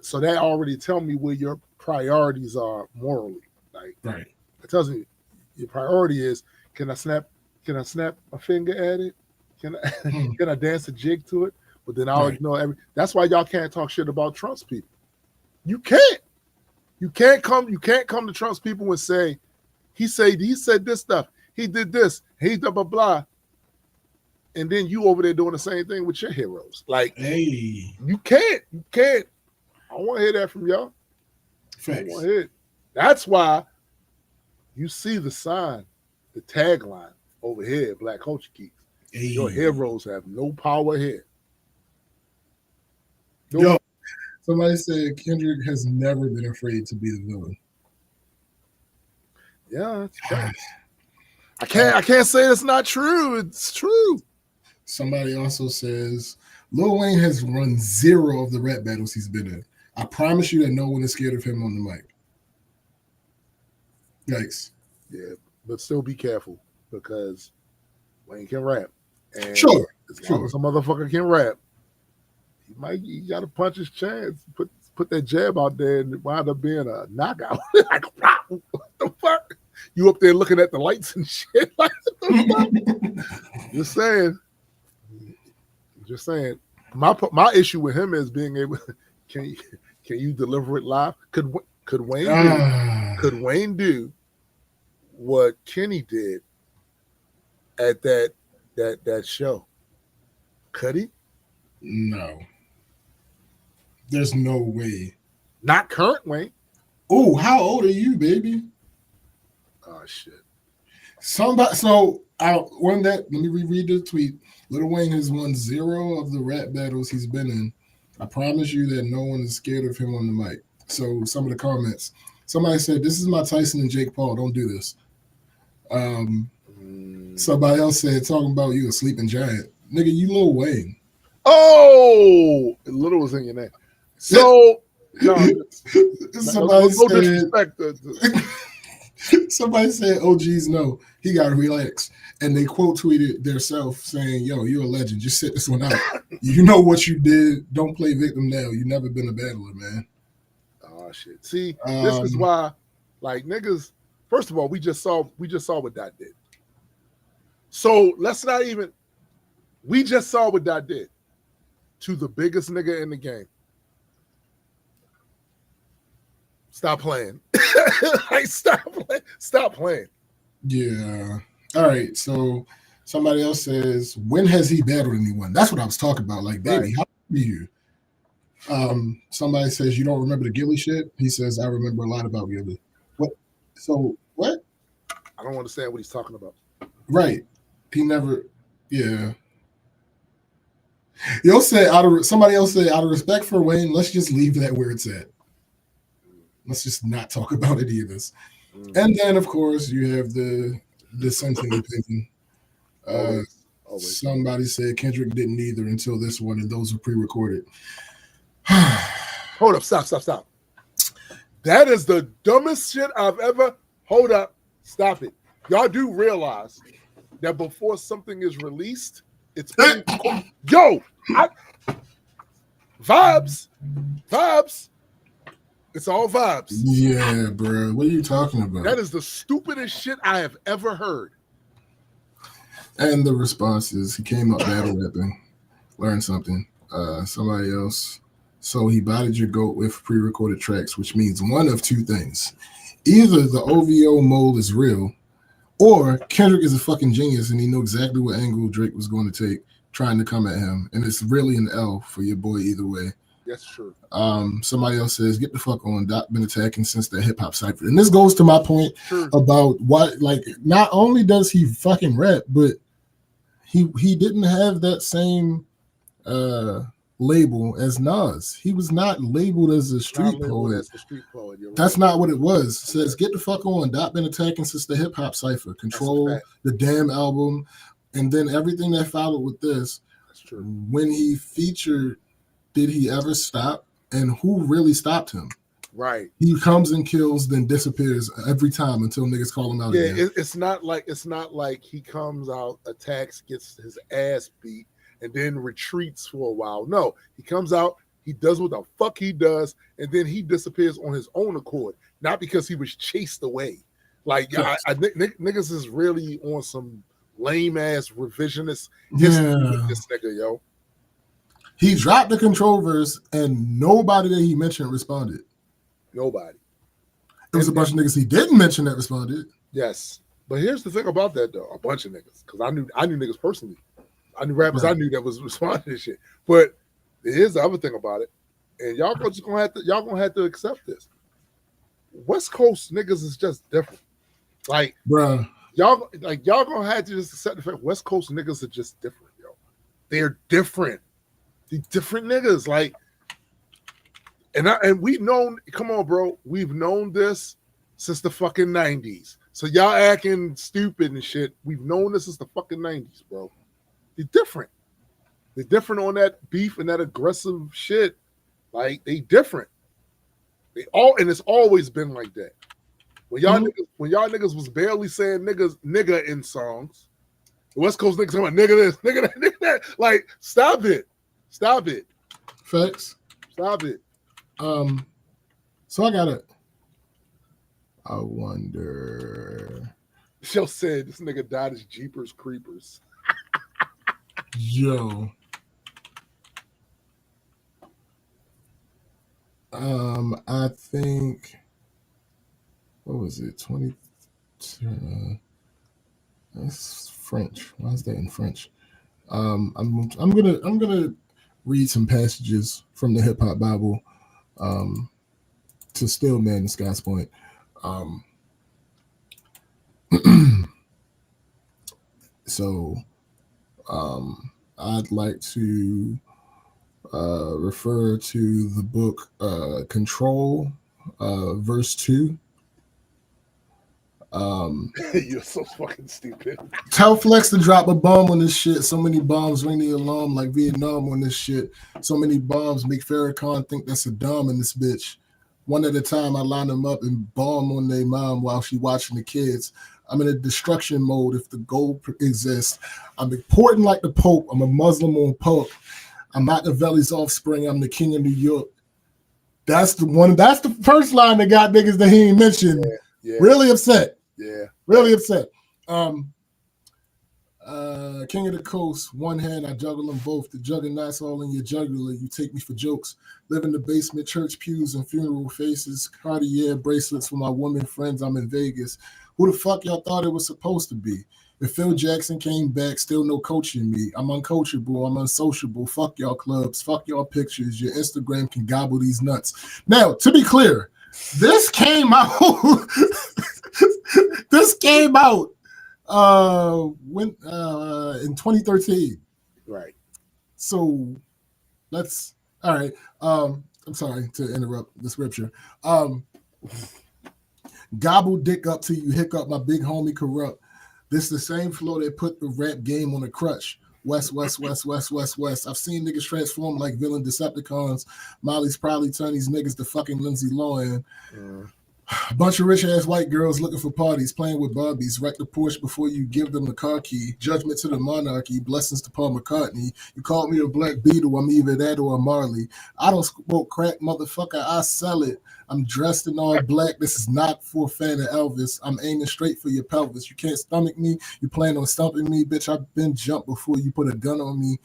So that already tell me where your priorities are morally. Like, right. It tells me your priority is, can I snap a finger at it? Can I dance a jig to it? But then I'll ignore that's why y'all can't talk shit about Trump's people. You can't. You can't come to Trump's people and say, he said this stuff. He did this. He blah blah blah. And then you over there doing the same thing with your heroes. Like, hey, you can't. I don't want to hear that from y'all. Facts. I don't want to hear it. That's why you see the sign, the tagline over here, Black Culture Geeks. Hey. Your heroes have no power here. Yo, somebody said Kendrick has never been afraid to be the villain. Yeah, it's true. I can't say it's not true. It's true. Somebody also says Lil Wayne has run 0 of the rap battles he's been in. I promise you that no one is scared of him on the mic. Yikes. Yeah, but still be careful because Wayne can rap. And sure. As long as a motherfucker can rap, he got to punch his chance, put that jab out there and wind up being a knockout. Like, what the fuck? You up there looking at the lights and shit. Like, what the fuck? Just saying. My issue with him is being able. Can you deliver it live? Could Wayne do what Kenny did at that show? Could he? No. There's no way. Not current Wayne. Oh, how old are you, baby? Oh shit. Let me reread the tweet. Lil Wayne has won 0 of the rap battles he's been in. I promise you that no one is scared of him on the mic. So some of the comments. Somebody said, "This is my Tyson and Jake Paul. Don't do this." Somebody else said, "Talking about you a sleeping giant, nigga. You Lil Wayne." Oh, little was in your name. So somebody said, "OGs no, he got to relax." And they quote tweeted themselves saying, "Yo, you're a legend. Just sit this one out. You know what you did. Don't play victim now. You've never been a battler, man." Oh shit. See, this is why, like, niggas. First of all, we just saw what that did. So let's not even. We just saw what that did to the biggest nigga in the game. Stop playing. Like, stop playing. Yeah. All right. So somebody else says, when has he battled anyone? That's what I was talking about. Like, baby, right. How are you? Somebody says, you don't remember the Gilly shit? He says, I remember a lot about Gilly. What? So what? I don't understand what he's talking about. Right. He never, yeah. Somebody else said, out of respect for Wayne, let's just leave that where it's at. Let's just not talk about any of this. Mm-hmm. And then, of course, you have the dissenting opinion. Always. Somebody said Kendrick didn't either until this one, and those were pre-recorded. Hold up, stop. That is the dumbest shit I've ever. Hold up, stop it. Y'all do realize that before something is released, it's vibes. It's all vibes. Yeah, bro. What are you talking about? That is the stupidest shit I have ever heard. And the response is he came up battle rapping, learned something. Somebody else. So he bodied your goat with pre-recorded tracks, which means one of two things. Either the OVO mold is real, or Kendrick is a fucking genius and he knew exactly what angle Drake was going to take trying to come at him. And it's really an L for your boy either way. That's true. Somebody else says, get the fuck on. Doc been attacking since the hip hop cypher. And this goes to my point about what, like, not only does he fucking rap, but he didn't have that same label as Nas. He was not labeled as a street poet. That's not what it was. It says, get the fuck on. Doc been attacking since the hip hop cypher. Control, the damn album, and then everything that followed with this. That's true. When he featured, did he ever stop And who really stopped him? Right. He comes and kills, then disappears every time until niggas call him out again. Yeah, it's not like he comes out, attacks, gets his ass beat, and then retreats for a while. No, he comes out, he does what the fuck he does, and then he disappears on his own accord, not because he was chased away. Like, niggas is really on some lame ass revisionist history with this nigga, yo. He dropped the control verse, and nobody that he mentioned responded. Nobody. There was a bunch of niggas he didn't mention that responded. Yes, but here's the thing about that though: a bunch of niggas, because I knew niggas personally. I knew rappers I knew that was responding to shit. But here's the other thing about it, and y'all gonna have to accept this. West Coast niggas is just different. Like, bruh, y'all gonna have to just accept the fact West Coast niggas are just different, yo. They're different. They're different niggas, like. And we've known, come on, bro, we've known this since the fucking 90s. So y'all acting stupid and shit. We've known this since the fucking 90s, bro. They're different. They're different on that beef and that aggressive shit. Like, they different. And it's always been like that. When y'all niggas was barely saying nigga in songs, the West Coast niggas talking about nigga this, nigga that, nigga that. Like, stop it. Stop it. Facts. Stop it. So I wonder. She'll say this nigga died as Jeepers Creepers. Yo. I think, what was it? 20. That's French. Why is that in French? I'm gonna read some passages from the Hip Hop Bible. To Stillman Scott's point, so I'd like to refer to the book Control, verse 2. You're so fucking stupid. Tell Flex to drop a bomb on this shit. So many bombs ring the alarm like Vietnam on this shit. So many bombs make Farrakhan think that's Saddam in this bitch. One at a time, I line them up and bomb on their mom while she watching the kids. I'm in a destruction mode if the goal exists. I'm important like the Pope. I'm a Muslim on Pope. I'm Machiavelli's offspring. I'm the king of New York. That's the one. That's the first line that got niggas that he ain't mentioned. Yeah. Really upset. Yeah. Really upset. King of the Coast, one hand, I juggle them both. The juggernauts all in your jugular. You take me for jokes. Live in the basement, church pews and funeral faces. Cartier bracelets for my women friends. I'm in Vegas. Who the fuck y'all thought it was supposed to be? If Phil Jackson came back, still no coaching me. I'm uncoachable. I'm unsociable. Fuck y'all clubs. Fuck y'all pictures. Your Instagram can gobble these nuts. Now, to be clear, this came out. This came out when in 2013. Right. So let's all right. I'm sorry to interrupt the scripture. Gobble dick up till you hiccup, my big homie corrupt. This the same flow that put the rap game on a crutch. West. I've seen niggas transform like villain Decepticons. Molly's probably turn these niggas to fucking Lindsay Lohan. A bunch of rich-ass white girls looking for parties, playing with Barbies. Wreck the Porsche before you give them the car key. Judgment to the monarchy. Blessings to Paul McCartney. You called me a Black Beetle. I'm either that or a Marley. I don't smoke crack, motherfucker. I sell it. I'm dressed in all black. This is not for a fan of Elvis. I'm aiming straight for your pelvis. You can't stomach me. You plan on stumping me. Bitch, I've been jumped before you put a gun on me.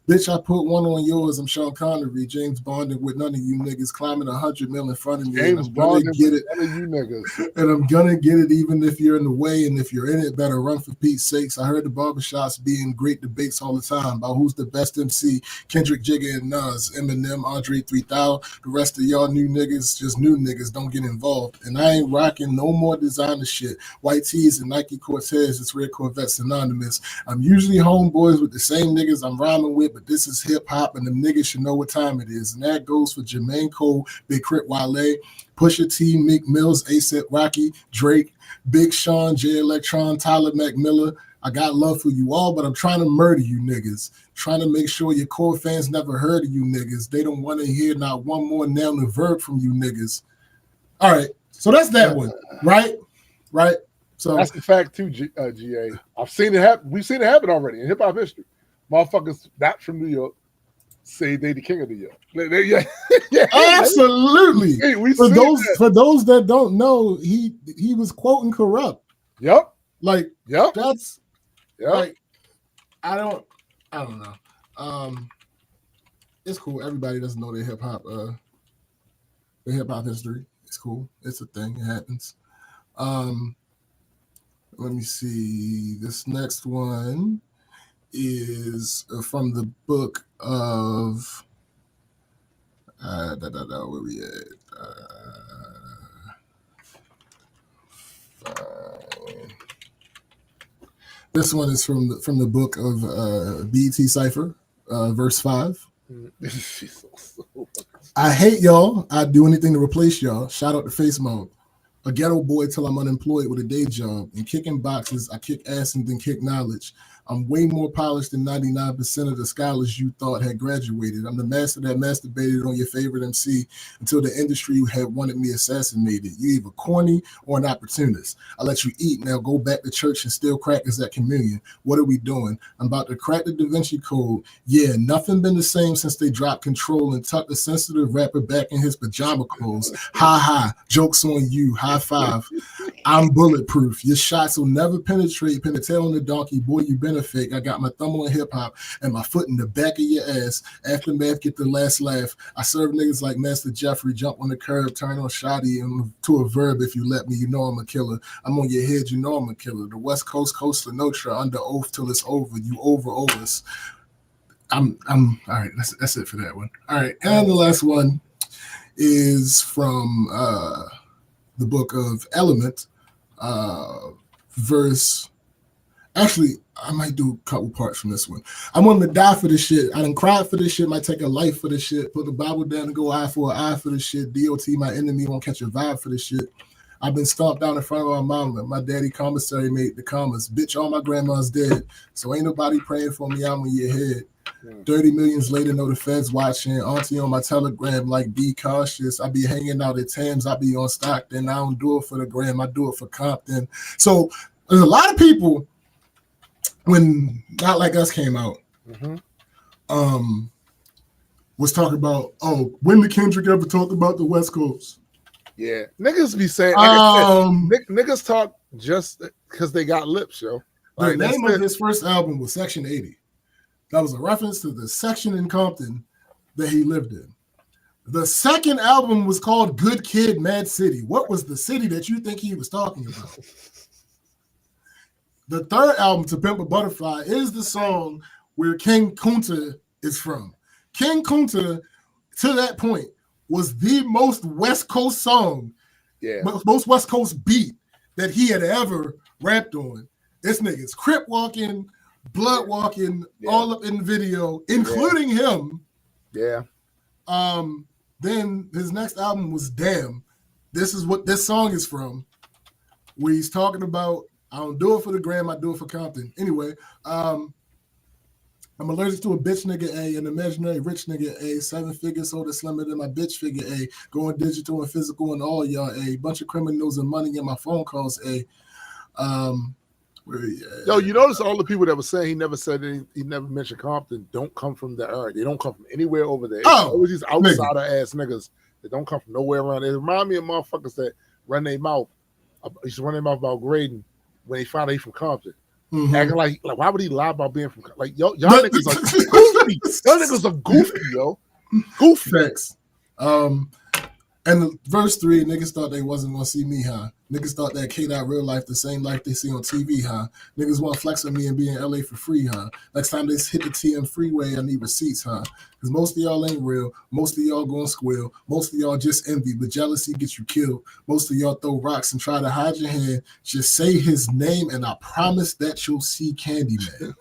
Bitch, I put one on yours. I'm Sean Connery. James Bonding with none of you niggas. Climbing 100 mil in front of me. James Bonding with none of you niggas. And I'm gonna get it even if you're in the way. And if you're in it, better run for Pete's sakes. I heard the barbershops being great debates all the time about who's the best MC. Kendrick, Jigga, and Nas. Eminem, Andre 3000. The rest of y'all new niggas, just new niggas, don't get involved. And I ain't rocking no more designer shit. White tees and Nike Cortez. It's Red Corvette synonymous. I'm usually homeboys with the same niggas I'm rhyming with, but this is hip hop and them niggas should know what time it is. And that goes for Jermaine Cole, Big Crit Wale, Pusha T, Meek Mills, A$AP Rocky, Drake, Big Sean, J Electron, Tyler Mac Miller. I got love for you all, but I'm trying to murder you niggas. Trying to make sure your core fans never heard of you niggas. They don't want to hear not one more noun or verb from you niggas. All right, so that's that one, right? Right. So that's the fact too, GA. I've seen it happen. We've seen it happen already in hip hop history. Motherfuckers not from New York say they the king of New York. Yeah, absolutely. Hey, for those that don't know, he was quoting Corrupt. Yep. Like, yep. That's like, I don't know. It's cool. Everybody doesn't know their hip hop history. It's cool. It's a thing. It happens. Let me see. This next one is from the book of where we at? This one is from the book of BET Cypher, verse 5. I hate y'all. I'd do anything to replace y'all. Shout out to Face Mode. A ghetto boy till I'm unemployed with a day job. And kicking boxes, I kick ass and then kick knowledge. I'm way more polished than 99% of the scholars you thought had graduated. I'm the master that masturbated on your favorite MC until the industry had wanted me assassinated. You either corny or an opportunist. I let you eat, now go back to church and steal crackers at communion. What are we doing? I'm about to crack the Da Vinci Code. Yeah, nothing been the same since they dropped control and tucked the sensitive rapper back in his pajama clothes. Ha ha, joke's on you, high five. I'm bulletproof. Your shots will never penetrate. Pin a tail on the donkey. Boy, you been a fake. I got my thumb on hip hop and my foot in the back of your ass. Aftermath, get the last laugh. I serve niggas like Master Jeffrey. Jump on the curb, turn on shoddy to a verb. If you let me, you know I'm a killer. I'm on your head, you know I'm a killer. The West Coast, Coast Lenotra, under oath till it's over. You over us. I'm all right. That's it for that one. All right, and the last one is from the book of Element, verse. Actually, I might do a couple parts from this one. I'm willing to die for this shit. I done cried for this shit. Might take a life for this shit. Put the Bible down and go eye for an eye for this shit. DOT, my enemy, won't catch a vibe for this shit. I've been stomped down in front of my mama. My daddy commissary made the commas. Bitch, all my grandma's dead. So ain't nobody praying for me. I'm on your head. 30 millions later, know the feds watching. Auntie on my telegram, like, be cautious. I be hanging out at Tams. I be on Stockton. I don't do it for the gram. I do it for Compton. So there's a lot of people, when Not Like Us came out, was talking about, oh, when did Kendrick ever talk about the West Coast? Yeah, niggas be saying, niggas talk just because they got lips, yo. The name of his first album was Section 80. That was a reference to the section in Compton that he lived in. The second album was called Good Kid, Mad City. What was the city that you think he was talking about? The third album, To Pimp a Butterfly, is the song where King Kunta is from. King Kunta, to that point, was the most West Coast song, most West Coast beat that he had ever rapped on. This nigga's crip walking, blood walking, all up in the video, including him. Yeah. Then his next album was Damn. This is what this song is from, where he's talking about, I don't do it for the gram, I do it for Compton. Anyway, I'm allergic to a bitch nigga A, an imaginary rich nigga A, 7 figures soda slimmer than my bitch figure A, going digital and physical and all y'all A, bunch of criminals and money in my phone calls A. Yo, you notice all the people that were saying he never mentioned Compton don't come from the area. They don't come from anywhere over there. It's always these outsider ass niggas that don't come from nowhere around. They remind me of motherfuckers that run their mouth. Used to run their mouth about grading when they found out he from Compton. Acting like why would he lie about being from y'all niggas are goofy. Y'all niggas are goofy, yo. Goofy. Facts. And verse 3, niggas thought they wasn't gonna see me, huh? Niggas thought that K-Dot real life the same life they see on TV, huh? Niggas want to flex on me and be in LA for free, huh? Next time they hit the TM freeway, I need receipts, huh? Because most of y'all ain't real. Most of y'all gonna squeal. Most of y'all just envy, but jealousy gets you killed. Most of y'all throw rocks and try to hide your hand. Just say his name and I promise that you'll see Candyman.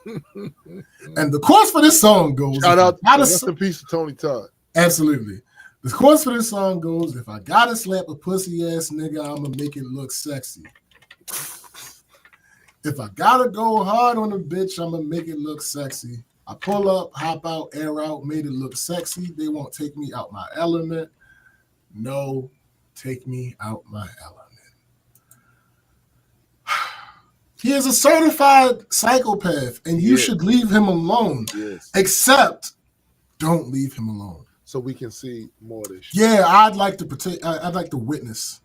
And the chorus for this song goes, shout out, rest in peace to Tony Todd. Absolutely. The chorus for this song goes, if I gotta slap a pussy ass nigga, I'ma make it look sexy. If I gotta go hard on a bitch, I'm gonna make it look sexy. I pull up, hop out, air out, made it look sexy. They won't take me out my element. No, take me out my element. He is a certified psychopath, and you should leave him alone. Yes. Except, don't leave him alone. So we can see more of this shit. Yeah, I'd like to witness,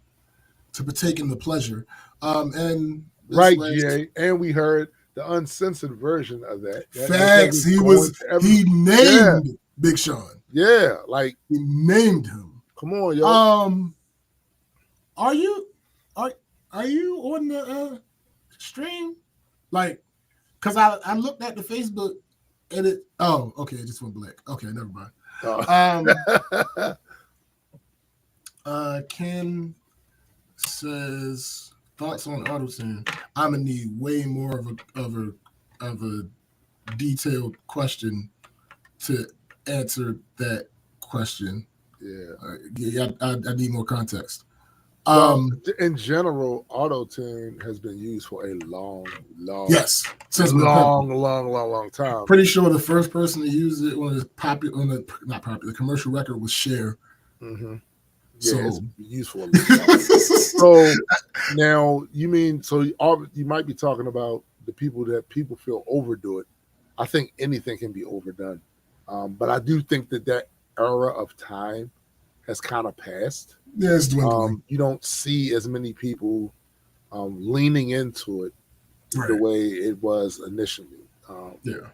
to partake in the pleasure. And right, GA, and we heard the uncensored version of that. Facts. He named Big Sean. Yeah, like he named him. Come on, yo. Are you on the stream? Like, cause I looked at the Facebook and it. Oh, okay, it just went black. Okay, never mind. Ken says thoughts on AutoTune. I'm gonna need way more of a detailed question to answer that question. Yeah, I need more context. In general, AutoTune has been used for a long since long time. Pretty sure the first person to use it on the commercial record was Cher. Mm-hmm. Yeah, so it's useful. So now you might be talking about the people that people feel overdo it. I think anything can be overdone, but I do think that era of time has kind of passed. Yeah, it's dwindling. You don't see as many people leaning into it the way it was initially.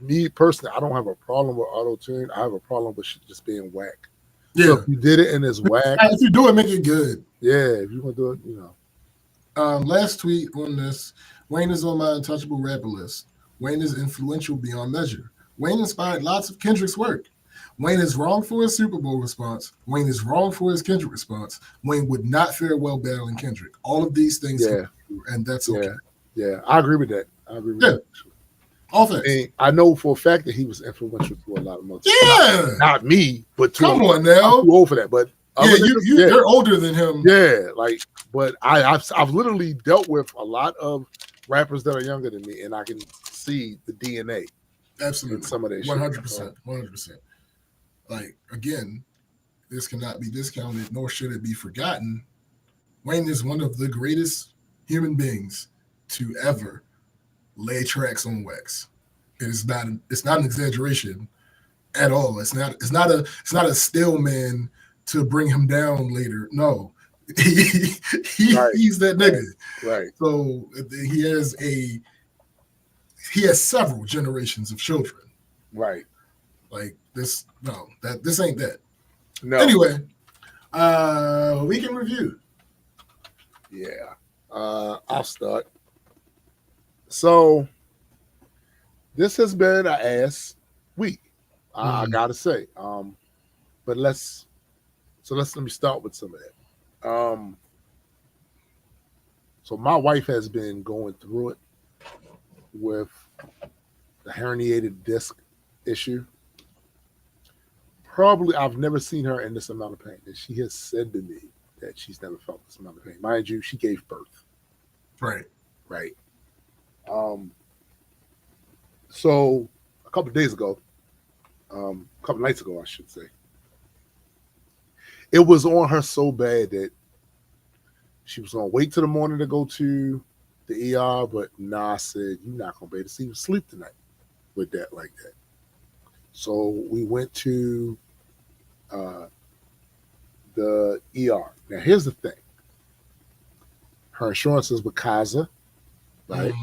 Me personally, I don't have a problem with AutoTune. I have a problem with shit just being whack. Yeah, so if you did it and it's whack, if you do it, make it good. Yeah, if you're gonna do it, you know. Last tweet on this: Wayne is on my untouchable rapper list. Wayne is influential beyond measure. Wayne inspired lots of Kendrick's work. Wayne is wrong for his Super Bowl response. Wayne is wrong for his Kendrick response. Wayne would not fare well battling Kendrick. All of these things, and that's okay. Yeah, I agree with that. All things. I know for a fact that he was influential to a lot of motherfuckers. Yeah, not me, but come on now. I'm too old for that, but you're older than him. Yeah, but I've literally dealt with a lot of rappers that are younger than me, and I can see the DNA. Absolutely, in some of that 100%, 100%. Like, again, this cannot be discounted, nor should it be forgotten. Wayne is one of the greatest human beings to ever lay tracks on wax. It's not an exaggeration at all. It's not a still man to bring him down later. No. He's that nigga. Right. So he has several generations of children. Right. Like this ain't that. No. Anyway, we can review. Yeah. I'll start. So this has been an ass week. I gotta say. But let me start with some of that. So my wife has been going through it with the herniated disc issue. Probably, I've never seen her in this amount of pain. And she has said to me that she's never felt this amount of pain. Mind you, she gave birth. Right. So a couple of days ago, a couple of nights ago, I should say, it was on her so bad that she was gonna wait till the morning to go to the ER, but I said, you're not gonna be able to sleep tonight with that like that. So we went to the ER. Now here's the thing. Her insurance is with Kaiser, right?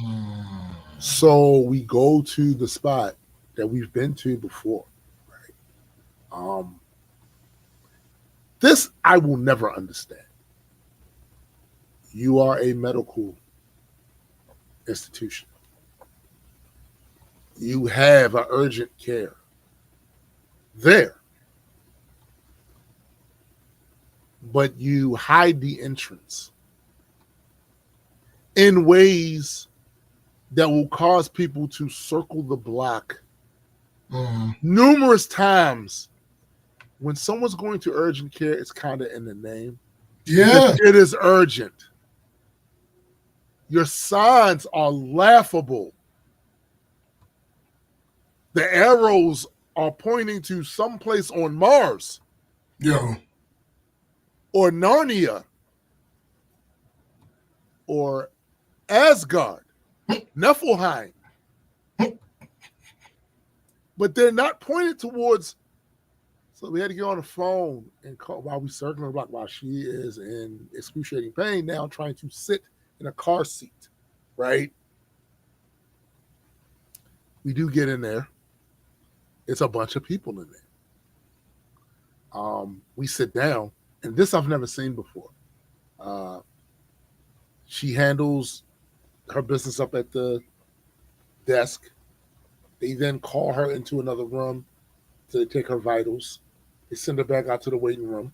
So we go to the spot that we've been to before, right? This I will never understand. You are a medical institution. You have an urgent care there, but you hide the entrance in ways that will cause people to circle the block numerous times. When someone's going to urgent care, it's kind of in the name. Yeah, it is urgent. Your signs are laughable. The arrows are pointing to someplace on Mars. Yo. Or Narnia. Or Asgard. Niflheim. But they're not pointed towards. So we had to get on the phone and call while we circling the block while she is in excruciating pain now, trying to sit in a car seat, right? We do get in there. It's a bunch of people in there. We sit down, and this I've never seen before. She handles her business up at the desk. They then call her into another room to take her vitals. They send her back out to the waiting room.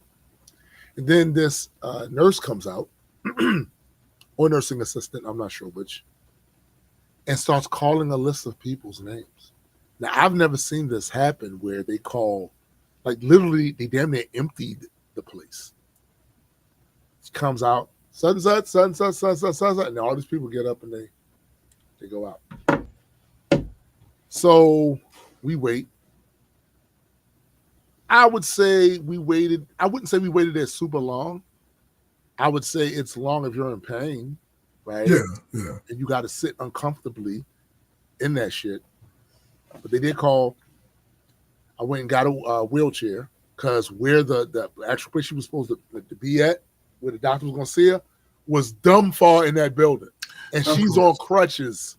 And then this nurse comes out, or nursing assistant, I'm not sure which, and starts calling a list of people's names. Now, I've never seen this happen where they call, like literally, they damn near emptied the place. She comes out, sunset, and all these people get up and they go out. So we wait. I would say we waited. I wouldn't say we waited there super long. I would say it's long if you're in pain, right? Yeah. And you got to sit uncomfortably in that shit. But they did call. I went and got a wheelchair because where the actual place she was supposed to be at, where the doctor was going to see her, was dumb far in that building. And she's on crutches.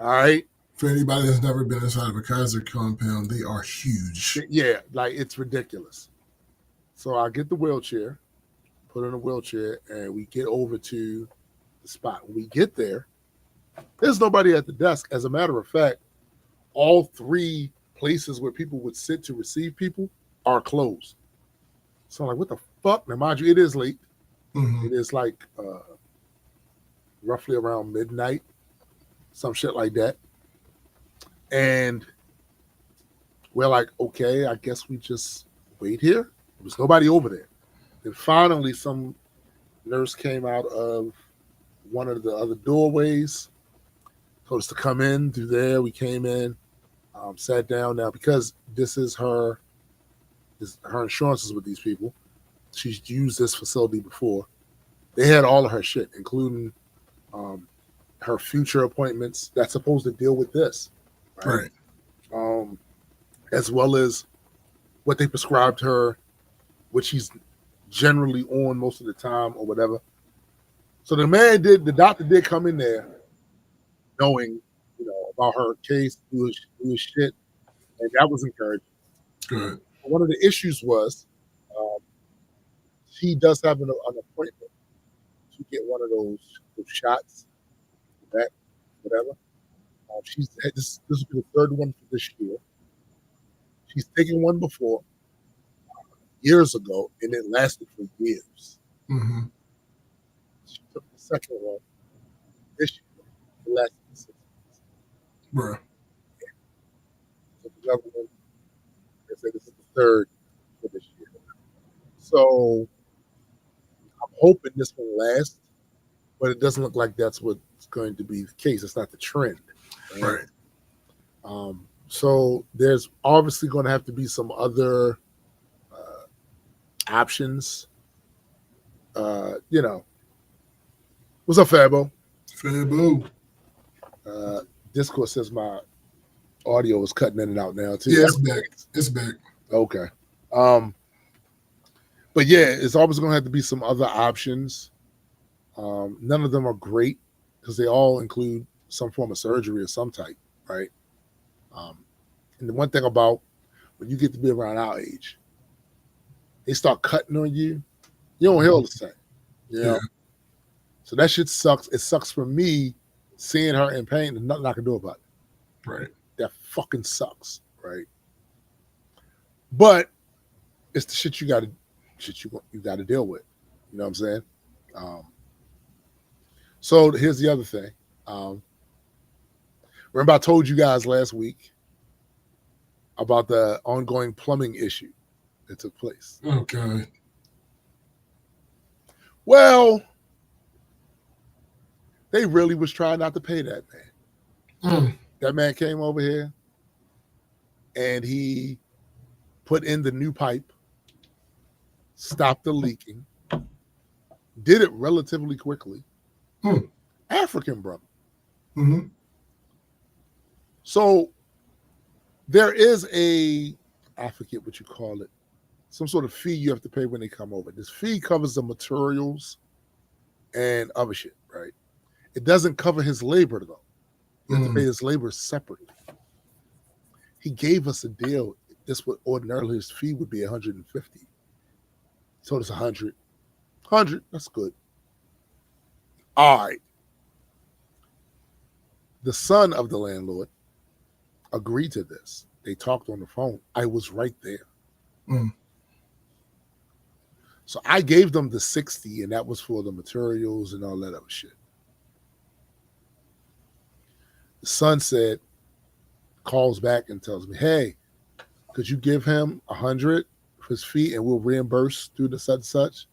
All right. For anybody that's never been inside of a Kaiser compound, they are huge. Yeah, like it's ridiculous. So I get the wheelchair, put in a wheelchair, and we get over to the spot. When we get there, there's nobody at the desk. As a matter of fact, all three places where people would sit to receive people are closed. So I'm like, what the fuck? Now, mind you, it is late. Mm-hmm. It is like roughly around midnight, some shit like that. And we're like, okay, I guess we just wait here. There was nobody over there. And finally, some nurse came out of one of the other doorways, told us to come in through there. We came in, sat down. Now, because this is her insurances with these people, she's used this facility before. They had all of her shit, including her future appointments that's supposed to deal with this. Right. As well as what they prescribed her, which she's generally on most of the time or whatever. So the doctor did come in there knowing, about her case, do his shit, and that was encouraging. Good. One of the issues was she does have an appointment to get one of those shots, that whatever. She's this will be the third one for this year. She's taken one before years ago, and it lasted for years. Mm-hmm. She took the second one this year. It lasted for 6 months. Bruh. So the other one, they say this is the third for this year. So I'm hoping this one lasts, but it doesn't look like that's what's going to be the case. It's not the trend. Right. So there's obviously going to have to be some other options. What's up, Fabo? Fabo. Discord says my audio is cutting in and out now too. Yeah, it's back. It's back. Okay. But yeah, it's always going to have to be some other options. None of them are great because they all include some form of surgery of some type, right? And the one thing about when you get to be around our age, they start cutting on you, you don't heal the same. Yeah. So that shit sucks. It sucks for me seeing her in pain and nothing I can do about it. Right. That fucking sucks, right? But it's the shit you gotta deal with. You know what I'm saying? So here's the other thing. Remember I told you guys last week about the ongoing plumbing issue that took place. Okay. Well, They really was trying not to pay that man. That man came over here and he put in the new pipe, stopped the leaking, did it relatively quickly. African brother. So there is I forget what you call it, some sort of fee you have to pay when they come over. This fee covers the materials and other shit, right? It doesn't cover his labor, though. You have to pay his labor separately. He gave us a deal. This would ordinarily his fee would be 150. He told us 100. 100, that's good. All right. The son of the landlord agreed to this. They talked on the phone. I was right there. So I gave them the 60, and that was for the materials and all that other shit. The son calls back and tells me, hey, could you give him 100 for his fee and we'll reimburse through the such and such?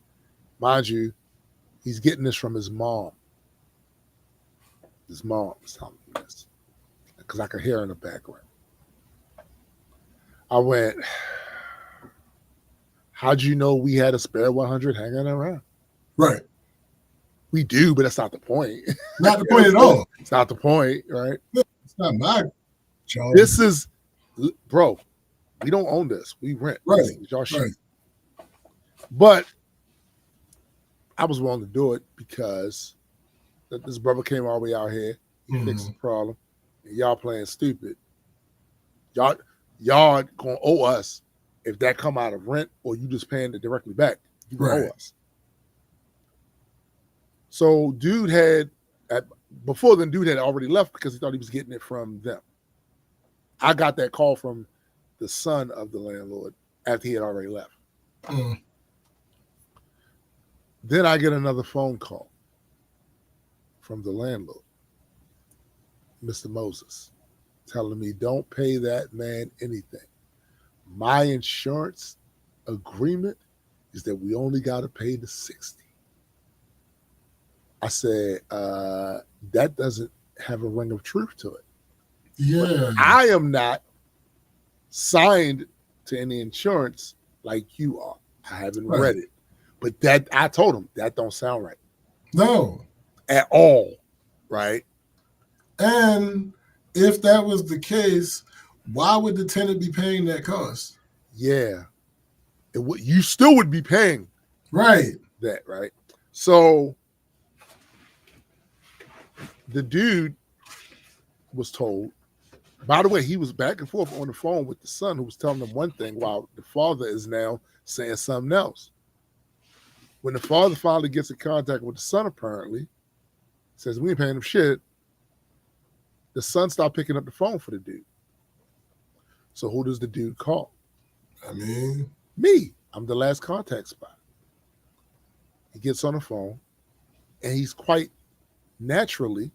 Mind you, he's getting this from his mom. His mom is telling me this because I could hear her in the background. I went, how'd you know we had a spare 100 hanging around? Right. We do, but that's not the point. Not the point at all. It's not the point, right? It's not my job. This is, bro, we don't own this. We rent. Right. Y'all shit. But I was willing to do it because this brother came all the way out here. He fixed the problem. And y'all playing stupid. Y'all gonna owe us if that come out of rent or you just paying it directly back. You owe us. So dude had already left because he thought he was getting it from them. I got that call from the son of the landlord after he had already left. Then I get another phone call from the landlord, Mr. Moses, telling me don't pay that man anything. My insurance agreement is that we only got to pay the 60. I said, that doesn't have a ring of truth to it. Yeah. But I am not signed to any insurance like you are. I haven't read it. But that I told him that don't sound right. No. At all. Right? And if that was the case, why would the tenant be paying that cost? Yeah. You still would be paying that, right? So the dude was told, by the way, he was back and forth on the phone with the son who was telling him one thing while the father is now saying something else. When the father finally gets in contact with the son, apparently, says, we ain't paying him shit. The son stopped picking up the phone for the dude. So who does the dude call? I mean, me. I'm the last contact spot. He gets on the phone and he's quite naturally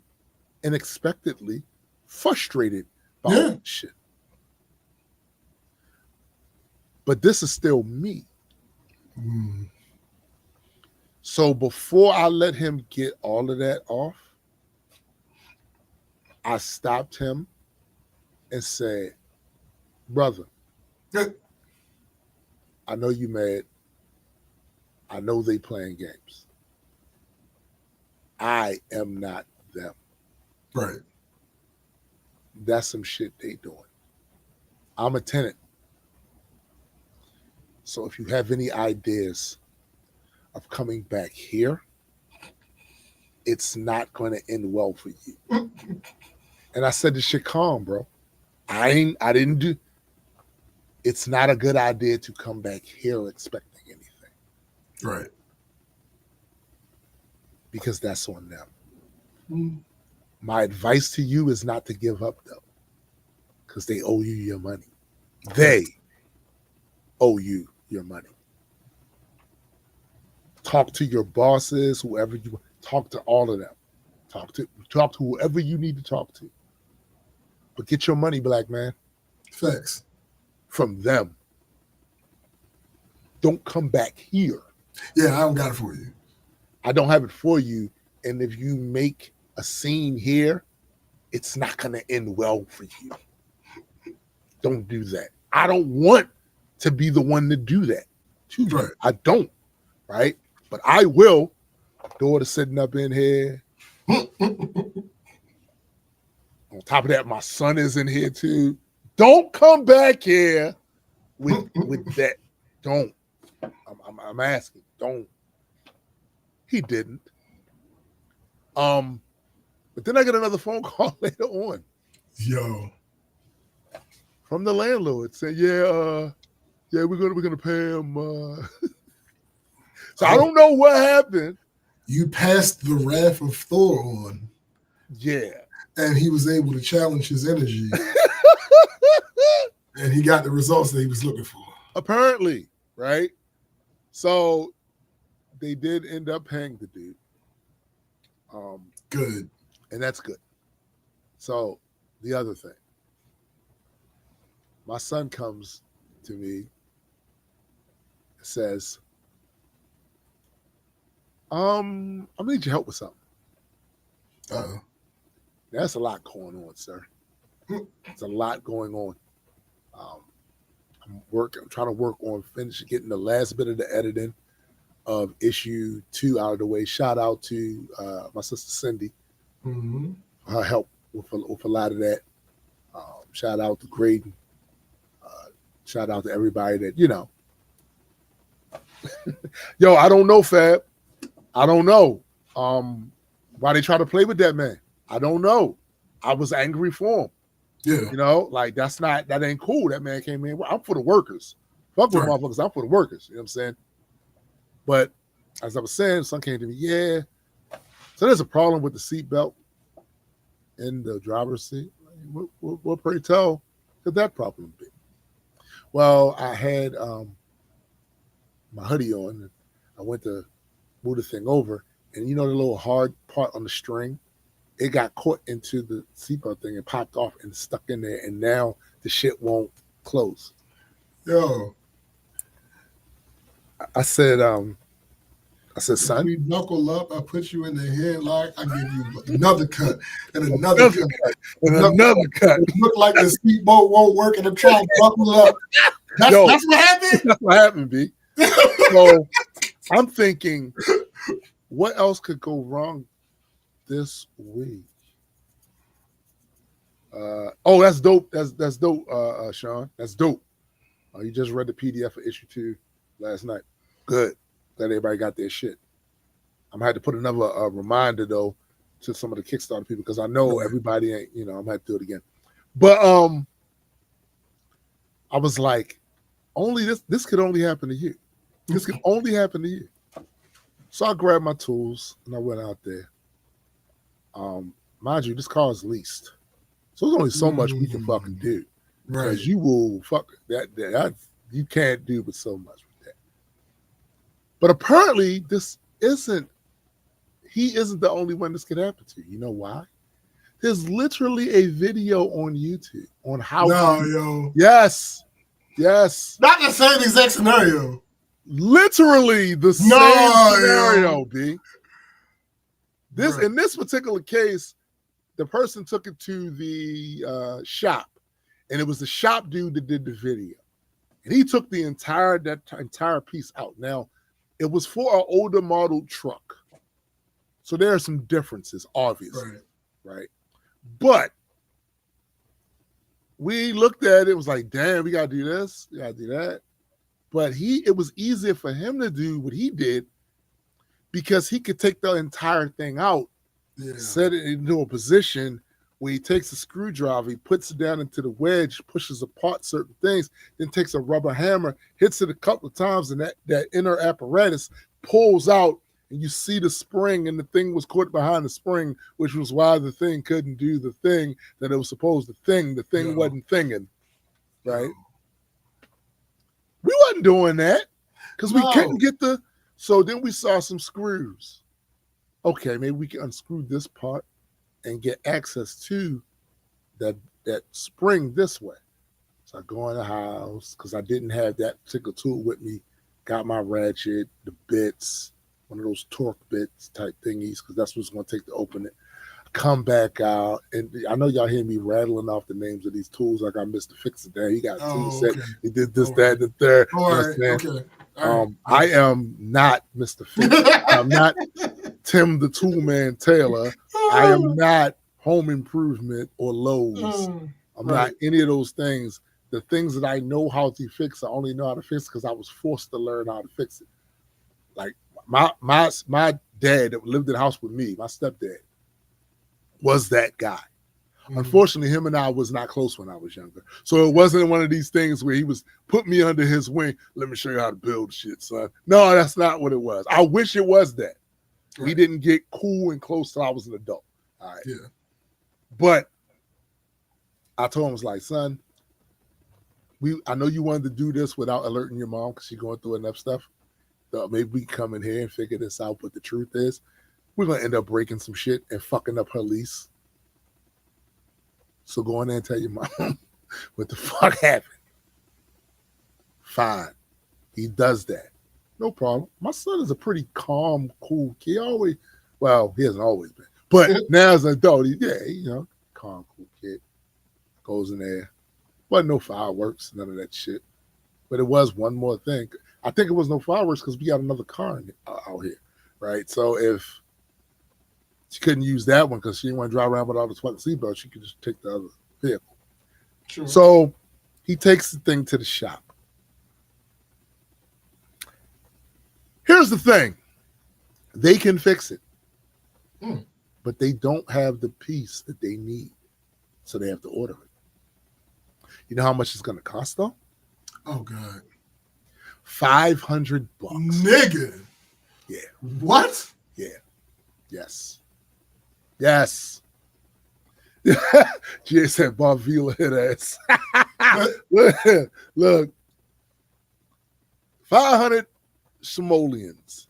and expectedly frustrated by all that shit. But this is still me. So before I let him get all of that off, I stopped him and said, brother, I know you mad. I know they playing games. I am not them. Right. That's some shit they doing. I'm a tenant. So if you have any ideas of coming back here, it's not going to end well for you. And I said this shit calm, bro. It's not a good idea to come back here expecting anything. Right. Because that's on them. My advice to you is not to give up, though, because they owe you your money. They owe you your money. Talk to your bosses, whoever you talk to, all of them. Talk to whoever you need to talk to. But get your money, black man. Facts. From them. Don't come back here. Yeah, I don't got it for you. I don't have it for you. And if you make a scene here, it's not going to end well for you. Don't do that. I don't want to be the one to do that. Right. I don't, right? But I will. Daughter sitting up in here. On top of that, my son is in here too. Don't come back here with that. Don't. I'm asking. Don't. He didn't. But then I get another phone call later on. Yo. From the landlord saying, yeah, we're gonna pay him. So I don't know what happened. You passed the wrath of Thor on. Yeah. And he was able to challenge his energy. And he got the results that he was looking for. Apparently, right? So they did end up paying the dude. Good. And that's good. So the other thing. My son comes to me and says, I need your help with something. Uh-oh. That's a lot going on, sir. It's a lot going on. I'm trying to work on getting the last bit of the editing of issue 2 out of the way. Shout out to my sister Cindy. Mm-hmm. Her help with a lot of that. Shout out to Graydon. Shout out to everybody that, Yo, I don't know, Fab. I don't know why they try to play with that man. I don't know. I was angry for him. Yeah. That ain't cool. That man came in. I'm for the workers. Fuck with motherfuckers. I'm for the workers. You know what I'm saying? But as I was saying, son came to me, yeah. So there's a problem with the seatbelt in the driver's seat. What pray tell could that problem be? Well, I had my hoodie on. And I went to move the thing over, and the little hard part on the string, it got caught into the seatbelt thing and popped off and stuck in there, and now the shit won't close. Yo. I said, son, we knuckle up, I put you in the headlock, I give you another cut and another cut. And another cut. It look like the speedboat won't work and I'm trying to buckle up. That's what happened? That's what happened, B. So I'm thinking, what else could go wrong this week? That's dope. That's dope, Sean. That's dope. You just read the PDF for issue 2 last night. Good. Glad everybody got their shit. I'm gonna have to put another reminder though to some of the Kickstarter people because I know everybody ain't. I'm gonna have to do it again. But I was like, only this could only happen to you. This could only happen to you. So I grabbed my tools and I went out there. Mind you, this car is leased, so there's only so much we can fucking do. Because you will fuck that you can't do but so much with that. But apparently, he isn't the only one this could happen to. You know why? There's literally a video on YouTube on how. Yo. Yes. Not the same exact scenario. Literally the same scenario, B. In this particular case, the person took it to the shop, and it was the shop dude that did the video, and he took the entire piece out. Now, it was for an older model truck, so there are some differences, obviously, right? But we looked at it, was like, damn, we gotta do this, we gotta do that. But it was easier for him to do what he did because he could take the entire thing out, set it into a position where he takes a screwdriver, he puts it down into the wedge, pushes apart certain things, then takes a rubber hammer, hits it a couple of times, and that inner apparatus pulls out, and you see the spring, and the thing was caught behind the spring, which was why the thing couldn't do the thing that it was supposed to thing. The thing wasn't thinging, right? We wasn't doing that because we couldn't get so then we saw some screws. Okay, maybe we can unscrew this part and get access to that spring this way. So I go in the house because I didn't have that particular tool with me. Got my ratchet, the bits, one of those torque bits type thingies, because that's what's going to take to open it. I come back out, and I know y'all hear me rattling off the names of these tools. Like I Mr. Fix It there. He got a tool set. Okay. He did this, that, and the third. All right. Okay. All right. I am not Mr. Fix It. I'm not Tim the Tool Man Taylor. I am not Home Improvement or Lowe's. I'm not any of those things. The things that I know how to fix, I only know how to fix because I was forced to learn how to fix it. Like my dad that lived in the house with me, my stepdad, was that guy. Unfortunately, him and I was not close when I was younger. So it wasn't one of these things where he was put me under his wing. Let me show you how to build shit, son. No, that's not what it was. I wish it was that. Right. We didn't get cool and close till I was an adult. All right. Yeah. But I told him, I was like, son, I know you wanted to do this without alerting your mom because she's going through enough stuff. So maybe we can come in here and figure this out. But the truth is, we're going to end up breaking some shit and fucking up her lease. So go in there and tell your mom what the fuck happened. Fine. He does that. No problem. My son is a pretty calm, cool kid. He hasn't always been. But now as an adult, calm, cool kid. Goes in there. Wasn't no fireworks, none of that shit. But it was one more thing. I think it was no fireworks because we got another car out here, right? So if she couldn't use that one because she didn't want to drive around without a fucking seatbelt, she could just take the other vehicle. Sure. So he takes the thing to the shop. Here's the thing. They can fix it, but they don't have the piece that they need. So they have to order it. You know how much it's going to cost, though? Oh, God. $500. Nigga. Yeah. What? Yeah. Yes. Yes. Jay said Bob Vila hit ass. Look. 500 simoleons.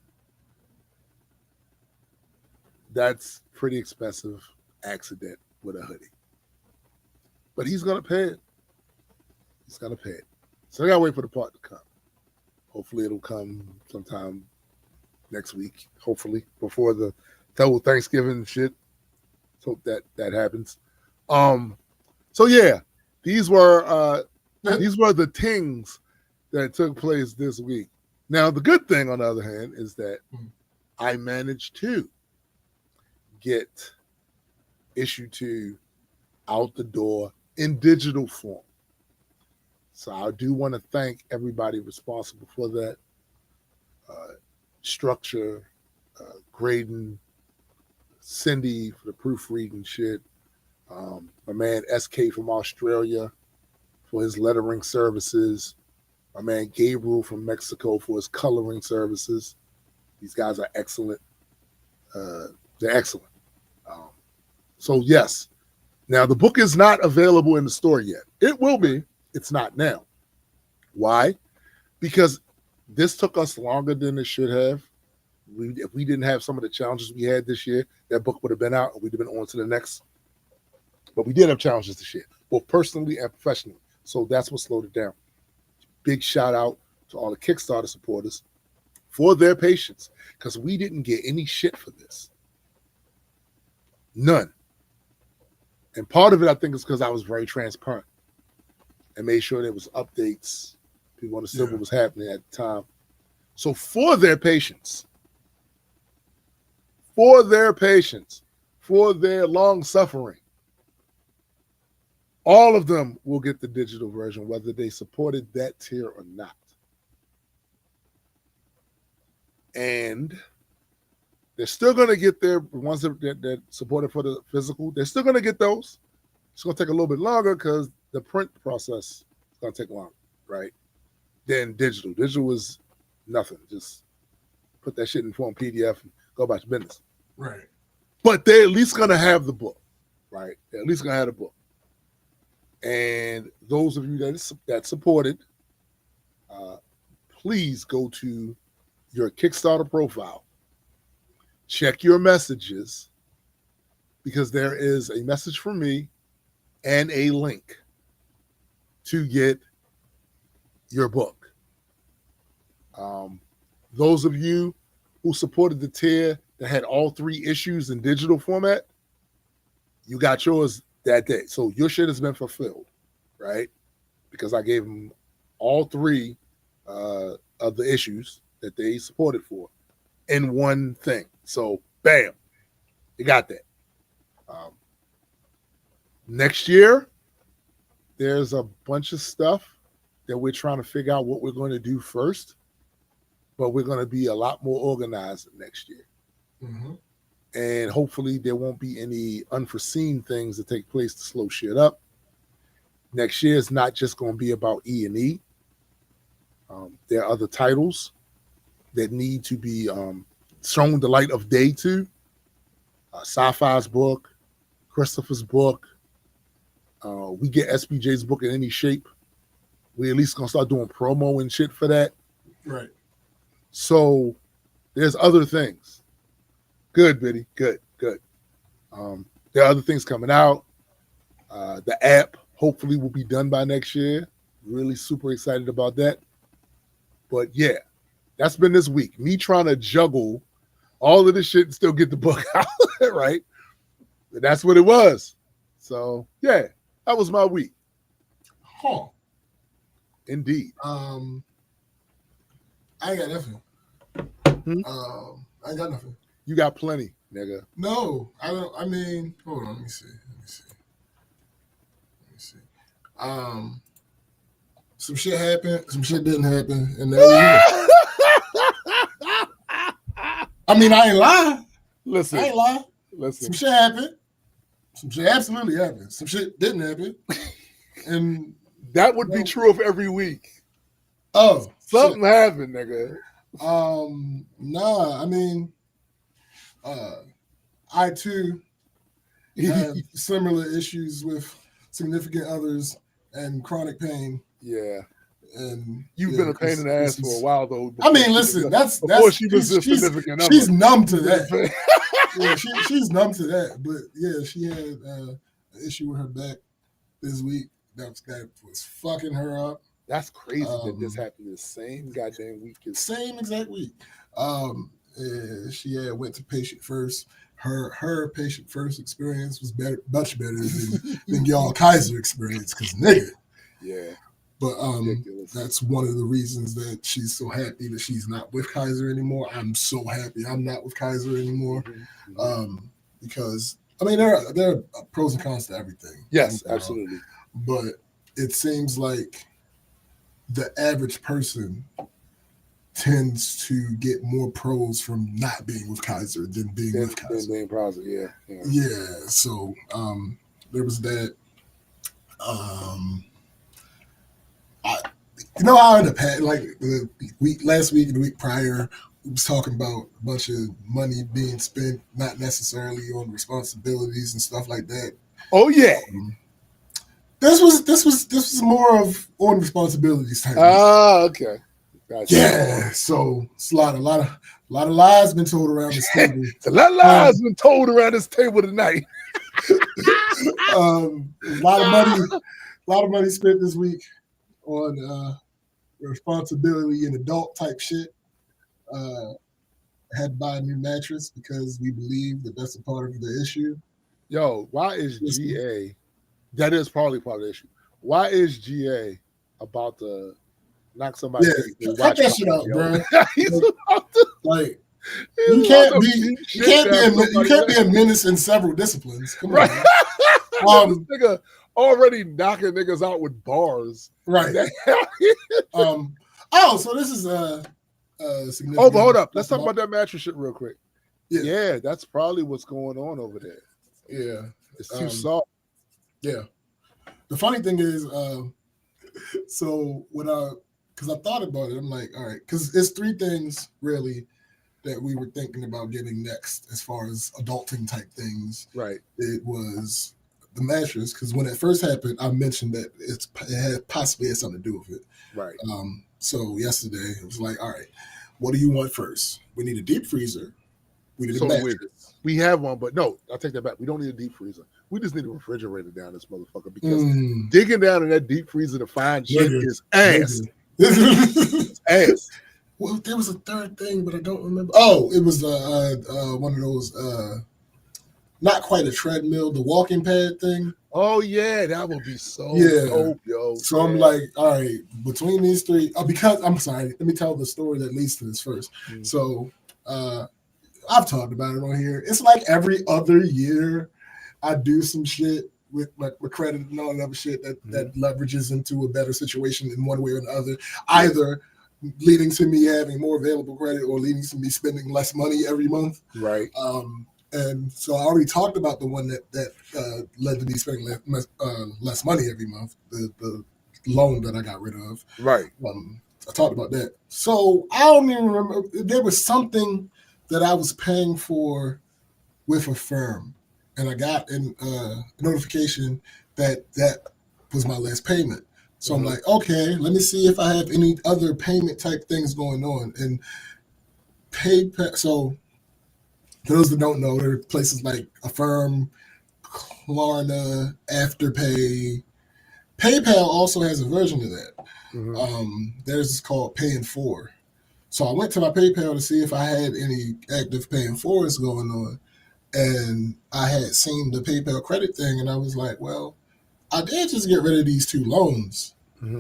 That's pretty expensive accident with a hoodie. But he's going to pay it. He's going to pay it. So I got to wait for the part to come. Hopefully it'll come sometime next week. Hopefully before the whole Thanksgiving shit. Hope that happens. So yeah, these were the things that took place this week. Now the good thing, on the other hand, is that I managed to get issue 2 out the door in digital form. So I do want to thank everybody responsible for that. Structure, Graydon, Cindy for the proofreading shit. My man SK from Australia for his lettering services. My man Gabriel from Mexico for his coloring services. These guys are excellent. They're excellent. So yes. Now the book is not available in the store yet. It will be. It's not now. Why? Because this took us longer than it should have. If we didn't have some of the challenges we had this year, that book would have been out and we'd have been on to the next. But we did have challenges this year, both personally and professionally. So that's what slowed it down. Big shout out to all the Kickstarter supporters for their patience, because we didn't get any shit for this. None. And part of it, I think, is because I was very transparent and made sure there was updates. People understood what was happening at the time. So for their patience, for their long suffering, all of them will get the digital version, whether they supported that tier or not. And they're still going to get their ones that supported for the physical. They're still going to get those. It's going to take a little bit longer because the print process is going to take longer, right? Then digital. Digital is nothing. Just put that shit in form PDF and go about your business. Right. But they're at least going to have the book, right? They're at least going to have the book. And those of you that supported, please go to your Kickstarter profile. Check your messages, because there is a message from me and a link to get your book. Those of you who supported the tier that had all 3 issues in digital format, You got yours that day. So your shit has been fulfilled, right? Because I gave them all 3 of the issues that they supported for in one thing. So, bam, you got that. Next year, there's a bunch of stuff that we're trying to figure out what we're going to do first, but we're going to be a lot more organized next year. Mm-hmm. And hopefully there won't be any unforeseen things that take place to slow shit up. Next year is not just going to be about E&E. There are other titles that need to be shown the light of day to. Sci-Fi's book, Christopher's book. We get SBJ's book in any shape. We at least going to start doing promo and shit for that. Right. So there's other things. Good, Biddy. Good. There are other things coming out. The app hopefully will be done by next year. Really super excited about that. But yeah, that's been this week. Me trying to juggle all of this shit and still get the book out, right? And that's what it was. So yeah, that was my week. Huh. Indeed. I ain't got nothing. I ain't got nothing. You got plenty, nigga. No, I don't. I mean, hold on. Let me see. Some shit happened. Some shit didn't happen, and there we go. I mean, I ain't lying. Listen. I ain't lying. Some shit happened. Some shit absolutely happened. Some shit didn't happen, and that would be true of every week. Oh, something happened, nigga. Nah. I mean. I too have similar issues with significant others and chronic pain. Yeah, and you've been a pain in the ass for a while, though. I mean, listen, she's numb to that. Yeah, she's numb to that. But yeah, she had an issue with her back this week that was fucking her up. That's crazy that this happened the same goddamn week. Same exact week. She went to patient first. Her patient first experience was much better than y'all Kaiser experience, because nigga. Yeah. But that's one of the reasons that she's so happy that she's not with Kaiser anymore. I'm so happy I'm not with Kaiser anymore. Because I mean there are pros and cons to everything. Yes, absolutely. But it seems like the average person tends to get more pros from not being with Kaiser than being with Kaiser. Being positive, yeah. Yeah. So there was that. How in the past, like the last week and the week prior, we was talking about a bunch of money being spent, not necessarily on responsibilities and stuff like that. Oh yeah. This was more of on responsibilities type. Okay. Gotcha. Yeah, so it's a lot of lies been told around this table. A lot of lies been told around this table tonight. A lot of money spent this week on responsibility and adult type shit. Had to buy a new mattress because we believe that that's a part of the issue. Yo, why is GA? That is probably part of the issue. Why is GA about to knock somebody? Yeah, cut that shit out, bro. He's about to, like you can't be a menace in several disciplines. Come on. This nigga already knocking niggas out with bars. Right. So this is significant. Oh, but hold up. Let's talk about that mattress shit real quick. Yeah, that's probably what's going on over there. Yeah. It's too soft. Yeah. The funny thing is, so because I thought about it, I'm like, all right, because it's 3 things really that we were thinking about getting next as far as adulting type things. Right. It was the mattress, because when it first happened, I mentioned that it possibly had something to do with it. Right. So yesterday it was like, all right, what do you want first? We need a deep freezer. We need a mattress. We have one, but no, I'll take that back. We don't need a deep freezer. We just need a refrigerator down this motherfucker, because digging down in that deep freezer to find shit is ass. It's ass. Well, there was a third thing, but I don't remember. Oh, it was one of those not quite a treadmill, the walking pad thing. Oh yeah, that would be so dope, yo. So I'm like, all right, between these three, because I'm sorry, let me tell the story that leads to this first. So I've talked about it on here. It's like every other year I do some shit with credit and all that other shit that leverages into a better situation in one way or another, either leading to me having more available credit or leading to me spending less money every month. Right. And so I already talked about the one that led to me spending less money every month, the loan that I got rid of. Right. I talked about that. So I don't even remember. There was something that I was paying for with a firm, and I got a notification that was my last payment. So I'm like, okay, let me see if I have any other payment type things going on. And PayPal. So those that don't know, there are places like Affirm, Klarna, Afterpay. PayPal also has a version of that. Theirs called Pay in 4. So I went to my PayPal to see if I had any active Pay in 4s going on. And I had seen the PayPal credit thing, and I was like, well, I did just get rid of these 2 loans. Let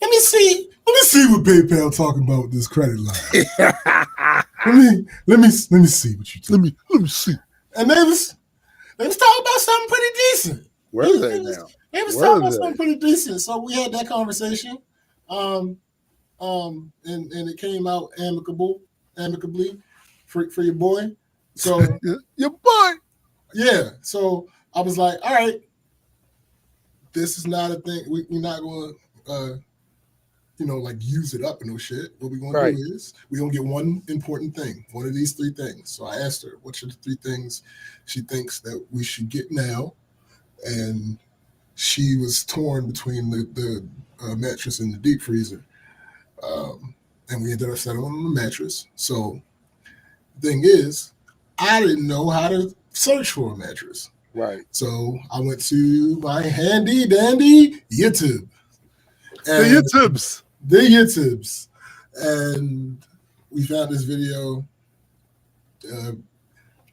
me see what PayPal talking about with this credit line. let me see what you do. Let me see. And they was talking about something pretty decent. Where are they now? They was talking about something pretty decent. So we had that conversation. And it came out amicably for your boy. So your boy. Yeah. So I was like, all right, this is not a thing. We're not going to, like use it up and no shit. What we're going to do is we're going to get one important thing, one of these 3 things. So I asked her, what are the 3 things she thinks that we should get now? And she was torn between the mattress and the deep freezer. And we ended up settling on the mattress. So the thing is, I didn't know how to search for a mattress. Right. So I went to my handy dandy YouTube. The YouTubes. And we found this video.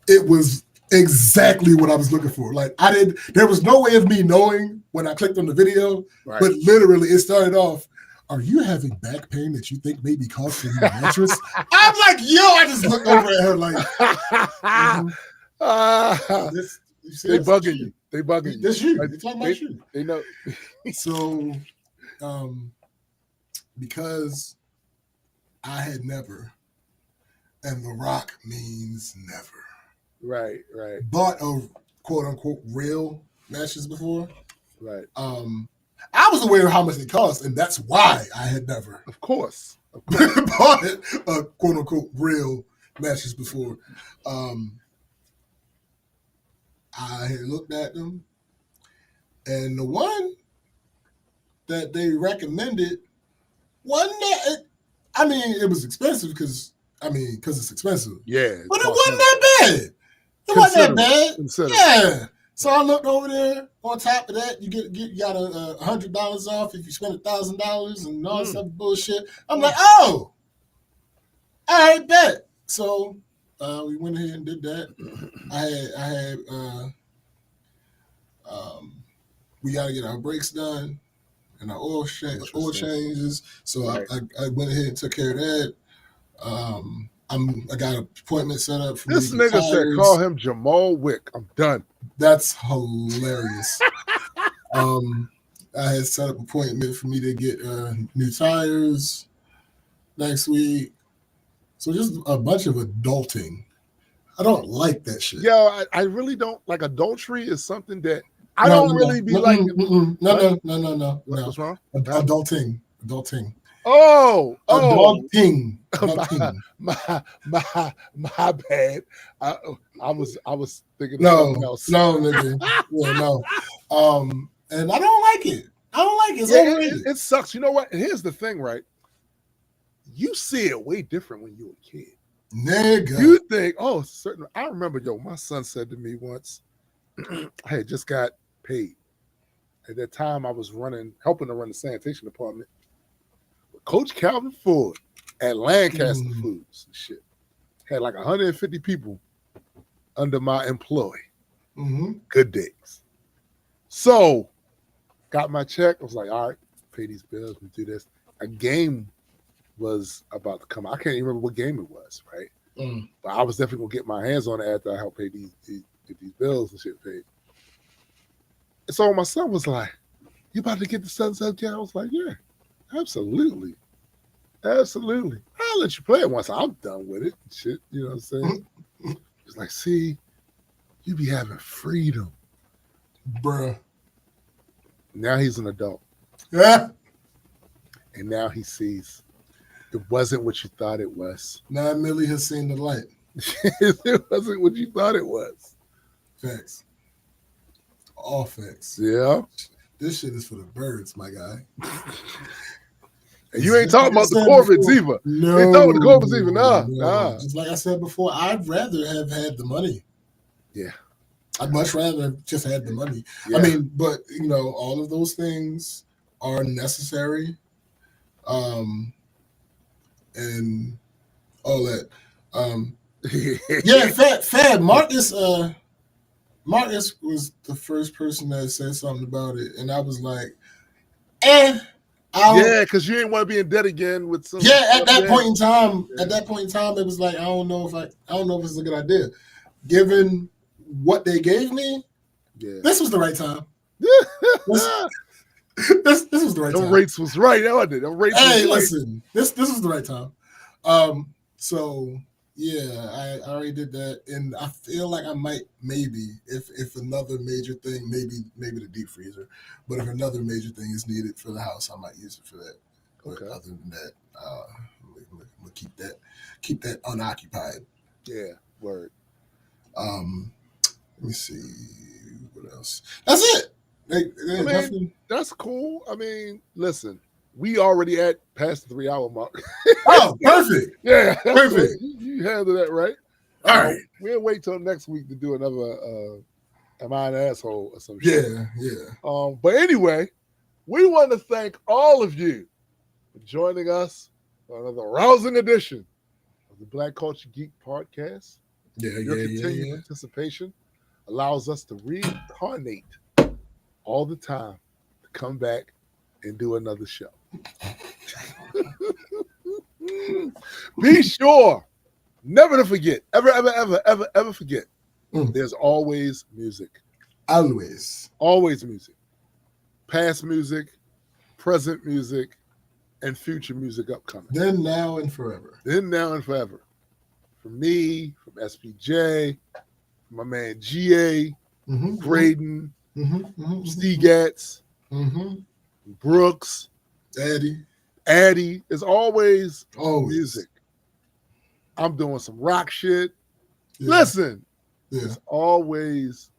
It was exactly what I was looking for. Like there was no way of me knowing when I clicked on the video, but literally it started off, are you having back pain that you think may be caused from your mattress? I'm like, yo, I just looked over at her like, they bugging you. They bugging you. That's you. They're talking about you. They know. So, because I had never, and The Rock means never. Right. Bought a quote unquote real mattress before. Right. I was aware of how much it cost, and that's why I had never. Of course. Bought a quote unquote real mattress before. I had looked at them, and the one that they recommended wasn't that. It was expensive because it's expensive. Yeah, but it wasn't that bad. It wasn't that bad. Yeah. So I looked over there. On top of that, you got $100 off if you spend $1,000 and all this other bullshit. I'm like, oh, all right, bet. So we went ahead and did that. I had we got to get our brakes done and our oil changes. So I went ahead and took care of that. I got an appointment set up for this nigga said call him Jamal Wick. I'm done. That's hilarious. I had set up an appointment for me to get new tires next week. So just a bunch of adulting. I don't like that shit. Yo, I really don't like. Adultery is something that I don't really be like. No. What's wrong? Adulting. Oh, adulting. My bad. I was thinking of something else. No, nigga. Yeah, no. And I don't like it. It's overrated. It sucks. You know what? And here's the thing, right? You see it way different when you're a kid. Nigga. You think, certain. I remember, my son said to me once, I had just got paid. At that time, I was helping to run the sanitation department. Coach Calvin Ford at Lancaster Foods and shit had like 150 people under my employ. Good days. So, got my check. I was like, all right, pay these bills, we do this. A game was about to come. I can't even remember what game it was, right? But I was definitely gonna get my hands on it after I helped pay these bills and shit paid. And so my son was like, "You about to get the Sunset Game?" I was like, "Yeah, absolutely, absolutely. I'll let you play it once I'm done with it." Shit, you know what I'm saying? He's like, "See, you be having freedom, bruh." Now he's an adult. Yeah. And now he sees it wasn't what you thought it was. Now Millie has seen the light. It wasn't what you thought it was. Facts. All facts. Yeah. This shit is for the birds, my guy. And you ain't talking about the Corvettes either. No. You ain't talking about the Corvettes either. Nah. Just like I said before, I'd rather have had the money. Yeah. I'd much rather have just had the money. Yeah. I mean, but, you know, all of those things are necessary. And all that. Yeah, Fab. Marcus was the first person that said something about it, and I was like, yeah, because you didn't want to be in debt again with some. Yeah, at that point in time, it was like I don't know if it's a good idea, given what they gave me. Yeah, this was the right time. This was the right time. The rates was right. Listen, this was the right time. So yeah, I already did that, and I feel like I might maybe if another major thing, maybe the deep freezer, but if another major thing is needed for the house, I might use it for that. Okay. But other than that, we'll keep that unoccupied. Yeah, word. Let me see what else. That's it. That's cool. I mean, listen, we already at past the 3-hour mark. Oh, perfect. Yeah, perfect. You handle that right. All right. We'll wait till next week to do another Am I an Asshole or some shit. Yeah. But anyway, we want to thank all of you for joining us for another rousing edition of the Black Culture Geek Podcast. Your continued participation allows us to reincarnate all the time to come back and do another show. Be sure never to forget, ever forget, there's always music. Always music. Past music, present music, and future music upcoming. Then, now, and forever. From me, from SPJ, from my man GA, Graydon, Stegatz, Brooks, Addy is always music. I'm doing some rock shit. Yeah. Listen, it's always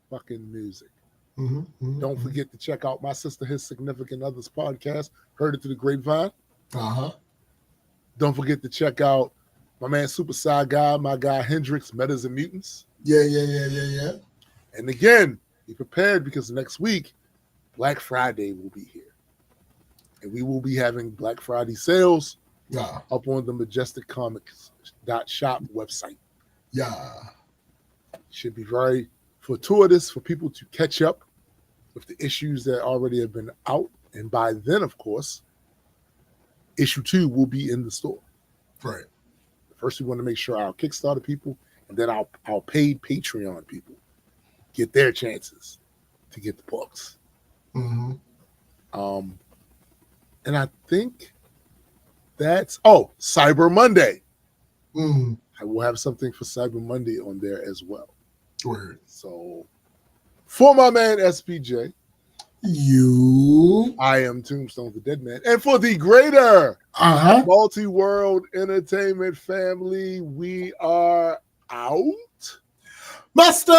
fucking music. Don't forget to check out my sister, His Significant Others podcast. Heard it through the grapevine. Don't forget to check out my man Super Side Guy, my guy Hendrix, Metas and Mutants. Yeah. And again, be prepared because next week, Black Friday will be here. And we will be having Black Friday sales up on the majesticcomics.shop website. Yeah. Should be very fortuitous for people to catch up with the issues that already have been out. And by then, of course, issue 2 will be in the store. Right. First, we want to make sure our Kickstarter people and then our paid Patreon people get their chances to get the books. And I think that's Cyber Monday. I will have something for Cyber Monday on there as well. Word. So for my man SPJ, I am Tombstone the Dead Man. And for the greater multi-world entertainment family, we are out. Master!